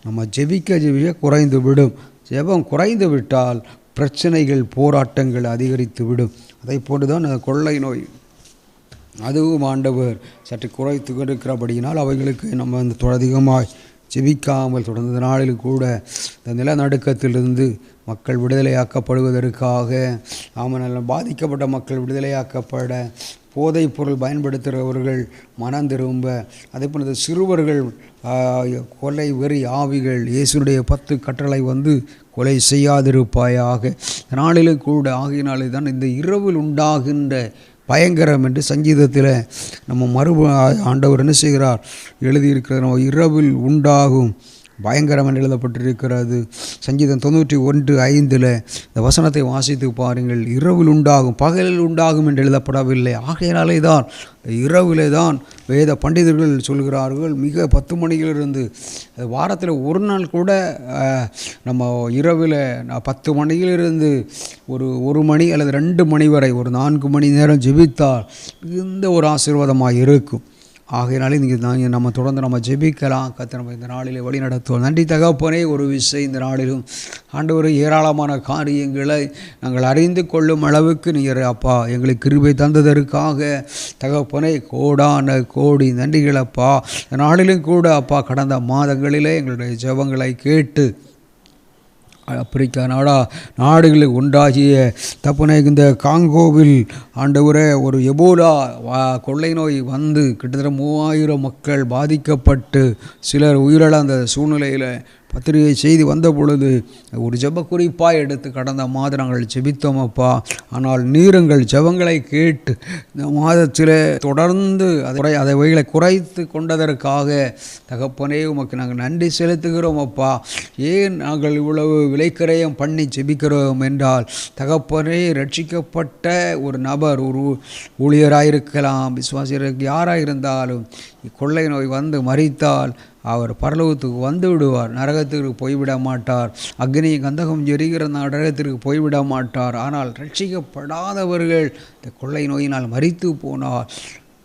நம்ம ஜெபிக்க குறைந்து விடும். ஜெபம் குறைந்து விட்டால் பிரச்சனைகள், போராட்டங்கள் அதிகரித்து விடும். அதை போன்று தான் கொள்ளை நோய், அதுவும் ஆண்டவர் சற்று குறைத்து இருக்கிறபடியினால் அவைகளுக்கு நம்ம அதிகமாக ஜெபிக்காமல் தொடர்ந்த நாளில் கூட இந்த நிலநடுக்கத்திலிருந்து மக்கள் விடுதலையாக்கப்படுவதற்காக, பாதிக்கப்பட்ட மக்கள் விடுதலையாக்கப்பட, போதைப் பொருள் பயன்படுத்துகிறவர்கள் மனம் திரும்ப, அதே போல் இந்த சிறுவர்கள் கொலை வெறி ஆவிகள் இயேசுடைய 10 கட்டளை கொலை செய்யாதிருப்பாயாக நாளிலும் கூட. ஆகினாலே தான் இந்த இரவில் உண்டாகின்ற பயங்கரம் என்று சங்கீதத்தில் நம்ம ஆண்டவர் என்ன செய்கிறார் எழுதியிருக்கிறார். இரவில் உண்டாகும் பயங்கரம் என்று எழுதப்பட்டிருக்கிறது. சங்கீதம் 91:5 இந்த வசனத்தை வாசித்து பாருங்கள். இரவில் உண்டாகும் பகலில் உண்டாகும் என்று எழுதப்படவில்லை. ஆகையினாலே தான் இரவிலே தான் வேத பண்டிதர்கள் சொல்கிறார்கள், மிக 10 மணியிலிருந்து வாரத்தில் ஒரு நாள் கூட நம்ம இரவில் 10 மணியிலிருந்து ஒரு மணி அல்லது 2 மணி வரை ஒரு 4 மணி நேரம் ஜெபித்தால் இந்த ஒரு ஆசீர்வாதமாக இருக்கும். ஆகையினாலே நீங்கள் நம்ம தொடர்ந்து நம்ம ஜெபிக்கலாம். கர்த்தர் நம்ம இந்த நாளிலே வழி நடத்துவோம். நன்றி தகப்பனே, ஒரு விஷயம் இந்த நாளிலும் ஆண்டவரே ஏராளமான காரியங்களை நாங்கள் அறிந்து கொள்ளும் அளவுக்கு நீங்கள் அப்பா எங்களுக்கு கிருபை தந்ததற்காக தகப்பனே கோடான கோடி நன்றிகள் அப்பா. இந்த நாளிலும் கூட அப்பா கடந்த மாதங்களிலே எங்களுடைய ஜெபங்களை கேட்டு ஆப்பிரிக்கா நாடுகளில் உண்டாகிய தப்புனை இந்த காங்கோவில் ஆண்டவரே ஒரு எபோலா கொள்ளை நோய் வந்து கிட்டத்தட்ட 3000 மக்கள் பாதிக்கப்பட்டு சிலர் உயிரிழந்த சூழ்நிலையில் பத்திரிகை செய்தி வந்த பொழுது ஒரு ஜெப குறிப்பாக எடுத்து கடந்த மாதம் நாங்கள் ஜெபித்தோம் அப்பா. ஆனால் நீருங்கள் ஜெபங்களை கேட்டு இந்த மாதத்தில் தொடர்ந்து அதை வகைகளை குறைத்து கொண்டதற்காக தகப்பனே உமக்கு நாங்கள் நன்றி செலுத்துகிறோம் அப்பா. ஏன் நாங்கள் இவ்வளவு விலைக்கரையம் பண்ணி ஜெபிக்கிறோம் என்றால் தகப்பனே ரட்சிக்கப்பட்ட ஒரு நபர், ஒரு ஊழியராயிருக்கலாம், விசுவாசியருக்கு யாராக இருந்தாலும் கொள்ளை நோய் வந்து மரித்தால் அவர் பரலோகத்துக்கு வந்து விடுவார், நரகத்திற்கு போய்விட மாட்டார். அக்னி கந்தகம் எரிகிற நரகத்திற்கு போய்விட மாட்டார். ஆனால் ரட்சிக்கப்படாதவர்கள் இந்த கொள்ளை நோயினால் மரித்து போனார்,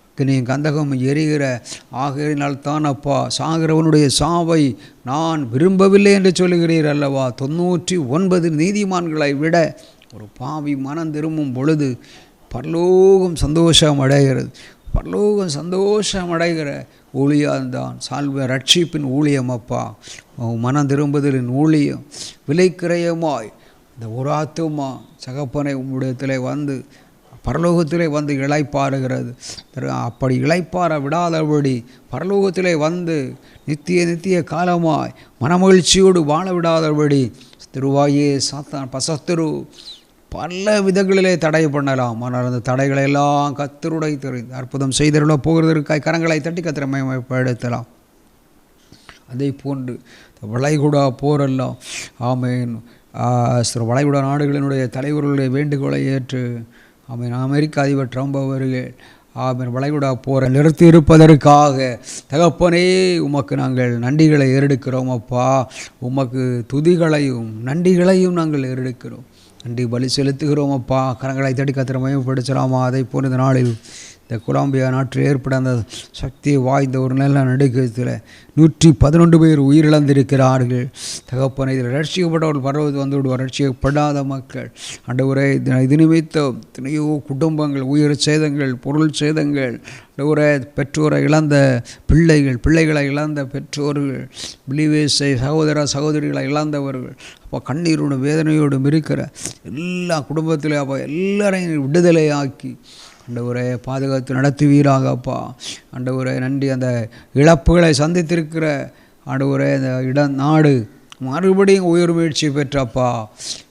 அக்னி கந்தகம் எரிகிற ஆகையினால் தான் அப்பா சாகிறவனுடைய சாவை நான் விரும்பவில்லை என்று சொல்லுகிறீர் அல்லவா. 99 நீதிமான்களை விட ஒரு பாவி மனம் திரும்பும் பொழுது பரலோகம் சந்தோஷம் அடைகிறது. பரலோகம் சந்தோஷம் அடைகிற ஊழியம்தான் சால்வ ரட்சிப்பின் ஊழியம் அப்பா. மனம் திரும்புதலின் ஊழியம் விலைக்கிரயமாய் இந்த ஒரு ஆத்துமா சகப்பனை உம்முடையத்திலே வந்து பரலோகத்திலே வந்து இளைப்பாறுகிறது. அப்படி இளைப்பாற விடாதபடி பரலோகத்திலே வந்து நித்திய காலமாய் மனமகிழ்ச்சியோடு வாழ விடாதபடி திருவாயே சாத்தான் பசத்துரு பல விதங்களிலே தடை பண்ணலாம். ஆனால் அந்த தடைகளை எல்லாம் கர்த்தருடைய தெரிந்து அற்புதம் செய்தருள போகிறதற்காய் கரங்களை தட்டி கர்த்தரை மகிமைப்படுத்தலாம். அதே போன்று வளைகுடா போரெல்லாம் ஆமேன் வளைகுடா நாடுகளினுடைய தலைவர்களுடைய வேண்டுகோளை ஏற்று ஆமேன் அமெரிக்க அதிபர் ட்ரம்ப் அவர்கள் ஆமேன் வளைகுடா போரை நிறுத்தி இருப்பதற்காக தகப்பனே உமக்கு நாங்கள் நன்றிகளை ஏறெடுக்கிறோம் அப்பா. உமக்கு துதிகளையும் நன்றிகளையும் நாங்கள் ஏறெடுக்கிறோம். நன்றி பலி செலுத்துகிறோம் அப்பா. கரங்களை தட்டி கர்த்தரை மகிமைப்படுத்தலாமா. அதை போன்ற இந்த நாளில் இந்த கொலம்பியா நாட்டில் ஏற்பட அந்த சக்தி வாய்ந்த ஒரு நல்ல நடுக்கத்தில் 111 பேர் உயிரிழந்திருக்கிறார்கள். தகப்பனை இதில் ரட்சிக்கப்பட்டவர்கள் பரவது வந்து விடுவார். ரட்சிக்கப்படாத மக்கள் ஆண்டவரே இது நிமித்தம் எத்தனையோ குடும்பங்கள் உயிர் சேதங்கள், பொருள் சேதங்கள், ஆண்டவரே பெற்றோரை இழந்த பிள்ளைகளை இழந்த பெற்றோர்கள், பிலிவேஸை சகோதரிகளை இழந்தவர்கள் அப்போ கண்ணீரோடு வேதனையோடு இருக்கிற எல்லா குடும்பத்திலே அப்போ எல்லாரையும் விடுதலை ஆக்கி ஆண்டவரே பாதுகாத்து நடத்துவீராக அப்பா. ஆண்டவரே நன்றி. அந்த இழப்புகளை சந்தித்திருக்கிற ஆண்டவரே இந்த நாடு மறுபடியும் உயிர் முயற்சி பெற்றப்பா.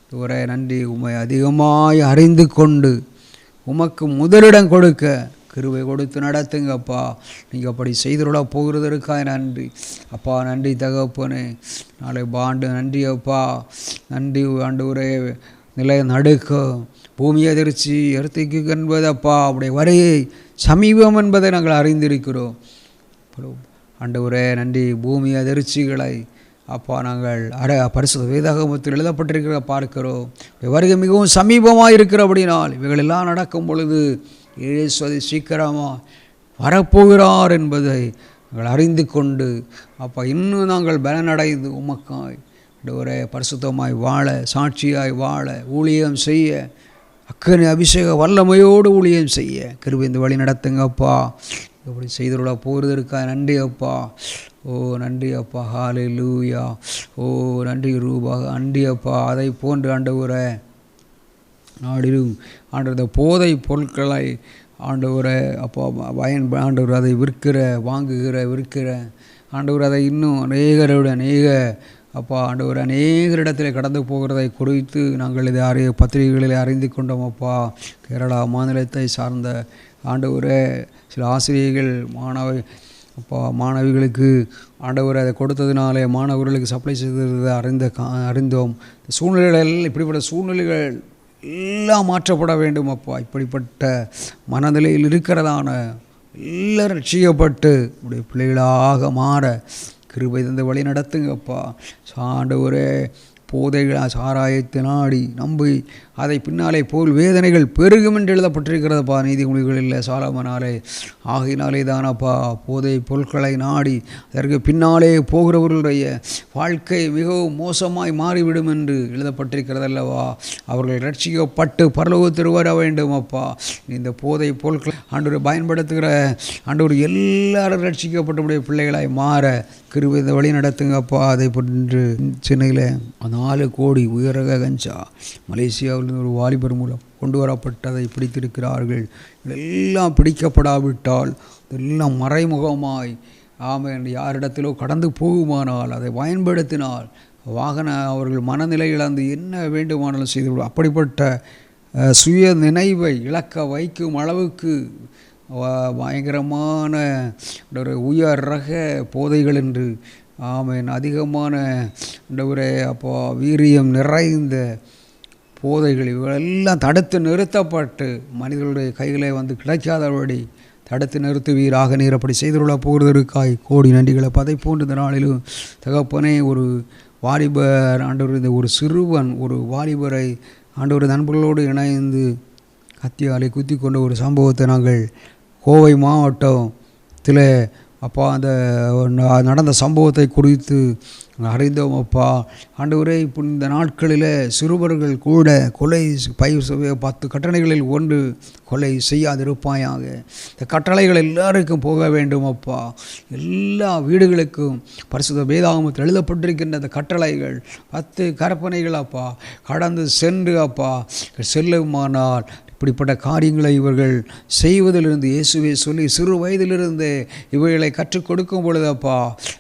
ஆண்டவரே நன்றி. உம்மை அதிகமாய் அறிந்து கொண்டு உமக்கு முதலிடம் கொடுக்க கிருபை கொடுத்து நடத்துங்கப்பா. நீங்கள் அப்படி செய்துள்ள போகிறதற்காக நன்றி அப்பா. நன்றி தகப்பனே. நாளை பாண்டு நன்றி அப்பா. நன்றி ஆண்டவரே. நிலை நடுக்கம், பூமி அதிர்ச்சி, எர்த்திக்கு என்பது அப்பா அவருடைய வரையை சமீபம் என்பதை நாங்கள் அறிந்திருக்கிறோம் ஆண்டவரே. நன்றி. பூமி அதிர்ச்சிகளை அப்பா நாங்கள் பரிசுத்த வேதாகமத்தில் எழுதப்பட்டிருக்கிற பார்க்கிறோம். வருகை மிகவும் சமீபமாக இருக்கிறபடினால் இவைகளெல்லாம் நடக்கும் பொழுது இயேசு சீக்கிரமாக வரப்போகிறார் என்பதை நாங்கள் அறிந்து கொண்டு அப்பா இன்னும் நாங்கள் பலனடைந்து உமக்காய் ஆண்டவரே பரிசுத்தமாய் வாழ, சாட்சியாய் வாழ, ஊழியம் செய்ய, அக்கறை அபிஷேக வல்லமையோடு ஊழியம் செய்ய கிருபை இந்த வழி நடத்துங்கப்பா. இப்படி செய்துள்ள போகிறதற்காக நன்றி அப்பா. ஓ நன்றி அப்பா. ஹல்லேலூயா. ஓ நன்றி ரூபா. நன்றி அப்பா. அதை போன்று ஆண்டவரே நாடிலும் ஆண்டவர் போதை பொருட்களை ஆண்டவரை அப்பா ஆண்டவர் அதை விற்கிற ஆண்டவர் அதை இன்னும் அநேக அப்பா ஆண்டவர் அநேகரிடத்தில் கடந்து போகிறதை குறித்து நாங்கள் இதை பத்திரிகைகளில் அறிந்து கொண்டோம் அப்பா. கேரளா மாநிலத்தை சார்ந்த ஆண்டவரே சில ஆசிரியர்கள் அப்பா மாணவிகளுக்கு ஆண்டவர் அதை கொடுத்ததுனாலே மாணவர்களுக்கு சப்ளை செய்ததை அறிந்தோம். சூழ்நிலைகள் இப்படிப்பட்ட சூழ்நிலைகள் எல்லாம் மாற்றப்பட வேண்டும் அப்பா. இப்படிப்பட்ட மனநிலையில் இருக்கிறதான எல்லாரும் ரட்சிக்கப்பட்டு உடைய பிள்ளைகளாக மாற கிருபை தந்து வழி நடத்துங்கப்பா. ஆண்டவரே போதைகள் சாராயத்தை நாடி நம்பி அதை பின்னாலே போல் வேதனைகள் பெருகும் என்று எழுதப்பட்டிருக்கிறதப்பா நீதிமொழிகளில் சாலமனாலே. ஆகினாலே தானப்பா போதை பொருட்களை நாடி அதற்கு பின்னாலே போகிறவர்களுடைய வாழ்க்கை மிகவும் மோசமாய் மாறிவிடும் என்று எழுதப்பட்டிருக்கிறதல்லவா. அவர்கள் ரட்சிக்கப்பட்டு பரலோகத்தில் வர வேண்டும் அப்பா. இந்த போதை பொருட்களை ஆண்டவர் பயன்படுத்துகிற ஆண்டவர் எல்லாரும் ரட்சிக்கப்பட்டவுடைய பிள்ளைகளாய் மாற கிருபை வழி நடத்துங்கப்பா. அதை போன்று சென்னையில் 4 கோடி உயரக கஞ்சா மலேசியாவில் ஒரு வாலிபர் மூலம் கொண்டு வரப்பட்டதை பிடித்திருக்கிறார்கள். இதெல்லாம் பிடிக்கப்படாவிட்டால் இதெல்லாம் மறைமுகமாய் யாரிடத்திலோ கடந்து போகுமானால் அதை பயன்படுத்தினால் அவர்கள் மனநிலை இழந்து என்ன வேண்டுமானாலும் செய்து அப்படிப்பட்ட சுய நினைவை இழக்க வைக்கும் அளவுக்கு பயங்கரமான ஒரு உயர் ரக போதைகள் என்று அதிகமான அப்போ வீரியம் நிறைந்த போதைகள் இவெல்லாம் தடுத்து நிறுத்தப்பட்டு மனிதர்களுடைய கைகளை வந்து கிடைக்காதபடி தடுத்து நிறுத்துவீராக. நீர் அப்படி செய்துள்ள போகிறதற்காய் கோடி நன்றிகளை. பதை போன்ற இந்த நாளிலும் தகப்பனே ஒரு வாலிபர் ஆண்டவர் இந்த ஒரு சிறுவன் ஒரு வாலிபரை ஆண்டவர் நண்பர்களோடு இணைந்து கத்தியாலை குத்தி கொண்ட ஒரு சம்பவத்தை நாங்கள் கோவை மாவட்டத்தில் அப்பா அந்த நடந்த சம்பவத்தை குறித்து அறிந்தோம் அப்பா. ஆண்டவரே இப்போ இந்த நாட்களில் சிறுவர்கள் கூட கொலை 10 கட்டளைகளில் 1 கொலை செய்யாதிருப்பாயாக. இந்த கட்டளைகள் எல்லாருக்கும் போக வேண்டும் அப்பா. எல்லா வீடுகளுக்கும் பரிசுத்த வேதாகமத்தில் எழுதப்பட்டிருக்கின்ற அந்த கட்டளைகள் 10 கற்பனைகள் அப்பா கடந்து சென்று அப்பா செல்லுமானால் இப்படிப்பட்ட காரியங்களை இவர்கள் செய்வதிலிருந்து இயேசுவை சொல்லி சிறு வயதிலிருந்து இவைகளை கற்றுக் கொடுக்கும் பொழுது அப்பா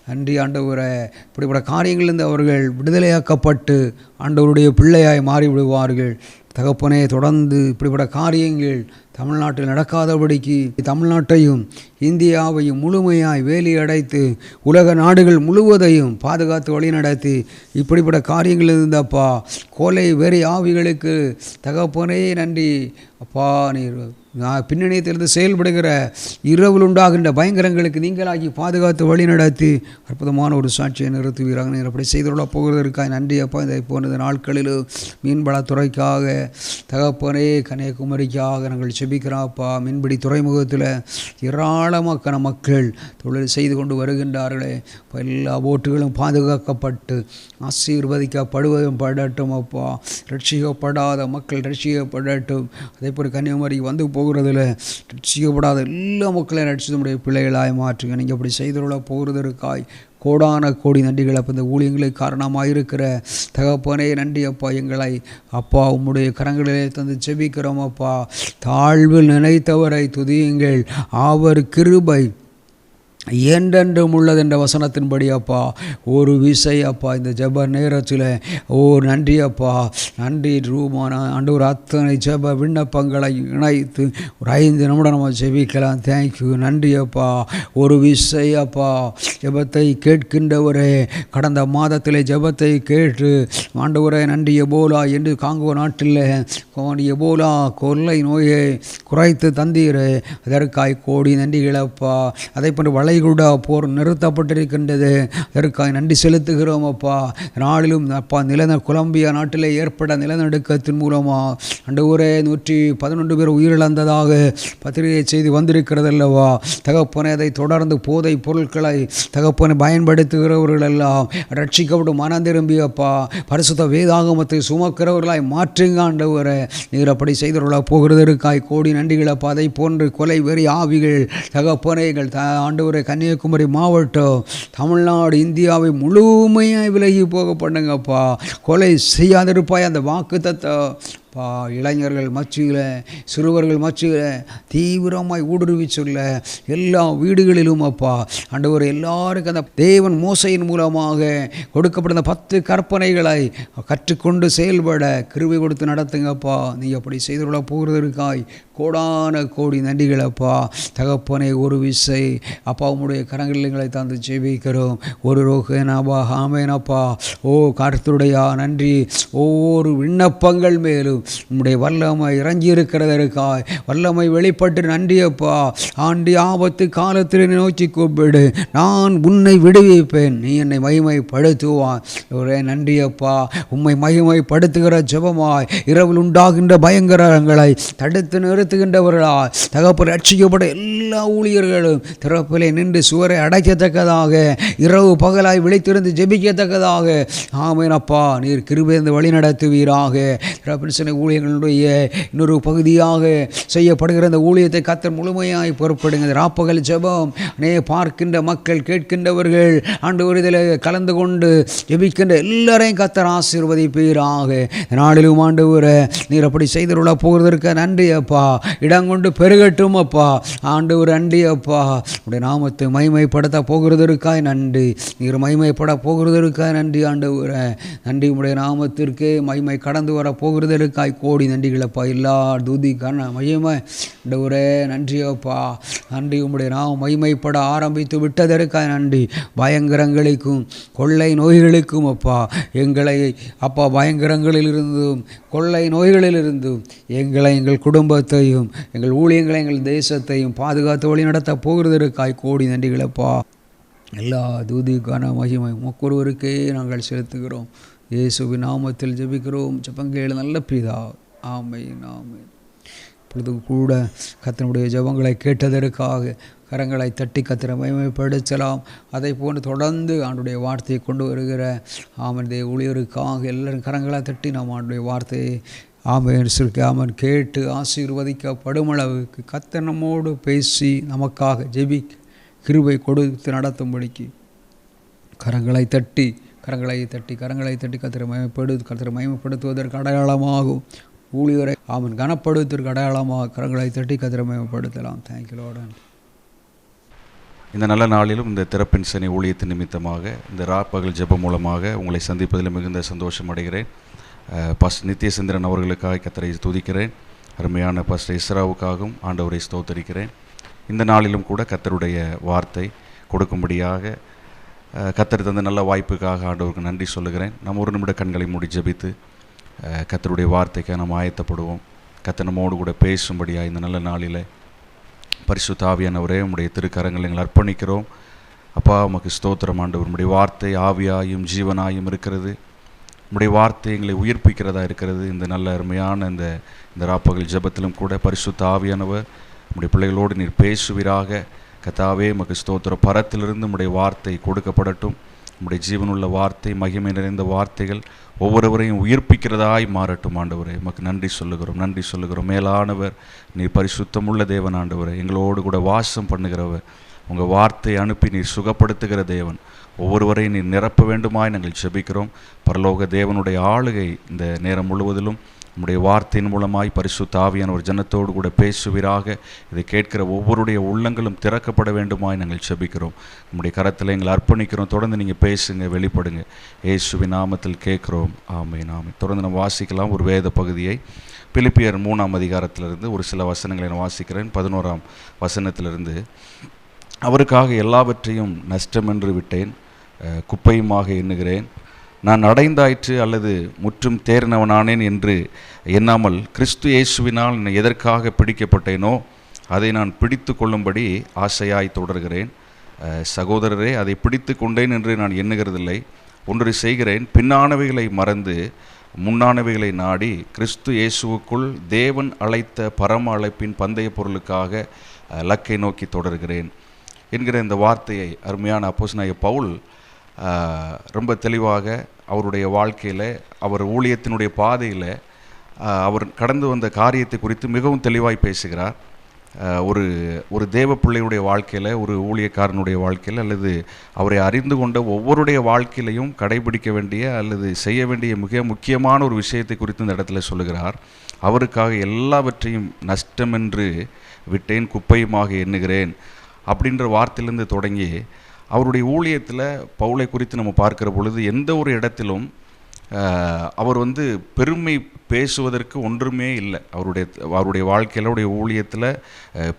நன்றி ஆண்டவரே. இப்படிப்பட்ட காரியங்களிலிருந்து அவர்கள் விடுதலையாக்கப்பட்டு ஆண்டவருடைய பிள்ளையாய் மாறிவிடுவார்கள். தகப்பனே தொடர்ந்து இப்படிப்பட்ட காரியங்கள் தமிழ்நாட்டில் நடக்காதபடிக்கு தமிழ்நாட்டையும் இந்தியாவையும் முழுமையாய் வேலி அடைத்து உலக நாடுகள் முழுவதையும் பாதுகாத்து வழி நடத்தி இப்படிப்பட்ட காரியங்கள் இருந்தப்பா கொலை வெறி ஆவிகளுக்கு தகப்பனே நன்றி அப்பா. நீர் பின்னணியத்திலிருந்து செயல்படுகிற இரவில் உண்டாகின்ற பயங்கரங்களுக்கு நீங்களாகி பாதுகாத்து வழி நடத்தி அற்புதமான ஒரு சாட்சியை நிறுத்துவீராக. நீர் அப்படி செய்துள்ள போகிறதற்காக நன்றி அப்பா. இதை போன்ற நாட்களிலும் மீன்வளத்துறைக்காக தகப்பனே கன்னியாகுமரிக்காக நாங்கள் செபிக்கிறாப்பா. மீன்பிடி துறைமுகத்தில் ஏராளமான மக்கள் தொழில் செய்து கொண்டு வருகின்றார்களே. எல்லா போட்டுகளும் பாதுகாக்கப்பட்டு ஆசீர்வதிக்கப்படுவதும் படட்டும் அப்பா. ரட்சிக்கப்படாத மக்கள் ரட்சிக்கப்படட்டும். அதே போல் கன்னியாகுமரி வந்து போகிறதில் ரட்சிக்கப்படாத எல்லா மக்களையும் ரட்சித்து நம்முடைய பிள்ளைகளாய் மாற்றுங்க. நீங்கள் அப்படி செய்துள்ள போகிறதற்காய் கோடான கோடி நன்றிகள் அப்போ. இந்த ஊழியங்களுக்கு காரணமாக இருக்கிற தகப்பனே நன்றி அப்பா. எங்களை அப்பா உம்முடைய கரங்களிலே தந்து செபிக்கிறோம் அப்பா. தாழ்வில் நினைத்தவரை துதியுங்கள், அவர் கிருபை என்றென்றும் உள்ளது என்ற வசனத்தின்படி அப்பா ஒரு விசை அப்பா இந்த ஜெப நேரத்தில் நன்றி அப்பா. நன்றி ரூமான ஆண்டவர் அத்தனை ஜெப விண்ணப்பங்களை இணைத்து ஒரு 5 நிமிடம் நம்ம ஜெபிக்கலாம். தேங்க்யூ நன்றி அப்பா. ஒரு விசை அப்பா ஜெபத்தை கேட்கின்றவரே, கடந்த மாதத்தில் ஜெபத்தை கேட்டு ஆண்டவரே நன்றி எபோலா என்று காங்கோ நாட்டில் எபோலா கொள்ளை நோயை குறைத்து தந்தீரே, அதற்காய் கோடி நன்றிகளப்பா. அதை போன்று கூட போர் நிறுத்தப்பட்டிருக்கின்றது, அதற்காக நன்றி செலுத்துகிறோம் அப்பா. நாளிலும் அப்பா கொலம்பியா நாட்டிலே ஏற்பட்ட நிலநடுக்கத்தின் மூலமாக ஆண்டவரே 111 பேர் உயிரிழந்ததாக பத்திரிகை செய்தி வந்திருக்கிறது அல்லவா தகப்பனே. அதை தொடர்ந்து போதை பொருட்களை தகப்பனை பயன்படுத்துகிறவர்கள் எல்லாம் ரட்சிக்கப்படும் மனம் திரும்பி அப்பா பரிசுத்த வேதாகமத்தை சுமக்கிறவர்களாய் மாற்றுங்க ஆண்டவரே. நீர் அப்படி செய்துள்ள போகிறதற்காய் கோடி நன்றிகளப்பா. அதை போன்று கொலை வெறி ஆவிகள் தகப்பனை ஆண்டவரை கன்னியாகுமரி மாவட்டம் தமிழ்நாடு இந்தியாவை முழுமையாக விலகி போக பண்ணுங்கப்பா. கொலை செய்யாதிருப்பாய் அந்த வாக்குத்தத்தம் இளைஞர்கள் மத்தியில், சிறுவர்கள் மத்தியில் தீவிரமாய் ஊடுருவி சொல்ல எல்லா வீடுகளிலும் அப்பா ஆண்டவர் எல்லாருக்கும் அந்த தேவன் மோசையின் மூலமாக கொடுக்கப்பட்ட 10 கற்பனைகளை கற்றுக்கொண்டு செயல்பட கிருபை கொடுத்து நடத்துங்கப்பா. நீ அப்படி செய்துள்ள போகிறதற்காய் கோடான கோடி நன்றிகளப்பா. தகப்பனை ஒரு விசை அப்பா உம்முடைய கரங்களில் எங்களை தந்து ஜெபிக்கிறோம். ஒரு ரோகேனாபா ஆமேனப்பா. ஓ கர்த்தருடைய நன்றி. ஒவ்வொரு விண்ணப்பங்கள் மேலும் உம்முடைய வல்லமை இறங்கி இருக்கிறதற்காய் வல்லமை வெளிப்பட்டு நன்றியப்பா. ஆண்டி ஆபத்து காலத்தில் நோக்கி கூப்பிடு, நான் உன்னை விடுவிப்பேன், நீ என்னை மகிமைப்படுத்துவான். ஒரே நன்றியப்பா. உம்மை மகிமைப்படுத்துகிற ஜெபமாய் இரவில் உண்டாகின்ற பயங்கரங்களை தடுத்து நிறுத்துகின்றவர்களாய் தகப்பன் ரட்சிக்கப்பட்ட எல்லா ஊழியர்களும் திறப்பிலே நின்று சுவரை அடைக்கத்தக்கதாக இரவு பகலாய் விழித்திருந்து ஜெபிக்கத்தக்கதாக ஆமேனப்பா நீர் கிருபையிலிருந்து வழி நடத்துவீராக. திறப்பின் ஊழியர்களுடைய இன்னொரு பகுதியாக செய்யப்படுகிற அந்த ஊழியத்தை கர்த்தர் முழுமையாய் பொறுப்படுங்க. ராப்பகல் ஜெபம் பார்க்கின்ற மக்கள் கேட்கின்றவர்கள் ஆண்டவர் இதில் கலந்து கொண்டு ஜெபிக்கின்ற எல்லாரையும் கர்த்தர் ஆசீர்வதிப்பீராக. நாளிலும் ஆண்டவரே நீர் அப்படி செய்துள்ள போகிறதற்கு நன்றி அப்பா. இடங்கொண்டு பெருகட்டும் அப்பா. ஆண்டவர் நன்றி அப்பா. உடைய நாமத்தை மகிமைப்படுத்த போகிறதற்காய் நன்றி. நீர் மகிமைப்பட போகிறதற்காய் நன்றி ஆண்டவரே. நன்றி. உடைய நாமத்திற்கு மகிமை கடந்து வர போகிறதற்காய் கோடி நன்றிகளப்பா. எல்லா தூதி கண்ண மகிமை ஆண்டவரே நன்றி அப்பா. நன்றி. உம்முடைய நாமம் மகிமைப்பட ஆரம்பித்து விட்டதற்காய் நன்றி. பயங்கரங்களுக்கும் கொள்ளை நோய்களுக்கும் அப்பா எங்களை அப்பா பயங்கரங்களிலிருந்தும் கொள்ளை நோய்களிலிருந்தும் எங்களை எங்கள் குடும்பத்தையும் எங்கள் ஊழியங்களை எங்கள் தேசத்தையும் பாதுகாத்து வழி நடத்த போகிறதற்காய் கோடி நன்றிகளப்பா. எல்லா தூதிக்கான மகிமை ஒவ்வொருவருக்கே நாங்கள் செலுத்துகிறோம். இயேசுவின் நாமத்தில் ஜெபிக்கிறோம். ஜெபங்கள் நல்ல பிதா. ஆமென் ஆமென். இப்பொழுதும் கூட கர்த்தருடைய ஜெபங்களை கேட்டதற்காக கரங்களை தட்டி கர்த்தரை மகிமைப்படுத்தலாம். அதை போன்று தொடர்ந்து ஆண்டுடைய வார்த்தையை கொண்டு வருகிற ஆமனுடைய ஊழியருக்காக எல்லாரும் கரங்களை தட்டி நாம் ஆண்டுடைய வார்த்தையை ஆமென் சொல்லி ஆமன் கேட்டு ஆசீர்வதிக்கப்படும் அளவுக்கு கர்த்தர் நம்மோடு பேசி நமக்காக ஜெபி கிருபை கொடுத்து நடத்தும்படிக்கு கரங்களை தட்டி கர்த்தரை மகிமைப்படுத்துவதற்கு அடையாளமாகும். ஊழியரை அவன் கனப்படுவதற்கு அடையாளமாக கரங்களை தட்டி கர்த்தரை மகிமைப்படுத்தலாம். Thank you Lord. இந்த நல்ல நாளிலும் இந்த திறப்பின் சனி ஊழியத்தின் நிமித்தமாக இந்த ராப்பகல் ஜெபம் மூலமாக உங்களை சந்திப்பதில் மிகுந்த சந்தோஷம் அடைகிறேன். பாஸ்டர் நித்யசந்திரன் அவர்களுக்காக கர்த்தரை துதிக்கிறேன். அருமையான பாஸ்டர் இஸ்ராவுக்காகவும் ஆண்டவரை ஸ்தோத்தரிக்கிறேன். இந்த நாளிலும் கூட கர்த்தருடைய வார்த்தை கொடுக்கும்படியாக கர்த்தர் தந்த நல்ல வாய்ப்புக்காக ஆண்டவருக்கு நன்றி சொல்லுகிறேன். நம்ம ஒரு நிமிட கண்களை மூடி ஜெபித்து கர்த்தருடைய வார்த்தைக்காக நாம் ஆயத்தப்படுவோம். கர்த்தர் நம்மோடு கூட பேசும்படியாக இந்த நல்ல நாளில் பரிசுத்த ஆவியானவரே உம்முடைய திருக்கரங்களை எங்களை அர்ப்பணிக்கிறோம். அப்பா உமக்கு ஸ்தோத்திரம் ஆண்டவர். உம்முடைய வார்த்தை ஆவியாயும் ஜீவனாயும் இருக்கிறது. உம்முடைய வார்த்தை எங்களை உயிர்ப்பிக்கிறதா இருக்கிறது. இந்த நல்ல அருமையான இந்த ராப்பகல் ஜெபத்திலும் கூட பரிசுத்த ஆவியானவர் உம்முடைய பிள்ளைகளோடு நீர் பேசுவீராக. கர்த்தாவே உமக்கு ஸ்தோத்திரம். பரத்திலிருந்து உம்முடைய வார்த்தை கொடுக்கப்படட்டும். உம்முடைய ஜீவனுள்ள வார்த்தை மகிமை நிறைந்த வார்த்தைகள் ஒவ்வொருவரையும் உயிர்ப்பிக்கிறதாய் மாறட்டும் ஆண்டவரே. உமக்கு நன்றி சொல்லுகிறோம். மேலானவர் நீர் பரிசுத்தமுள்ள தேவன் ஆண்டவரே. எங்களோடு கூட வாசம் பண்ணுகிறவர். உங்கள் வார்த்தையை அனுப்பி நீர் சுகப்படுத்துகிற தேவன். ஒவ்வொருவரையும் நீர் நிரப்ப வேண்டுமாய் நாங்கள் ஜெபிக்கிறோம். பரலோக தேவனுடைய ஆளுகை இந்த நேரம் முழுவதிலும் நம்முடைய வார்த்தையின் மூலமாய் பரிசுத்த ஆவியானவர் ஜனத்தோடு கூட பேசுவீராக. இதை கேட்கிற ஒவ்வொருடைய உள்ளங்களும் திறக்கப்பட வேண்டுமாய் நாங்கள் ஜெபிக்கிறோம். நம்முடைய கரத்தில் எங்களை அர்ப்பணிக்கிறோம். தொடர்ந்து நீங்கள் பேசுங்க, வெளிப்படுங்க. இயேசுவின் நாமத்தில் கேட்கிறோம். ஆமென் ஆமென். தொடர்ந்து நம்ம வாசிக்கலாம் ஒரு வேத பகுதியை. பிலிப்பியர் 3ஆம் அதிகாரத்திலிருந்து ஒரு சில வசனங்களை நான் வாசிக்கிறேன். 11ஆம் வசனத்திலிருந்து, அவருக்காக எல்லாவற்றையும் நஷ்டமென்று விட்டேன், குப்பையுமாக எண்ணுகிறேன். நான் அடைந்தாயிற்று அல்லது முற்றும் தேறினவனானேன் என்று எண்ணாமல் கிறிஸ்து இயேசுவினால் நான் எதற்காக பிடிக்கப்பட்டேனோ அதை நான் பிடித்து கொள்ளும்படி ஆசையாய் தொடர்கிறேன். சகோதரரே, அதை பிடித்து கொண்டேன் என்று நான் எண்ணுகிறதில்லை. ஒன்று செய்கிறேன், பின்னானவைகளை மறந்து முன்னானவைகளை நாடி கிறிஸ்து இயேசுவுக்குள் தேவன் அழைத்த பரம அழைப்பின் பந்தய பொருளுக்காக இலக்கை நோக்கி தொடர்கிறேன் என்கிற இந்த வார்த்தையை அருமையான அப்போஸ்தலனாகிய பவுல் ரொம்ப தெளிவாக அவருடைய வாழ்க்கையில், அவர் ஊழியத்தினுடைய பாதையில் அவர் கடந்து வந்த காரியத்தை குறித்து மிகவும் தெளிவாய் பேசுகிறார். ஒரு ஒரு தேவ பிள்ளையுடைய வாழ்க்கையில், ஒரு ஊழியக்காரனுடைய வாழ்க்கையில், அல்லது அவரை அறிந்து கொண்ட ஒவ்வொருடைய வாழ்க்கையிலையும் கடைபிடிக்க வேண்டிய அல்லது செய்ய வேண்டிய மிக முக்கியமான ஒரு விஷயத்தை குறித்து இந்த இடத்துல சொல்லுகிறார். அவருக்காக எல்லாவற்றையும் நஷ்டமென்று விட்டேன், குப்பையுமாக எண்ணுகிறேன் அப்படின்ற வார்த்தையிலிருந்து தொடங்கி அவருடைய ஊழியத்தில் பவுலை குறித்து நம்ம பார்க்கிற பொழுது எந்த ஒரு இடத்திலும் அவர் பெருமை பேசுவதற்கு ஒன்றுமே இல்லை. அவருடைய வாழ்க்கையில், அவருடைய ஊழியத்தில்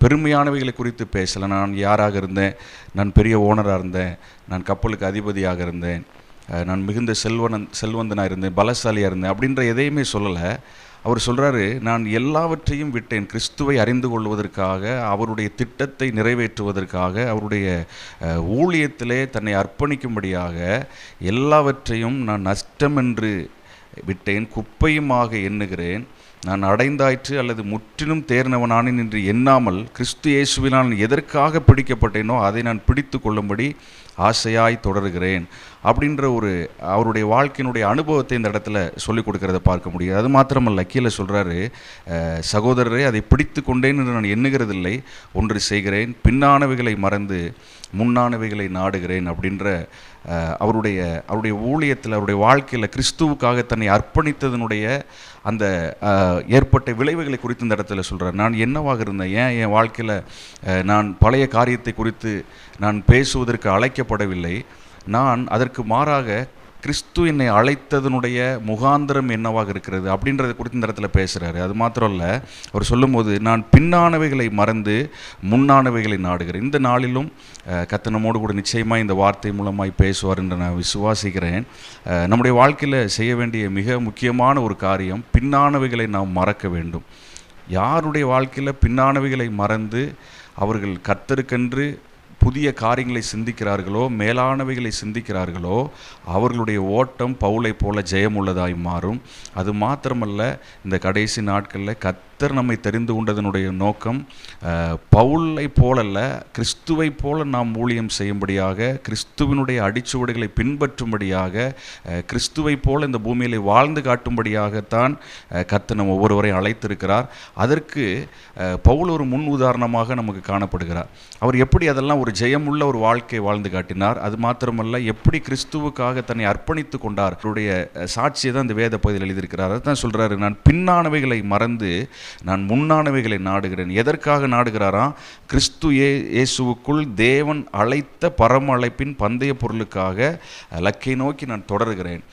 பெருமையானவைகளை குறித்து பேசலை. நான் யாராக இருந்தேன், நான் பெரிய ஓனராக இருந்தேன், நான் கப்பலுக்கு அதிபதியாக இருந்தேன், நான் மிகுந்த செல்வந்தனாக இருந்தேன், பலசாலியாக இருந்தேன் அப்படின்ற எதையுமே சொல்லலை. அவர் சொல்கிறாரு, நான் எல்லாவற்றையும் விட்டேன் கிறிஸ்துவை அறிந்து கொள்வதற்காக, அவருடைய திட்டத்தை நிறைவேற்றுவதற்காக, அவருடைய ஊழியத்திலே தன்னை அர்ப்பணிக்கும்படியாக எல்லாவற்றையும் நான் நஷ்டமென்று விட்டேன், குப்பையுமாக எண்ணுகிறேன். நான் அடைந்தாயிற்று அல்லது முற்றிலும் தேர்ந்தவனானேன் என்று எண்ணாமல் கிறிஸ்து இயேசுவில் நான் எதற்காக பிடிக்கப்பட்டேனோ அதை நான் பிடித்து கொள்ளும்படி ஆசையாய் தொடர்கிறேன் அப்படின்ற அவருடைய வாழ்க்கையினுடைய அனுபவத்தை இந்த இடத்துல சொல்லிக் கொடுக்கறத பார்க்க முடியும். அது மாத்திரமல்ல, கீழே சொல்கிறாரு, சகோதரரை அதை பிடித்து கொண்டேன் என்று நான் எண்ணுகிறதில்லை, ஒன்று செய்கிறேன், பின்னானவைகளை மறந்து முன்னானவைகளை நாடுகிறேன் அப்படின்ற அவருடைய ஊழியத்தில், அவருடைய வாழ்க்கையில் கிறிஸ்துவுக்காக தன்னை அர்ப்பணித்ததனுடைய அந்த ஏற்பட்ட விளைவுகளை குறித்து இந்த இடத்துல சொல்கிறார். நான் என்னவாக இருந்தேன், என் வாழ்க்கையில் நான் பழைய காரியத்தை குறித்து நான் பேசுவதற்கு அழைக்கப்படவில்லை. நான் அதற்கு மாறாக கிறிஸ்து என்னை அழைத்ததனுடைய முகாந்திரம் என்னவாக இருக்கிறது அப்படின்றத குறித்து இந்த இடத்துல பேசுகிறாரு. அது மாத்திரம் இல்லை, அவர் சொல்லும்போது நான் பின்னானவைகளை மறந்து முன்னானவைகளை நாடுகிறேன். இந்த நாளிலும் கர்த்தர் கூட நிச்சயமாக இந்த வார்த்தை மூலமாய் பேசுவார் என்று நான் விசுவாசிக்கிறேன். நம்முடைய வாழ்க்கையில் செய்ய வேண்டிய மிக முக்கியமான ஒரு காரியம், பின்னானவைகளை நாம் மறக்க வேண்டும். யாருடைய வாழ்க்கையில் பின்னானவைகளை மறந்து அவர்கள் கர்த்தருக்கென்று புதிய காரியங்களை சிந்திக்கிறார்களோ, மேலானவைகளை சிந்திக்கிறார்களோ, அவர்களுடைய ஓட்டம் பவுலை போல ஜெயமுள்ளதாய் மாறும். அது மாத்திரமல்ல, இந்த கடைசி நாட்களில் கர்த்தர் நம்மை தெரிந்து கொண்டதனுடைய நோக்கம் பவுலை போலல்ல, கிறிஸ்துவை போல நாம் ஊழியம் செய்யும்படியாக, கிறிஸ்துவினுடைய அடிச்சுவடுகளை பின்பற்றும்படியாக, கிறிஸ்துவை போல இந்த பூமியிலே வாழ்ந்து காட்டும்படியாகத்தான் கர்த்தர் நம்ம ஒவ்வொருவரையும் அழைத்திருக்கிறார். அதற்கு பவுல் ஒரு முன் உதாரணமாக நமக்கு காணப்படுகிறார். அவர் எப்படி அதெல்லாம் ஒரு ஜெயமுள்ள ஒரு வாழ்க்கை வாழ்ந்து காட்டினார். அது மாத்திரமல்ல, எப்படி கிறிஸ்துவுக்காக தன்னை அர்ப்பணித்து கொண்டார். அவருடைய சாட்சியை தான் இந்த வேத பகுதியில் எழுதியிருக்கிறார். அதுதான் சொல்கிறாரு, நான் பின்னானவைகளை மறந்து நான் முன்னானவைகளை நாடுகிறேன். எதற்காக நாடுகிறாராம்? கிறிஸ்து இயேசுவுக்குள் தேவன் அழைத்த பரம அழைப்பின் பந்தய பொருளுக்காக லக்கை நோக்கி நான் தொடர்கிறேன்.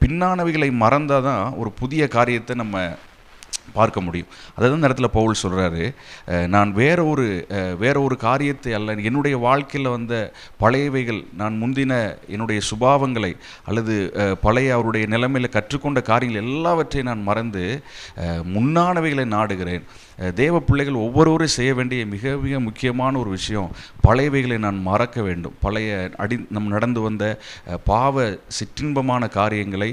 பின்னானவைகளை மறந்தால் தான் ஒரு புதிய காரியத்தை நம்ம பார்க்க முடியும். அதான் இந்த இடத்துல பவுல் சொல்கிறாரு, நான் வேற ஒரு காரியத்தை அல்ல, என்னுடைய வாழ்க்கையில் வந்த பழையவைகள், நான் முந்தின என்னுடைய சுபாவங்களை அல்லது பழைய அவருடைய நிலைமையில் கற்றுக்கொண்ட காரியங்கள் எல்லாவற்றையும் நான் மறந்து முன்னானவைகளை நாடுகிறேன். தேவ பிள்ளைகள் ஒவ்வொருவரும் செய்ய வேண்டிய மிக மிக முக்கியமான ஒரு விஷயம், பழையவைகளை நான் மறக்க வேண்டும். பழைய நம் நடந்து வந்த பாவ சிற்றின்பமான காரியங்களை,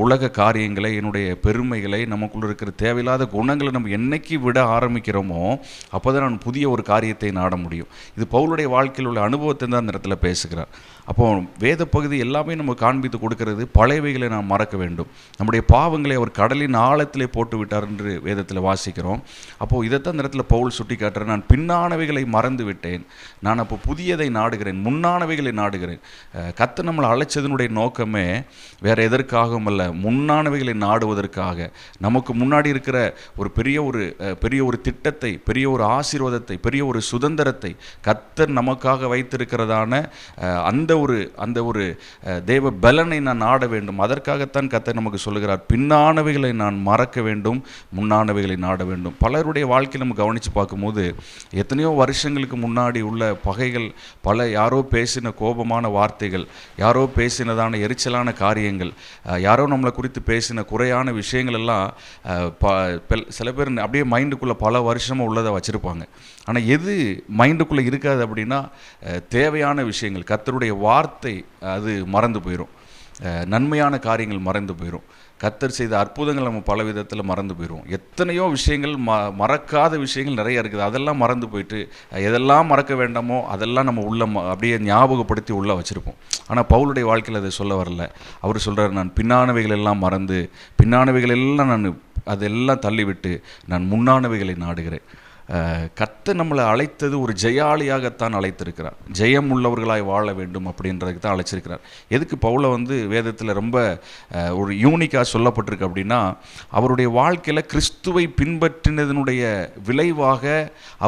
உலக காரியங்களை, என்னுடைய பெருமைகளை, நமக்குள்ள இருக்கிற தேவையில்லாத குணங்களை நம்ம என்னைக்கு விட ஆரம்பிக்கிறோமோ அப்போதான் நான் புதிய ஒரு காரியத்தை நாட முடியும். இது பவுலுடைய வாழ்க்கையில் உள்ள அனுபவத்தை தான் அந்த இடத்துல பேசுகிறார். அப்போ வேத பகுதி எல்லாமே நம்ம காண்பித்து கொடுக்கிறது, பழையவைகளை நாம் மறக்க வேண்டும். நம்முடைய பாவங்களை அவர் கடலின் ஆழத்திலே போட்டு விட்டார் என்று வேதத்தில் வாசிக்கிறோம். அப்போது இதைத்தான் இந்த இடத்துல பவுல் சுட்டி காட்டுறேன், நான் பின்னானவைகளை மறந்து விட்டேன், நான் அப்போ புதியதை நாடுகிறேன், முன்னானவைகளை நாடுகிறேன். கர்த்தர் நம்மளை அழைச்சதனுடைய நோக்கமே வேறு எதற்காகவும் அல்ல, முன்னானவைகளை நாடுவதற்காக. நமக்கு முன்னாடி இருக்கிற ஒரு பெரிய ஒரு திட்டத்தை, பெரிய ஒரு ஆசீர்வாதத்தை, பெரிய ஒரு சுதந்திரத்தை கர்த்தர் நமக்காக வைத்திருக்கிறதான அந்த ஒரு தேவ பலனை நான் நாட வேண்டும். அதற்காகத்தான் கர்த்தர் நமக்கு சொல்லுகிறார், பின்னானவைகளை நான் மறக்க வேண்டும், முன்னானவைகளை நாட வேண்டும். பலருடைய வாழ்க்கையை நம்ம கவனித்து பார்க்கும்போது எத்தனையோ வருஷங்களுக்கு முன்னாடி உள்ள பகைகள், யாரோ பேசின கோபமான வார்த்தைகள், யாரோ பேசினதான எரிச்சலான காரியங்கள், யாரோ நம்மளை குறித்து பேசின குறையான விஷயங்கள் எல்லாம் சில பேர் அப்படியே மைண்டுக்குள்ளே பல வருஷமாக உள்ளதை வச்சுருப்பாங்க. ஆனால் எது மைண்டுக்குள்ளே இருக்காது அப்படின்னா தேவையான விஷயங்கள், கர்த்தருடைய வார்த்தை அது மறந்து போயிடும், நன்மையான காரியங்கள் மறந்து போயிடும், கர்த்தர் செய்த அற்புதங்கள் நம்ம பல விதத்தில் மறந்து போயிடுவோம். எத்தனையோ விஷயங்கள் மறக்காத விஷயங்கள் நிறைய இருக்குது, அதெல்லாம் மறந்து போயிட்டு எதெல்லாம் மறக்க வேண்டாமோ அதெல்லாம் நம்ம உள்ள அப்படியே ஞாபகப்படுத்தி உள்ளே வச்சுருப்போம். ஆனால் பவுலுடைய வாழ்க்கையில் அதை சொல்ல வரல. அவர் சொல்கிறார், நான் பின்னானவைகள் எல்லாம் மறந்து, பின்னானவைகள் எல்லாம் நான் அதெல்லாம் தள்ளிவிட்டு நான் முன்னானவைகளை நாடுகிறேன். கர்த்தர் நம்மளை அழைத்தது ஒரு ஜெயாளியாகத்தான் அழைத்திருக்கிறார். ஜெயம் உள்ளவர்களாய் வாழ வேண்டும் அப்படின்றதுக்கு தான் அழைச்சிருக்கிறார். எதுக்கு பவுலை வேதத்தில் ரொம்ப ஒரு யூனிக்காக சொல்லப்பட்டிருக்கு அப்படின்னா, அவருடைய வாழ்க்கையில் கிறிஸ்துவை பின்பற்றினதனுடைய விளைவாக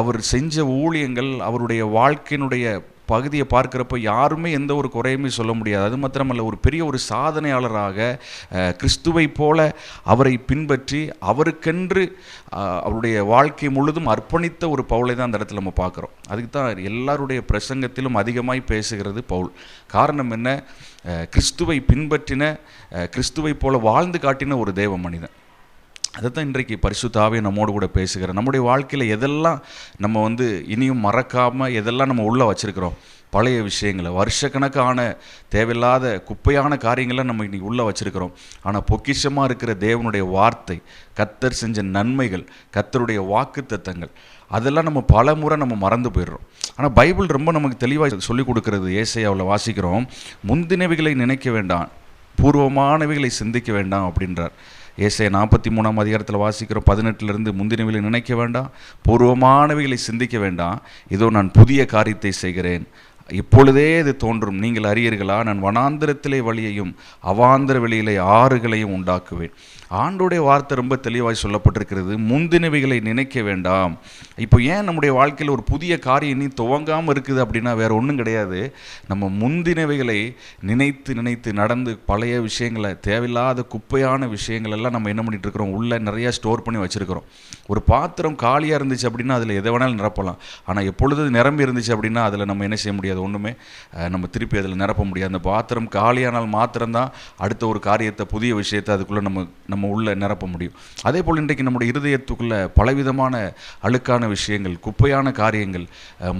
அவர் செஞ்ச ஊழியங்கள், அவருடைய வாழ்க்கையினுடைய பகுதியை பார்க்குறப்ப யாருமே எந்த ஒரு குறையுமே சொல்ல முடியாது. அது மாத்திரமல்ல, ஒரு பெரிய ஒரு சாதனையாளராக கிறிஸ்துவை போல அவரை பின்பற்றி அவருக்கென்று அவருடைய வாழ்க்கை முழுதும் அர்ப்பணித்த ஒரு பவுலை தான் அந்த இடத்துல நம்ம பார்க்குறோம். அதுக்கு தான் எல்லாருடைய பிரசங்கத்திலும் அதிகமாய் பேசுகிறது பவுல். காரணம் என்ன? கிறிஸ்துவை பின்பற்றின, கிறிஸ்துவை போல வாழ்ந்து காட்டின ஒரு தேவ மனிதன். அதை தான் இன்றைக்கு பரிசுத்த ஆவி நம்மோடு கூட பேசுகிறேன். நம்முடைய வாழ்க்கையில் எதெல்லாம் நம்ம இனியும் மறக்காமல் எதெல்லாம் நம்ம உள்ளே வச்சுருக்கிறோம், பழைய விஷயங்களை, வருஷக்கணக்கான தேவையில்லாத குப்பையான காரியங்களை நம்ம இன்றைக்கி உள்ளே வச்சுருக்கிறோம். ஆனால் பொக்கிஷமாக இருக்கிற தேவனுடைய வார்த்தை, கர்த்தர் செஞ்ச நன்மைகள், கர்த்தருடைய வாக்குத்தத்தங்கள், அதெல்லாம் நம்ம பல முறை நம்ம மறந்து போயிடுறோம். ஆனால் பைபிள் ரொம்ப நமக்கு தெளிவாக சொல்லிக் கொடுக்கறது. ஏசாயாவில் வாசிக்கிறோம், முந்தினவைகளை நினைக்க வேண்டாம், பூர்வமானவைகளை சிந்திக்க வேண்டாம் அப்படின்றார். ஏசாயா 43ஆம் அதிகாரத்தில் வாசிக்கிறோம் 18 முந்தினவைகளை நினைக்க வேண்டாம், பூர்வமானவைகளை சிந்திக்க வேண்டாம், இதோ நான் புதிய காரியத்தை செய்கிறேன், இப்பொழுதே இது தோன்றும், நீங்கள் அறியீர்களா? நான் வனாந்திரத்திலே வழியையும் அவாந்திர வெளியிலே ஆறுகளையும் உண்டாக்குவேன். ஆண்டோடைய வார்த்தை ரொம்ப தெளிவாக சொல்லப்பட்டிருக்கிறது. முந்தினவைகளை நினைக்க வேண்டாம். இப்போ ஏன் நம்முடைய வாழ்க்கையில் ஒரு புதிய காரியம் இனி துவங்காமல் இருக்குது அப்படின்னா வேறு ஒன்றும் கிடையாது. நம்ம முந்தினவைகளை நினைத்து நினைத்து நடந்து பழைய விஷயங்களை, தேவையில்லாத குப்பையான விஷயங்கள் எல்லாம் நம்ம என்ன பண்ணிட்டு இருக்கிறோம், உள்ளே நிறையா ஸ்டோர் பண்ணி வச்சுருக்கிறோம். ஒரு பாத்திரம் காலியாக இருந்துச்சு அப்படின்னா அதில் எதை வேணாலும் நிரப்பலாம். ஆனால் எப்பொழுது நிரம்பி இருந்துச்சு அப்படின்னா அதில் நம்ம என்ன செய்ய முடியாது, ஒன்றுமே நம்ம திருப்பி அதில் நிரப்ப முடியாது. அந்த பாத்திரம் காலியானால் மாத்திரம்தான் அடுத்த ஒரு காரியத்தை, புதிய விஷயத்தை அதுக்குள்ளே நம்ம உள்ள நிரப்ப முடியும். அதே போல் இன்றைக்கு நம்முடைய இருதயத்துக்குள்ள பலவிதமான அழுக்கான விஷயங்கள், குப்பையான காரியங்கள்,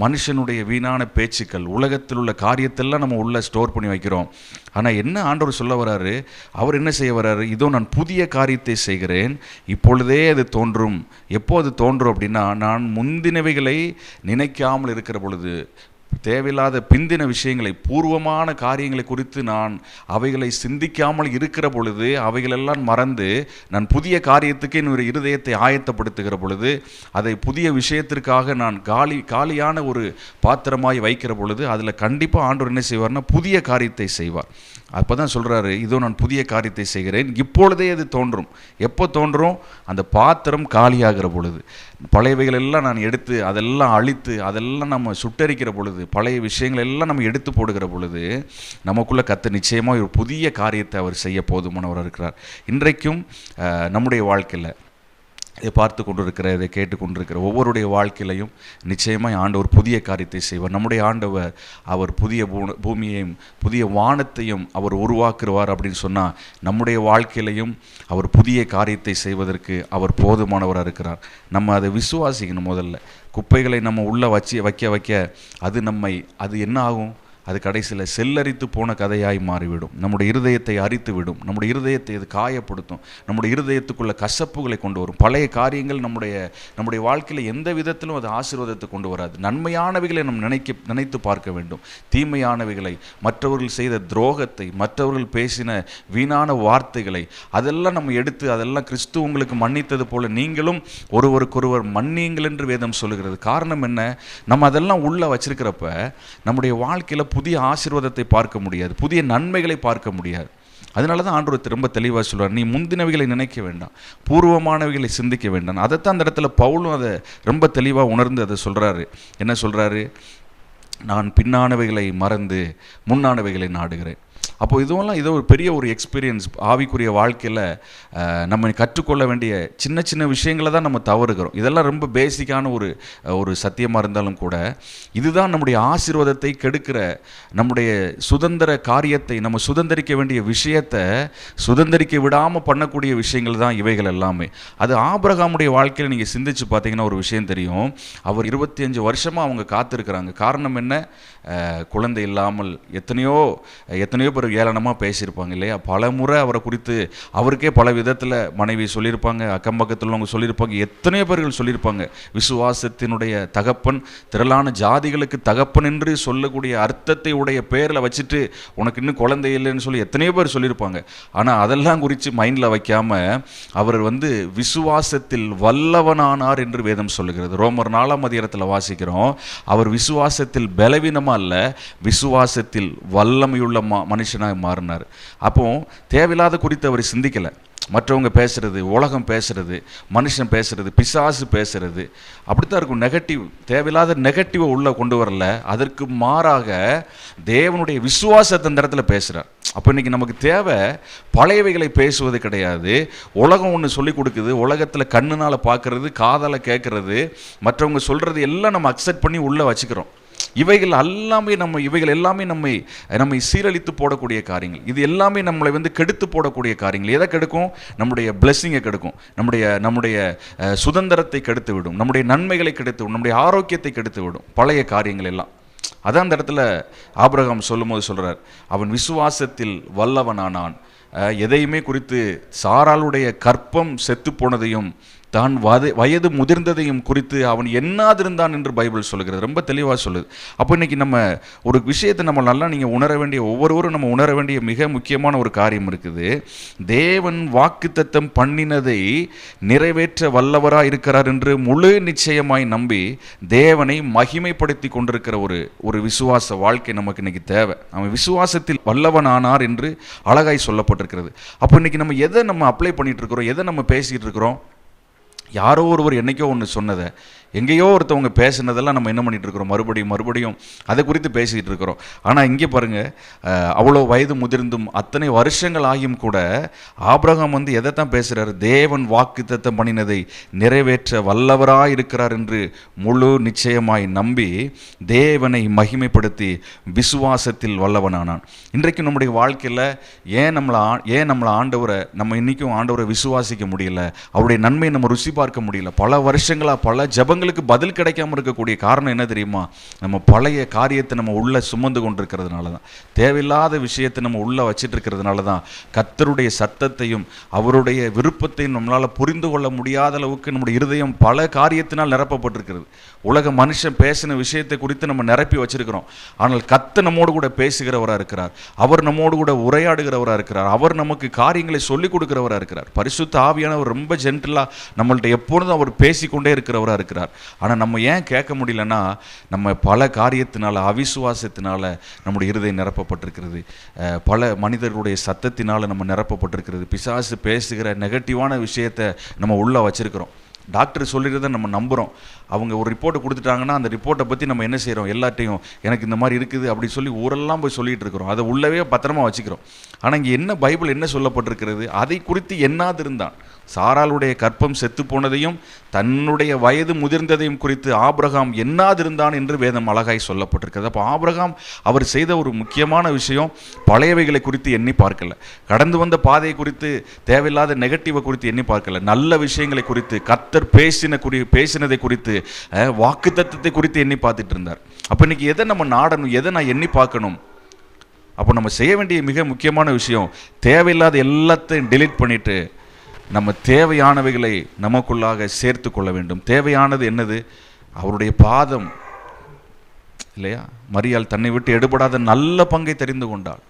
மனுஷனுடைய வீணான பேச்சுக்கள், உலகத்தில் உள்ள காரியத்தெல்லாம் நம்ம உள்ள ஸ்டோர் பண்ணி வைக்கிறோம். ஆனால் என்ன ஆண்டவர் சொல்ல வராரு, அவர் என்ன செய்ய வராரு, இதோ நான் புதிய காரியத்தை செய்கிறேன், இப்பொழுதே அது தோன்றும். எப்போ அது தோன்றும் அப்படின்னா, நான் முந்தினவைகளை நினைக்காமல் இருக்கிற பொழுது, தேவையில்லாத பிந்தின விஷயங்களை, பூர்வமான காரியங்களை குறித்து நான் அவைகளை சிந்திக்காமல் இருக்கிற பொழுது, அவைகளெல்லாம் மறந்து நான் புதிய காரியத்துக்கு என்னுடைய இருதயத்தை ஆயத்தப்படுத்துகிற பொழுது, அதை புதிய விஷயத்திற்காக நான் காலியான ஒரு பாத்திரமாய் வைக்கிற பொழுது, அதில் கண்டிப்பாக ஆண்டவர் என்ன செய்வார்னா புதிய காரியத்தை செய்வார். அப்போ தான் சொல்கிறாரு, இதோ நான் புதிய காரியத்தை செய்கிறேன், இப்பொழுதே அது தோன்றும். எப்போ தோன்றும்? அந்த பாத்திரம் காலியாகிற பொழுது, பழையவைகள் எல்லாம் நான் எடுத்து அதெல்லாம் அழித்து அதெல்லாம் நம்ம சுட்டரிக்கிற பொழுது, பழைய விஷயங்கள் எல்லாம் நம்ம எடுத்து போடுகிற பொழுது, நமக்குள்ளே கர்த்தர் நிச்சயமாக ஒரு புதிய காரியத்தை அவர் செய்ய போதுமானவராக இருக்கிறார். இன்றைக்கும் நம்முடைய வாழ்க்கையில் இதை பார்த்து கொண்டிருக்கிற, இதை கேட்டு கொண்டிருக்கிற ஒவ்வொருடைய வாழ்க்கையிலையும் நிச்சயமாக ஆண்டவர் புதிய காரியத்தை செய்வார். நம்முடைய ஆண்டவர் அவர் புதிய பூமியையும் புதிய வானத்தையும் அவர் உருவாக்குவார் அப்படின்னு சொன்னால், நம்முடைய வாழ்க்கையிலையும் அவர் புதிய காரியத்தை செய்வதற்கு அவர் போதுமானவராக இருக்கிறார். நம்ம அதை விசுவாசிக்கணும். முதல்ல குப்பைகளை நம்ம உள்ளே வைக்க அது என்ன ஆகும்? அது கடைசியில் செல்லரித்து போன கதையாய் மாறிவிடும். நம்முடைய இருதயத்தை அரித்து விடும். நம்முடைய இருதயத்தை இது காயப்படுத்தும். நம்முடைய இருதயத்துக்குள்ள கசப்புகளை கொண்டு வரும். பழைய காரியங்கள் நம்முடைய வாழ்க்கையில் எந்த விதத்திலும் அது ஆசீர்வாதத்தை கொண்டு வராது. நன்மையானவைகளை நம்ம நினைத்து பார்க்க வேண்டும். தீமையானவைகளை, மற்றவர்கள் செய்த துரோகத்தை, மற்றவர்கள் பேசின வீணான வார்த்தைகளை, அதெல்லாம் நம்ம எடுத்து, அதெல்லாம் கிறிஸ்து உங்களுக்கு மன்னித்தது போல நீங்களும் ஒருவருக்கொருவர் மன்னியுங்கள் என்று வேதம் சொல்லுகிறது. காரணம் என்ன? நம்ம அதெல்லாம் உள்ள வச்சிருக்கிறப்ப நம்முடைய வாழ்க்கையில் புதிய ஆசீர்வாதத்தை பார்க்க முடியாது, புதிய நன்மைகளை பார்க்க முடியாது. அதனால தான் ஆண்டவர் ரொம்ப தெளிவாக சொல்கிறார், நீ முந்தினவைகளை நினைக்க வேண்டாம், பூர்வமானவைகளை சிந்திக்க வேண்டாம். அதைத்தான் அந்த இடத்துல பவுலும் அதை ரொம்ப தெளிவாக உணர்ந்து அதை சொல்கிறாரு. என்ன சொல்கிறாரு? நான் பின்னானவைகளை மறந்து முன்னானவைகளை நாடுகிறேன். அப்போது இதோ ஒரு பெரிய ஒரு எக்ஸ்பீரியன்ஸ். ஆவிக்குரிய வாழ்க்கையில் நம்ம கற்றுக்கொள்ள வேண்டிய சின்ன சின்ன விஷயங்களை தான் நம்ம தவறுகிறோம். இதெல்லாம் ரொம்ப பேசிக்கான ஒரு சத்தியமாக இருந்தாலும் கூட, இதுதான் நம்முடைய ஆசீர்வாதத்தை கெடுக்கிற, நம்முடைய சுதந்திர காரியத்தை, நம்ம சுதந்திரிக்க வேண்டிய விஷயத்தை சுதந்திரிக்க விடாமல் பண்ணக்கூடிய விஷயங்கள் தான் இவைகள் எல்லாமே. அது ஆபிரகாமுடைய வாழ்க்கையில் நீங்கள் சிந்திச்சு பார்த்தீங்கன்னா ஒரு விஷயம் தெரியும். அவர் 25 வருஷமாக அவங்க காத்திருக்கிறாங்க. காரணம் என்ன? குழந்தை இல்லாமல் எத்தனையோ பேர் ஏளனமாக பேசியிருப்பாங்க இல்லையா? பல முறை அவரை குறித்து அவருக்கே பல விதத்தில் மனைவி சொல்லியிருப்பாங்க, அக்கம் பக்கத்தில் உள்ளவங்க சொல்லியிருப்பாங்க, எத்தனையோ பேர்கள் சொல்லியிருப்பாங்க. விசுவாசத்தினுடைய தகப்பன், திரளான ஜாதிகளுக்கு தகப்பன் என்று சொல்லக்கூடிய அர்த்தத்தை உடைய பேரில் வச்சுட்டு உனக்கு இன்னும் குழந்தை இல்லைன்னு சொல்லி எத்தனையோ பேர் சொல்லியிருப்பாங்க. ஆனால் அதெல்லாம் குறித்து மைண்டில் வைக்காமல் அவர் விசுவாசத்தில் வல்லவனானார் என்று வேதம் சொல்லுகிறது. ரோமர் 4ஆம் அதிகாரத்தில் வாசிக்கிறோம், அவர் விசுவாசத்தில் பலவீனமாக அல்ல, விசுவாசத்தில் வல்லமையுள்ள மனுஷனாக மாறினார். அப்போ தேவையில்லாத குறித்து அவர் சிந்திக்கலை. மற்றவங்க பேசுறது, உலகம் பேசுறது, மனுஷன் பேசுறது, பிசாசு பேசுறது, அப்படித்தான் இருக்கும். நெகட்டிவ், தேவையில்லாத நெகட்டிவை உள்ளே கொண்டு வரல, அதற்கு மாறாக தேவனுடைய விசுவாசத்தை அந்த இடத்துல பேசுகிறார். அப்போ இன்றைக்கி நமக்கு தேவை பழையவைகளை பேசுவது கிடையாது. உலகம் ஒன்று சொல்லி கொடுக்குது, உலகத்தில் கண்ணுனால் பார்க்கறது, காதால் கேட்கறது, மற்றவங்க சொல்கிறது எல்லாம் நம்ம அக்செப்ட் பண்ணி உள்ளே வச்சுக்கிறோம். இவைகள் எல்லாமே நம்மை சீரழித்து போடக்கூடிய காரியங்கள். இது எல்லாமே நம்மளை கெடுத்து போடக்கூடிய காரியங்கள். எதை கெடுக்கும்? நம்முடைய பிளெஸ்ஸிங்கை கெடுக்கும், நம்முடைய சுதந்திரத்தை கெடுத்து விடும், நம்முடைய நன்மைகளை கெடுத்து விடும், நம்முடைய ஆரோக்கியத்தை கெடுத்து விடும் பழைய காரியங்கள் எல்லாம். அதான் அந்த இடத்துல ஆபிரகாம் சொல்லும்போது சொல்கிறார், அவன் விசுவாசத்தில் வல்லவனானான். எதையுமே குறித்து சாராளுடைய கற்பம் செத்து போனதையும் தான் வயது முதிர்ந்ததையும் குறித்து அவன் எண்ணாதிருந்தான் என்று பைபிள் சொல்லுகிறது. ரொம்ப தெளிவாக சொல்லுது. அப்போ இன்றைக்கி நம்ம ஒரு விஷயத்தை நம்ம நல்லா நீங்கள் உணர வேண்டிய, ஒவ்வொருவரும் நம்ம உணர வேண்டிய மிக முக்கியமான ஒரு காரியம் இருக்குது. தேவன் வாக்குத்தத்தம் பண்ணினதை நிறைவேற்ற வல்லவராக இருக்கிறார் என்று முழு நிச்சயமாய் நம்பி தேவனை மகிமைப்படுத்தி கொண்டிருக்கிற ஒரு விசுவாச வாழ்க்கை நமக்கு இன்றைக்கி தேவை. அவன் விசுவாசத்தில் வல்லவனானார் என்று அழகாய் சொல்லப்பட்டிருக்கிறது. அப்போ இன்றைக்கி நம்ம எதை நம்ம அப்ளை பண்ணிகிட்டு இருக்கிறோம், எதை நம்ம பேசிகிட்டு இருக்கிறோம்? யாரோ ஒருவர் என்றைக்கோ ஒன்று சொன்னதை, எங்கேயோ ஒருத்தவங்க பேசுனதெல்லாம் நம்ம என்ன பண்ணிகிட்டு இருக்கிறோம்? மறுபடியும் அதை குறித்து பேசிக்கிட்டு இருக்கிறோம். ஆனால் இங்கே பாருங்கள், அவ்வளோ வயது முதிர்ந்தும் அத்தனை வருஷங்கள் ஆகியும் கூட ஆபிரகாம் எதைத்தான் பேசுகிறார்? தேவன் வாக்குத்தத்தம் பண்ணினதை நிறைவேற்ற வல்லவராக இருக்கிறார் என்று முழு நிச்சயமாய் நம்பி தேவனை மகிமைப்படுத்தி விசுவாசத்தில் வல்லவனானான். இன்றைக்கு நம்முடைய வாழ்க்கையில் ஏன் நம்மளை ஆண்டவரை நம்ம இன்றைக்கும் ஆண்டவரை விசுவாசிக்க முடியல, அவருடைய நன்மையை நம்ம ருசி பார்க்க முடியல? பல வருஷங்களாக பல ஜபங்களுக்கு பதில் கிடைக்காம இருக்கக்கூடிய காரணம் என்ன தெரியுமா? நம்ம பழைய காரியத்தை நம்ம உள்ள சுமந்து கொண்டிருக்கிறதுனால தான், தேவையில்லாத விஷயத்தை நம்ம உள்ள வச்சிட்டு இருக்கிறதுனால தான் கர்த்தருடைய சத்தத்தையும் அவருடைய விருப்பத்தையும் நம்மளால் புரிந்து கொள்ள முடியாத அளவுக்கு நம்முடைய இருதயம் பல காரியத்தினால் நிரப்பப்பட்டிருக்கிறது. உலக மனுஷன் பேசின விஷயத்தை குறித்து நம்ம நிரப்பி வச்சிருக்கிறோம். ஆனால் கர்த்தர் நம்மோடு கூட பேசுகிறவராக இருக்கிறார், அவர் நம்மோடு கூட உரையாடுகிறவராக இருக்கிறார், அவர் நமக்கு காரியங்களை சொல்லிக் கொடுக்கிறவராக இருக்கிறார். பரிசுத்த ஆவியானவர் ரொம்ப ஜென்டிலாக நம்மள்ட்ட எப்பொழுதும் அவர் பேசிக்கொண்டே இருக்கிறவராக இருக்கிறார். ஆனால் நம்ம ஏன் கேட்க முடியலன்னா, நம்ம பல காரியத்தினால, அவிசுவாசத்தினால நம்முடைய இருதயம் நிரப்பப்பட்டிருக்கிறது. பல மனிதர்களுடைய சத்தத்தினால நம்ம நிரப்பப்பட்டிருக்கிறது. பிசாசு பேசுகிற நெகட்டிவான விஷயத்தை நம்ம உள்ளே வச்சிருக்கிறோம். டாக்டர் சொல்லிடுறத நம்ம நம்புகிறோம். அவங்க ஒரு ரிப்போர்ட்டை கொடுத்துட்டாங்கன்னா அந்த ரிப்போர்ட்டை பற்றி நம்ம என்ன செய்கிறோம்? எல்லாட்டையும் எனக்கு இந்த மாதிரி இருக்குது அப்படி சொல்லி ஊரெல்லாம் போய் சொல்லிகிட்டு இருக்கிறோம். அதை உள்ளவே பத்திரமா வச்சுக்கிறோம். ஆனால் இங்கே என்ன பைபிள் என்ன சொல்லப்பட்டிருக்கிறது? அதை குறித்து எண்ணாதிருந்தான். சாராளுடைய கற்பம் செத்து போனதையும் தன்னுடைய வயது முதிர்ந்ததையும் குறித்து ஆபிரகாம் எண்ணாதிருந்தான் என்று வேதம் அழகாய் சொல்லப்பட்டிருக்கிறது. அப்போ ஆபிரகாம் அவர் செய்த ஒரு முக்கியமான விஷயம், பழையவைகளை குறித்து எண்ணி பார்க்கல, கடந்து வந்த பாதையை குறித்து, தேவையில்லாத நெகட்டிவை குறித்து எண்ணி பார்க்கல, நல்ல விஷயங்களை குறித்து, கர்த்தர் பேசினதை குறித்து, வாக்குத்தத்தத்தை குறித்து எண்ணி பார்த்துட்டு இருந்தார். அப்போ இன்னைக்கு எதை நம்ம நாடணும், எதை நான் எண்ணி பார்க்கணும்? அப்போ நம்ம செய்ய வேண்டிய மிக முக்கியமான விஷயம், தேவையில்லாத எல்லாத்தையும் டெலீட் பண்ணிட்டு நம்ம தேவையானவைகளை நமக்குள்ளாக சேர்த்து கொள்ள வேண்டும். தேவையானது என்னது? அவருடைய பாதம் இல்லையா? மரியாள் தன்னை விட்டு எடுபடாத நல்ல பங்கை தெரிந்து கொண்டாள்.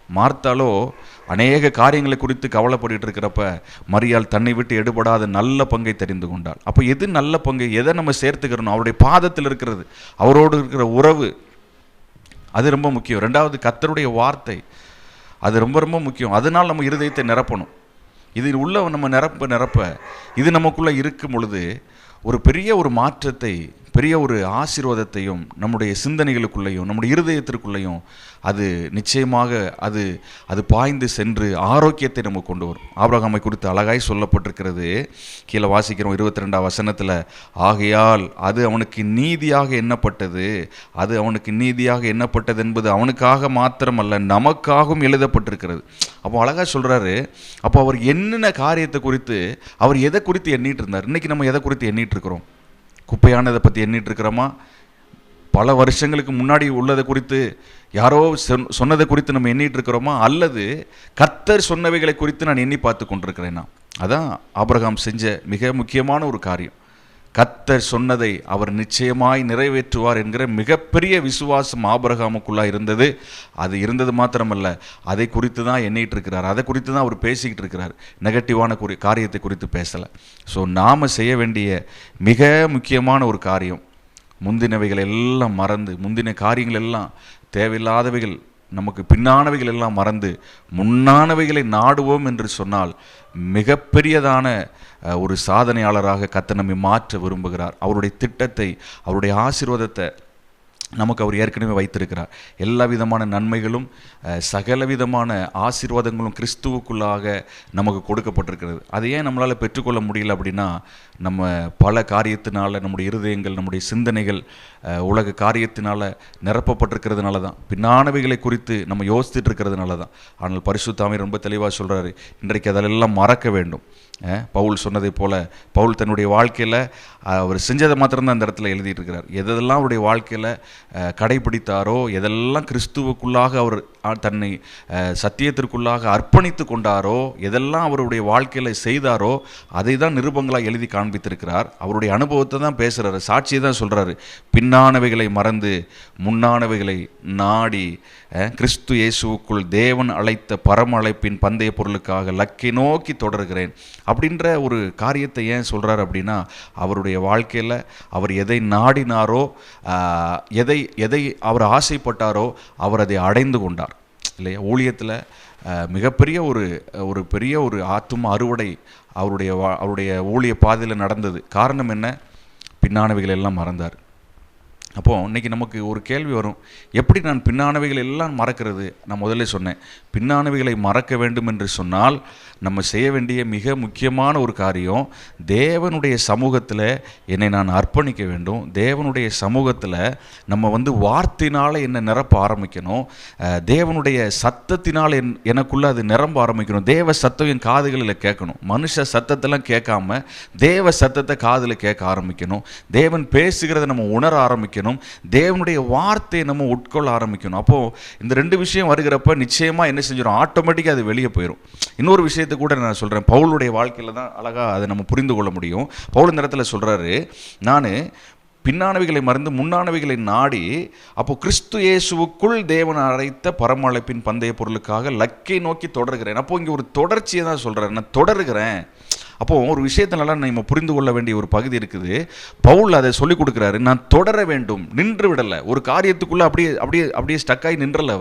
மார்த்தாலோ அநேக காரியங்களை குறித்து கவலைப்பட்டு இருக்கிறப்ப மரியாள் தன்னை விட்டு எடுபடாத நல்ல பங்கை தெரிந்து கொண்டாள். அப்போ எது நல்ல பங்கு? எதை நம்ம சேர்த்துக்கிறோம்? அவருடைய பாதத்தில் இருக்கிறது, அவரோடு இருக்கிற உறவு, அது ரொம்ப முக்கியம். ரெண்டாவது கர்த்தருடைய வார்த்தை, அது ரொம்ப ரொம்ப முக்கியம். அதனால் நம்ம இருதயத்தை நிரப்பணும். இது உள்ள நம்ம நிரப்ப இது நமக்குள்ளே இருக்கும் பொழுது ஒரு பெரிய ஒரு மாற்றத்தை, பெரிய ஒரு ஆசீர்வாதத்தையும் நம்முடைய சிந்தனைகளுக்குள்ளேயும் நம்முடைய இருதயத்திற்குள்ளேயும் அது நிச்சயமாக அது பாய்ந்து சென்று ஆரோக்கியத்தை நம்ம கொண்டு வரும். ஆபிரகாமை குறித்து அழகாய் சொல்லப்பட்டிருக்கிறது. கீழே வாசிக்கிறோம் 22ஆம் வசனத்தில், ஆகையால் அது அவனுக்கு நீதியாக எண்ணப்பட்டது, அது அவனுக்கு நீதியாக எண்ணப்பட்டது என்பது அவனுக்காக மாத்திரமல்ல நமக்காகவும் எழுதப்பட்டிருக்கிறது. அப்போ அழகாக சொல்கிறாரு. அப்போ அவர் என்னென்ன காரியத்தை குறித்து, அவர் எதை குறித்து எண்ணிட்டு இருந்தார்? இன்றைக்கி நம்ம எதை குறித்து எண்ணிட்டு இருக்கிறோம்? குப்பையானதை பற்றி எண்ணிட்டு இருக்கிறோமா? பல வருஷங்களுக்கு முன்னாடி உள்ளதை குறித்து யாரோ சொன்னதை குறித்து நம்ம எண்ணிட்டு இருக்கிறோமா, அல்லது கர்த்தர் சொன்னவைகளை குறித்து நான் எண்ணி பார்த்து கொண்டிருக்கிறேன்னா? அதான் ஆபிரகாம் செஞ்ச மிக முக்கியமான ஒரு காரியம். கர்த்தர் சொன்னதை அவர் நிச்சயமாய் நிறைவேற்றுவார் என்கிற மிகப்பெரிய விசுவாசம் ஆபிரகாமுக்குள்ளாக இருந்தது. அது இருந்தது மாத்திரமல்ல, அதை குறித்து தான் எண்ணிட்டு இருக்கிறார், அதை குறித்து தான் அவர் பேசிக்கிட்டு இருக்கிறார். நெகட்டிவான காரியத்தை குறித்து பேசலை. ஸோ நாம் செய்ய வேண்டிய மிக முக்கியமான ஒரு காரியம், முந்தினவைகள் எல்லாம் மறந்து, முந்தின காரியங்கள் எல்லாம் தேவையில்லாதவைகள், நமக்கு பின்னானவைகள் எல்லாம் மறந்து முன்னானவைகளை நாடுவோம் என்று சொன்னால் மிகப்பெரியதான ஒரு சாதனையாளராக கர்த்தர் நம்மை மாற்ற விரும்புகிறார். அவருடைய திட்டத்தை, அவருடைய ஆசீர்வாதத்தை நமக்கு அவர் ஏற்கனவே வைத்திருக்கிறார். எல்லா விதமான நன்மைகளும் சகல விதமான ஆசீர்வாதங்களும் கிறிஸ்துவுக்குள்ளாக நமக்கு கொடுக்கப்பட்டிருக்கிறது. அதை ஏன் நம்மளால் பெற்றுக்கொள்ள முடியல அப்படின்னா, நம்ம பல காரியத்தினால, நம்முடைய இருதயங்கள், நம்முடைய சிந்தனைகள் உலக காரியத்தினால நிரப்பப்பட்டிருக்கிறதுனால தான், பின்னானவைகளை குறித்து நம்ம யோசித்துட்டு இருக்கிறதுனால தான். ஆனால் பரிசுத்தாமே ரொம்ப தெளிவாக சொல்கிறாரு, இன்றைக்கு அதெல்லாம் மறக்க வேண்டும். பவுல் சொன்னதை போல, பவுல் தன்னுடைய வாழ்க்கையில் அவர் செஞ்சதை மாத்திரம்தான் அந்த இடத்துல எழுதிட்டு இருக்கிறார். எதெல்லாம் அவருடைய வாழ்க்கையில் கடைபிடித்தாரோ, எதெல்லாம் கிறிஸ்துவுக்குள்ளாக அவர் தன்னை சத்தியத்திற்குள்ளாக அர்ப்பணித்து கொண்டாரோ, எதெல்லாம் அவருடைய வாழ்க்கையில் செய்தாரோ, அதை தான் நிருபங்களாக எழுதி காண்பித்திருக்கிறார். அவருடைய அனுபவத்தை தான் பேசுகிறாரு, சாட்சியை தான் சொல்கிறாரு. பின்னானவைகளை மறந்து முன்னானவைகளை நாடி கிறிஸ்து இயேசுவுக்குள் தேவன் அழைத்த பரம அழைப்பின் பந்தய பொருளுக்காக லக்கை நோக்கி தொடர்கிறேன் அப்படின்ற ஒரு காரியத்தை ஏன் சொல்கிறார் அப்படின்னா, அவருடைய வாழ்க்கையில் அவர் எதை நாடினாரோ, எதை அவர் ஆசைப்பட்டாரோ அவர் அதை அடைந்து கொண்டார் இல்லையா? ஊழியத்தில் மிகப்பெரிய ஒரு பெரிய ஒரு ஆத்தும அறுவடை அவருடைய ஊழிய பாதையில் நடந்தது. காரணம் என்ன? பின்னானவைகள் எல்லாம் மறந்தார். அப்போது இன்றைக்கி நமக்கு ஒரு கேள்வி வரும், எப்படி நான் பின்னானவைகள் எல்லாம் மறக்கிறது? நான் முதல்ல சொன்னேன், பின்னானவைகளை மறக்க வேண்டும் என்று சொன்னால் நம்ம செய்ய வேண்டிய மிக முக்கியமான ஒரு காரியம், தேவனுடைய சமூகத்தில் என்னை நான் அர்ப்பணிக்க வேண்டும். தேவனுடைய சமூகத்தில் நம்ம வார்த்தையினால் என்னை நிரப்ப ஆரம்பிக்கணும். தேவனுடைய சத்தத்தினால் எனக்குள்ளே அது நிரம்ப ஆரம்பிக்கணும். தேவ சத்தம் என் காதுகளில் கேட்கணும். மனுஷ சத்தத்தெல்லாம் கேட்காம தேவ சத்தத்தை காதில் கேட்க ஆரம்பிக்கணும். தேவன் பேசுகிறத நம்ம உணர ஆரம்பிக்கணும். தேவனுடைய வார்த்தையை நம்ம உட்கொள்ள ஆரம்பிக்கணும். அப்போது இந்த ரெண்டு விஷயம் வருகிறப்ப நிச்சயமாக என்ன செஞ்சிடும்? ஆட்டோமேட்டிக்காக அது வெளியே போயிடும். இன்னொரு விஷயத்தை கூட நான் சொல்கிறேன், பவுலுடைய வாழ்க்கையில் தான் அழகாக அதை நம்ம புரிந்து கொள்ள முடியும். பவுல் இந்த இடத்துல சொல்கிறாரு, நான் பின்னானவைகளை மறந்து முன்னானவைகளை நாடி, அப்போ கிறிஸ்து இயேசுவுக்குள் தேவன் அழைத்த பரம அழைப்பின் பந்தய பொருளுக்காக லக்கை நோக்கி தொடர்கிறேன். அப்போ இங்கே ஒரு தொடர்ச்சியை தான் சொல்கிறார், நான் தொடர்கிறேன். அப்போது ஒரு விஷயத்தினால நம்ம புரிந்து கொள்ள வேண்டிய ஒரு பகுதி இருக்குது. பவுல் அதை சொல்லிக் கொடுக்குறாரு, நான் தொடர வேண்டும், நின்று விடலை. ஒரு காரியத்துக்குள்ளே அப்படியே ஸ்டக்காகி நின்றல.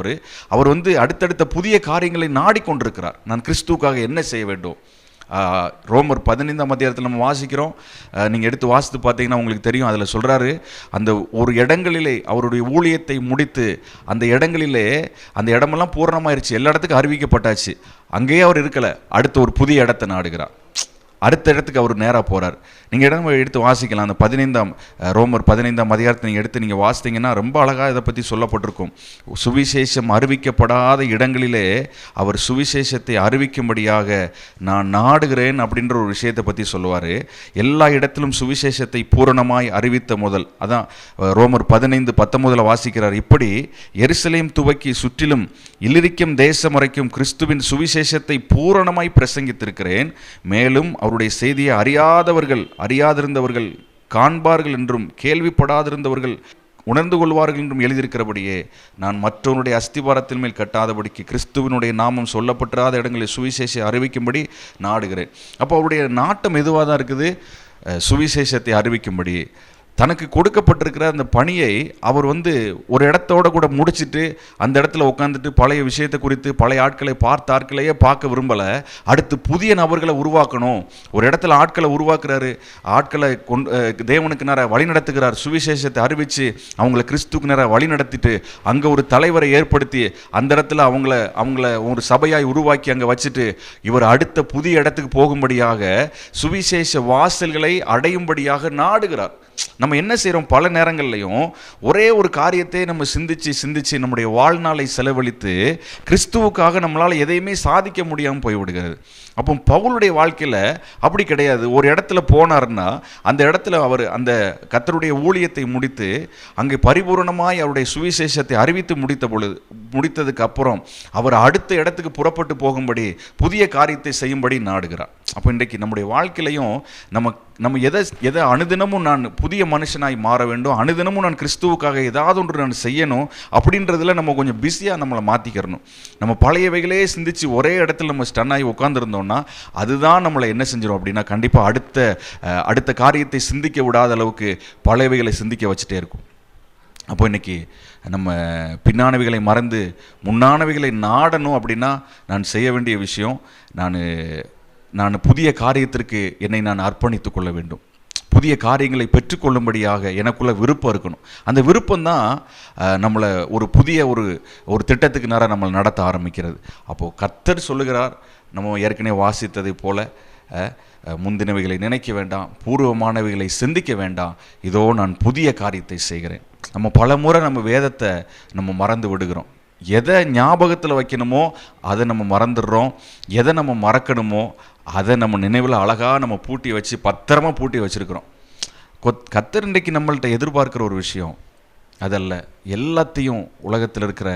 அவர் அடுத்தடுத்த புதிய காரியங்களை நாடிக்கொண்டிருக்கிறார். நான் கிறிஸ்துவுக்காக என்ன செய்ய வேண்டும்? ரோமர் 15ஆம் அதிகாரத்தில் நம்ம வாசிக்கிறோம். நீங்கள் எடுத்து வாசித்து பார்த்தீங்கன்னா உங்களுக்கு தெரியும். அதில் சொல்கிறாரு, அந்த ஒரு இடங்களிலே அவருடைய ஊழியத்தை முடித்து, அந்த இடமெல்லாம் பூரணமாயிருச்சு, எல்லா இடத்துக்கும் அறிவிக்கப்பட்டாச்சு. அங்கேயே அவர் இருக்கலை, அடுத்த ஒரு புதிய இடத்தை நாடுகிறார். அடுத்த இடத்துக்கு அவர் நேராக போகிறார். நீங்கள் இடம் எடுத்து வாசிக்கலாம். அந்த ரோமர் 15ஆம் அதிகாரத்தை நீங்கள் வாசித்தீங்கன்னா ரொம்ப அழகாக இதை பற்றி சொல்லப்பட்டிருக்கும். சுவிசேஷம் அறிவிக்கப்படாத இடங்களிலே அவர் சுவிசேஷத்தை அறிவிக்கும்படியாக நான் நாடுகிறேன் அப்படின்ற ஒரு விஷயத்தை பற்றி சொல்லுவார். எல்லா இடத்திலும் சுவிசேஷத்தை பூரணமாய் அறிவித்த முதல், அதான் ரோமர் 15:19 வாசிக்கிறார். இப்படி எருசலேம் துவக்கி சுற்றிலும் இல்லிரிக்கும் தேசம் வரைக்கும் கிறிஸ்துவின் சுவிசேஷத்தை பூரணமாய் பிரசங்கித்திருக்கிறேன். மேலும் அவருடைய செய்தியை அறியாதிருந்தவர்கள் காண்பார்கள் என்றும் கேள்விப்படாதிருந்தவர்கள் உணர்ந்து கொள்வார்கள் என்றும் எழுதியிருக்கிறபடியே நான் மற்றவனுடைய அஸ்திபாரத்தின் மேல் கட்டாதபடிக்கு கிறிஸ்துவினுடைய நாமம் சொல்லப்படாத இடங்களில் சுவிசேஷத்தை அறிவிக்கும்படி நாடுகிறேன். அப்போ அவருடைய நாட்டம் எதுவாக தான் இருக்குது? சுவிசேஷத்தை அறிவிக்கும்படி. தனக்கு கொடுக்கப்பட்டிருக்கிற அந்த பணியை அவர் ஒரு இடத்தோட கூட முடிச்சுட்டு அந்த இடத்துல உட்காந்துட்டு பழைய விஷயத்தை குறித்து பழைய ஆட்களையே பார்க்க விரும்பலை. அடுத்து புதிய நபர்களை உருவாக்கணும். ஒரு இடத்துல ஆட்களை உருவாக்குறாரு, ஆட்களை தேவனுக்கு நேராக வழி நடத்துகிறார். சுவிசேஷத்தை அறிவித்து அவங்கள கிறிஸ்துக்கு நேராக வழி நடத்திட்டு அங்கே ஒரு தலைவரை ஏற்படுத்தி அந்த இடத்துல அவங்கள ஒரு சபையாய் உருவாக்கி அங்கே வச்சுட்டு இவர் அடுத்த புதிய இடத்துக்கு போகும்படியாக சுவிசேஷ வாசல்களை அடையும்படியாக நாடுகிறார். நம்ம என்ன செய்கிறோம்? பல நேரங்கள்லையும் ஒரே ஒரு காரியத்தை நம்ம சிந்திச்சு நம்முடைய வாழ்நாளை செலவழித்து கிறிஸ்துவுக்காக நம்மளால் எதையுமே சாதிக்க முடியாமல் போய்விடுகிறது. அப்போ பவுலுடைய வாழ்க்கையில் அப்படி கிடையாது. ஒரு இடத்துல போனார்னா அந்த இடத்துல அவர் அந்த கர்த்தருடைய ஊழியத்தை முடித்து அங்கே பரிபூரணமாய் அவருடைய சுவிசேஷத்தை அறிவித்து முடித்ததுக்கு அப்புறம் அவர் அடுத்த இடத்துக்கு புறப்பட்டு போகும்படி புதிய காரியத்தை செய்யும்படி நாடுகிறார். அப்போ இன்றைக்கு நம்முடைய வாழ்க்கையிலையும் நம்ம எதை அனுதினமும் நான் புதிய மனுஷனாய் மாற வேண்டும், அனுதினமும் நான் கிறிஸ்துவுக்காக ஏதாவது ஒன்று நான் செய்யணும் அப்படின்றதுல நம்ம கொஞ்சம் பிஸியாக நம்மளை மாற்றிக்கிறணும். நம்ம பழையவைகளே சிந்திச்சு ஒரே இடத்துல நம்ம ஸ்டன் ஆகி உட்காந்துருந்தோம்னா அதுதான் நம்மளை என்ன செஞ்சிடும் அப்படின்னா கண்டிப்பாக அடுத்த காரியத்தை சிந்திக்க விடாத அளவுக்கு பழையவைகளை சிந்திக்க வச்சுட்டே இருக்கும். அப்போ இன்றைக்கி நம்ம பின்னானவைகளை மறந்து முன்னானவைகளை நாடணும் அப்படின்னா நான் செய்ய வேண்டிய விஷயம், நான் புதிய காரியத்திற்கு என்னை நான் அர்ப்பணித்து கொள்ள வேண்டும். புதிய காரியங்களை பெற்றுக்கொள்ளும்படியாக எனக்குள்ள விருப்பம் இருக்கணும். அந்த விருப்பம்தான் நம்மளை ஒரு புதிய ஒரு திட்டத்துக்கு நேரம் நம்மளை நடத்த ஆரம்பிக்கிறது. அப்போது கர்த்தர் சொல்லுகிறார், நம்ம ஏற்கனவே வாசித்ததை போல முந்தினவைகளை நினைக்க வேண்டாம், பூர்வமானவைகளை சிந்திக்க வேண்டாம், இதோ நான் புதிய காரியத்தை செய்கிறேன். நம்ம பல முறை நம்ம வேதத்தை நம்ம மறந்து விடுகிறோம். எதை ஞாபகத்தில் வைக்கணுமோ அதை நம்ம மறந்துடுறோம், எதை நம்ம மறக்கணுமோ அதை நம்ம நினைவில் அழகாக நம்ம பூட்டி வச்சு பத்திரமாக பூட்டி வச்சுருக்கிறோம். கர்த்தர் இன்றைக்கு நம்மள்கிட்ட எதிர்பார்க்குற ஒரு விஷயம் அதல்ல, எல்லாத்தையும் உலகத்தில் இருக்கிற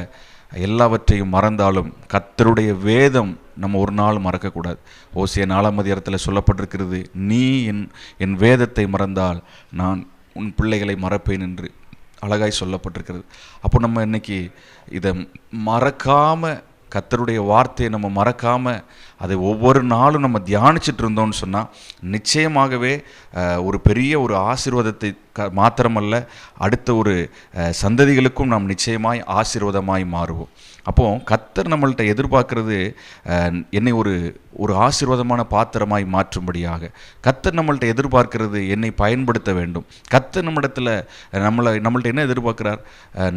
எல்லாவற்றையும் மறந்தாலும் கர்த்தருடைய வேதம் நம்ம ஒரு நாள் மறக்கக்கூடாது. ஓசியா 4ஆம் அதிகாரத்தில் சொல்லப்பட்டிருக்கிறது, நீ என் வேதத்தை மறந்தால் நான் உன் பிள்ளைகளை மறப்பேன் என்று அழகாய் சொல்லப்பட்டிருக்கிறது. அப்போ நம்ம இன்னைக்கு இதை மறக்காமல், கர்த்தருடைய வார்த்தையை நம்ம மறக்காமல் அதை ஒவ்வொரு நாளும் நம்ம தியானிச்சுட்டு இருந்தோம்னு சொன்னால் நிச்சயமாகவே ஒரு பெரிய ஒரு ஆசீர்வாதத்தை மாத்திரமல்ல அடுத்த ஒரு சந்ததிகளுக்கும் நாம் நிச்சயமாய் ஆசீர்வாதமாய் மாறுவோம். அப்போது கர்த்தர் நம்மள்கிட்ட எதிர்பார்க்கறது என்னை ஒரு ஆசீர்வாதமான பாத்திரமாய் மாற்றும்படியாக. கர்த்தர் நம்மள்கிட்ட எதிர்பார்க்கிறது என்னை பயன்படுத்த வேண்டும். கர்த்தர் நம்மள்கிட்ட என்ன எதிர்பார்க்கிறார்?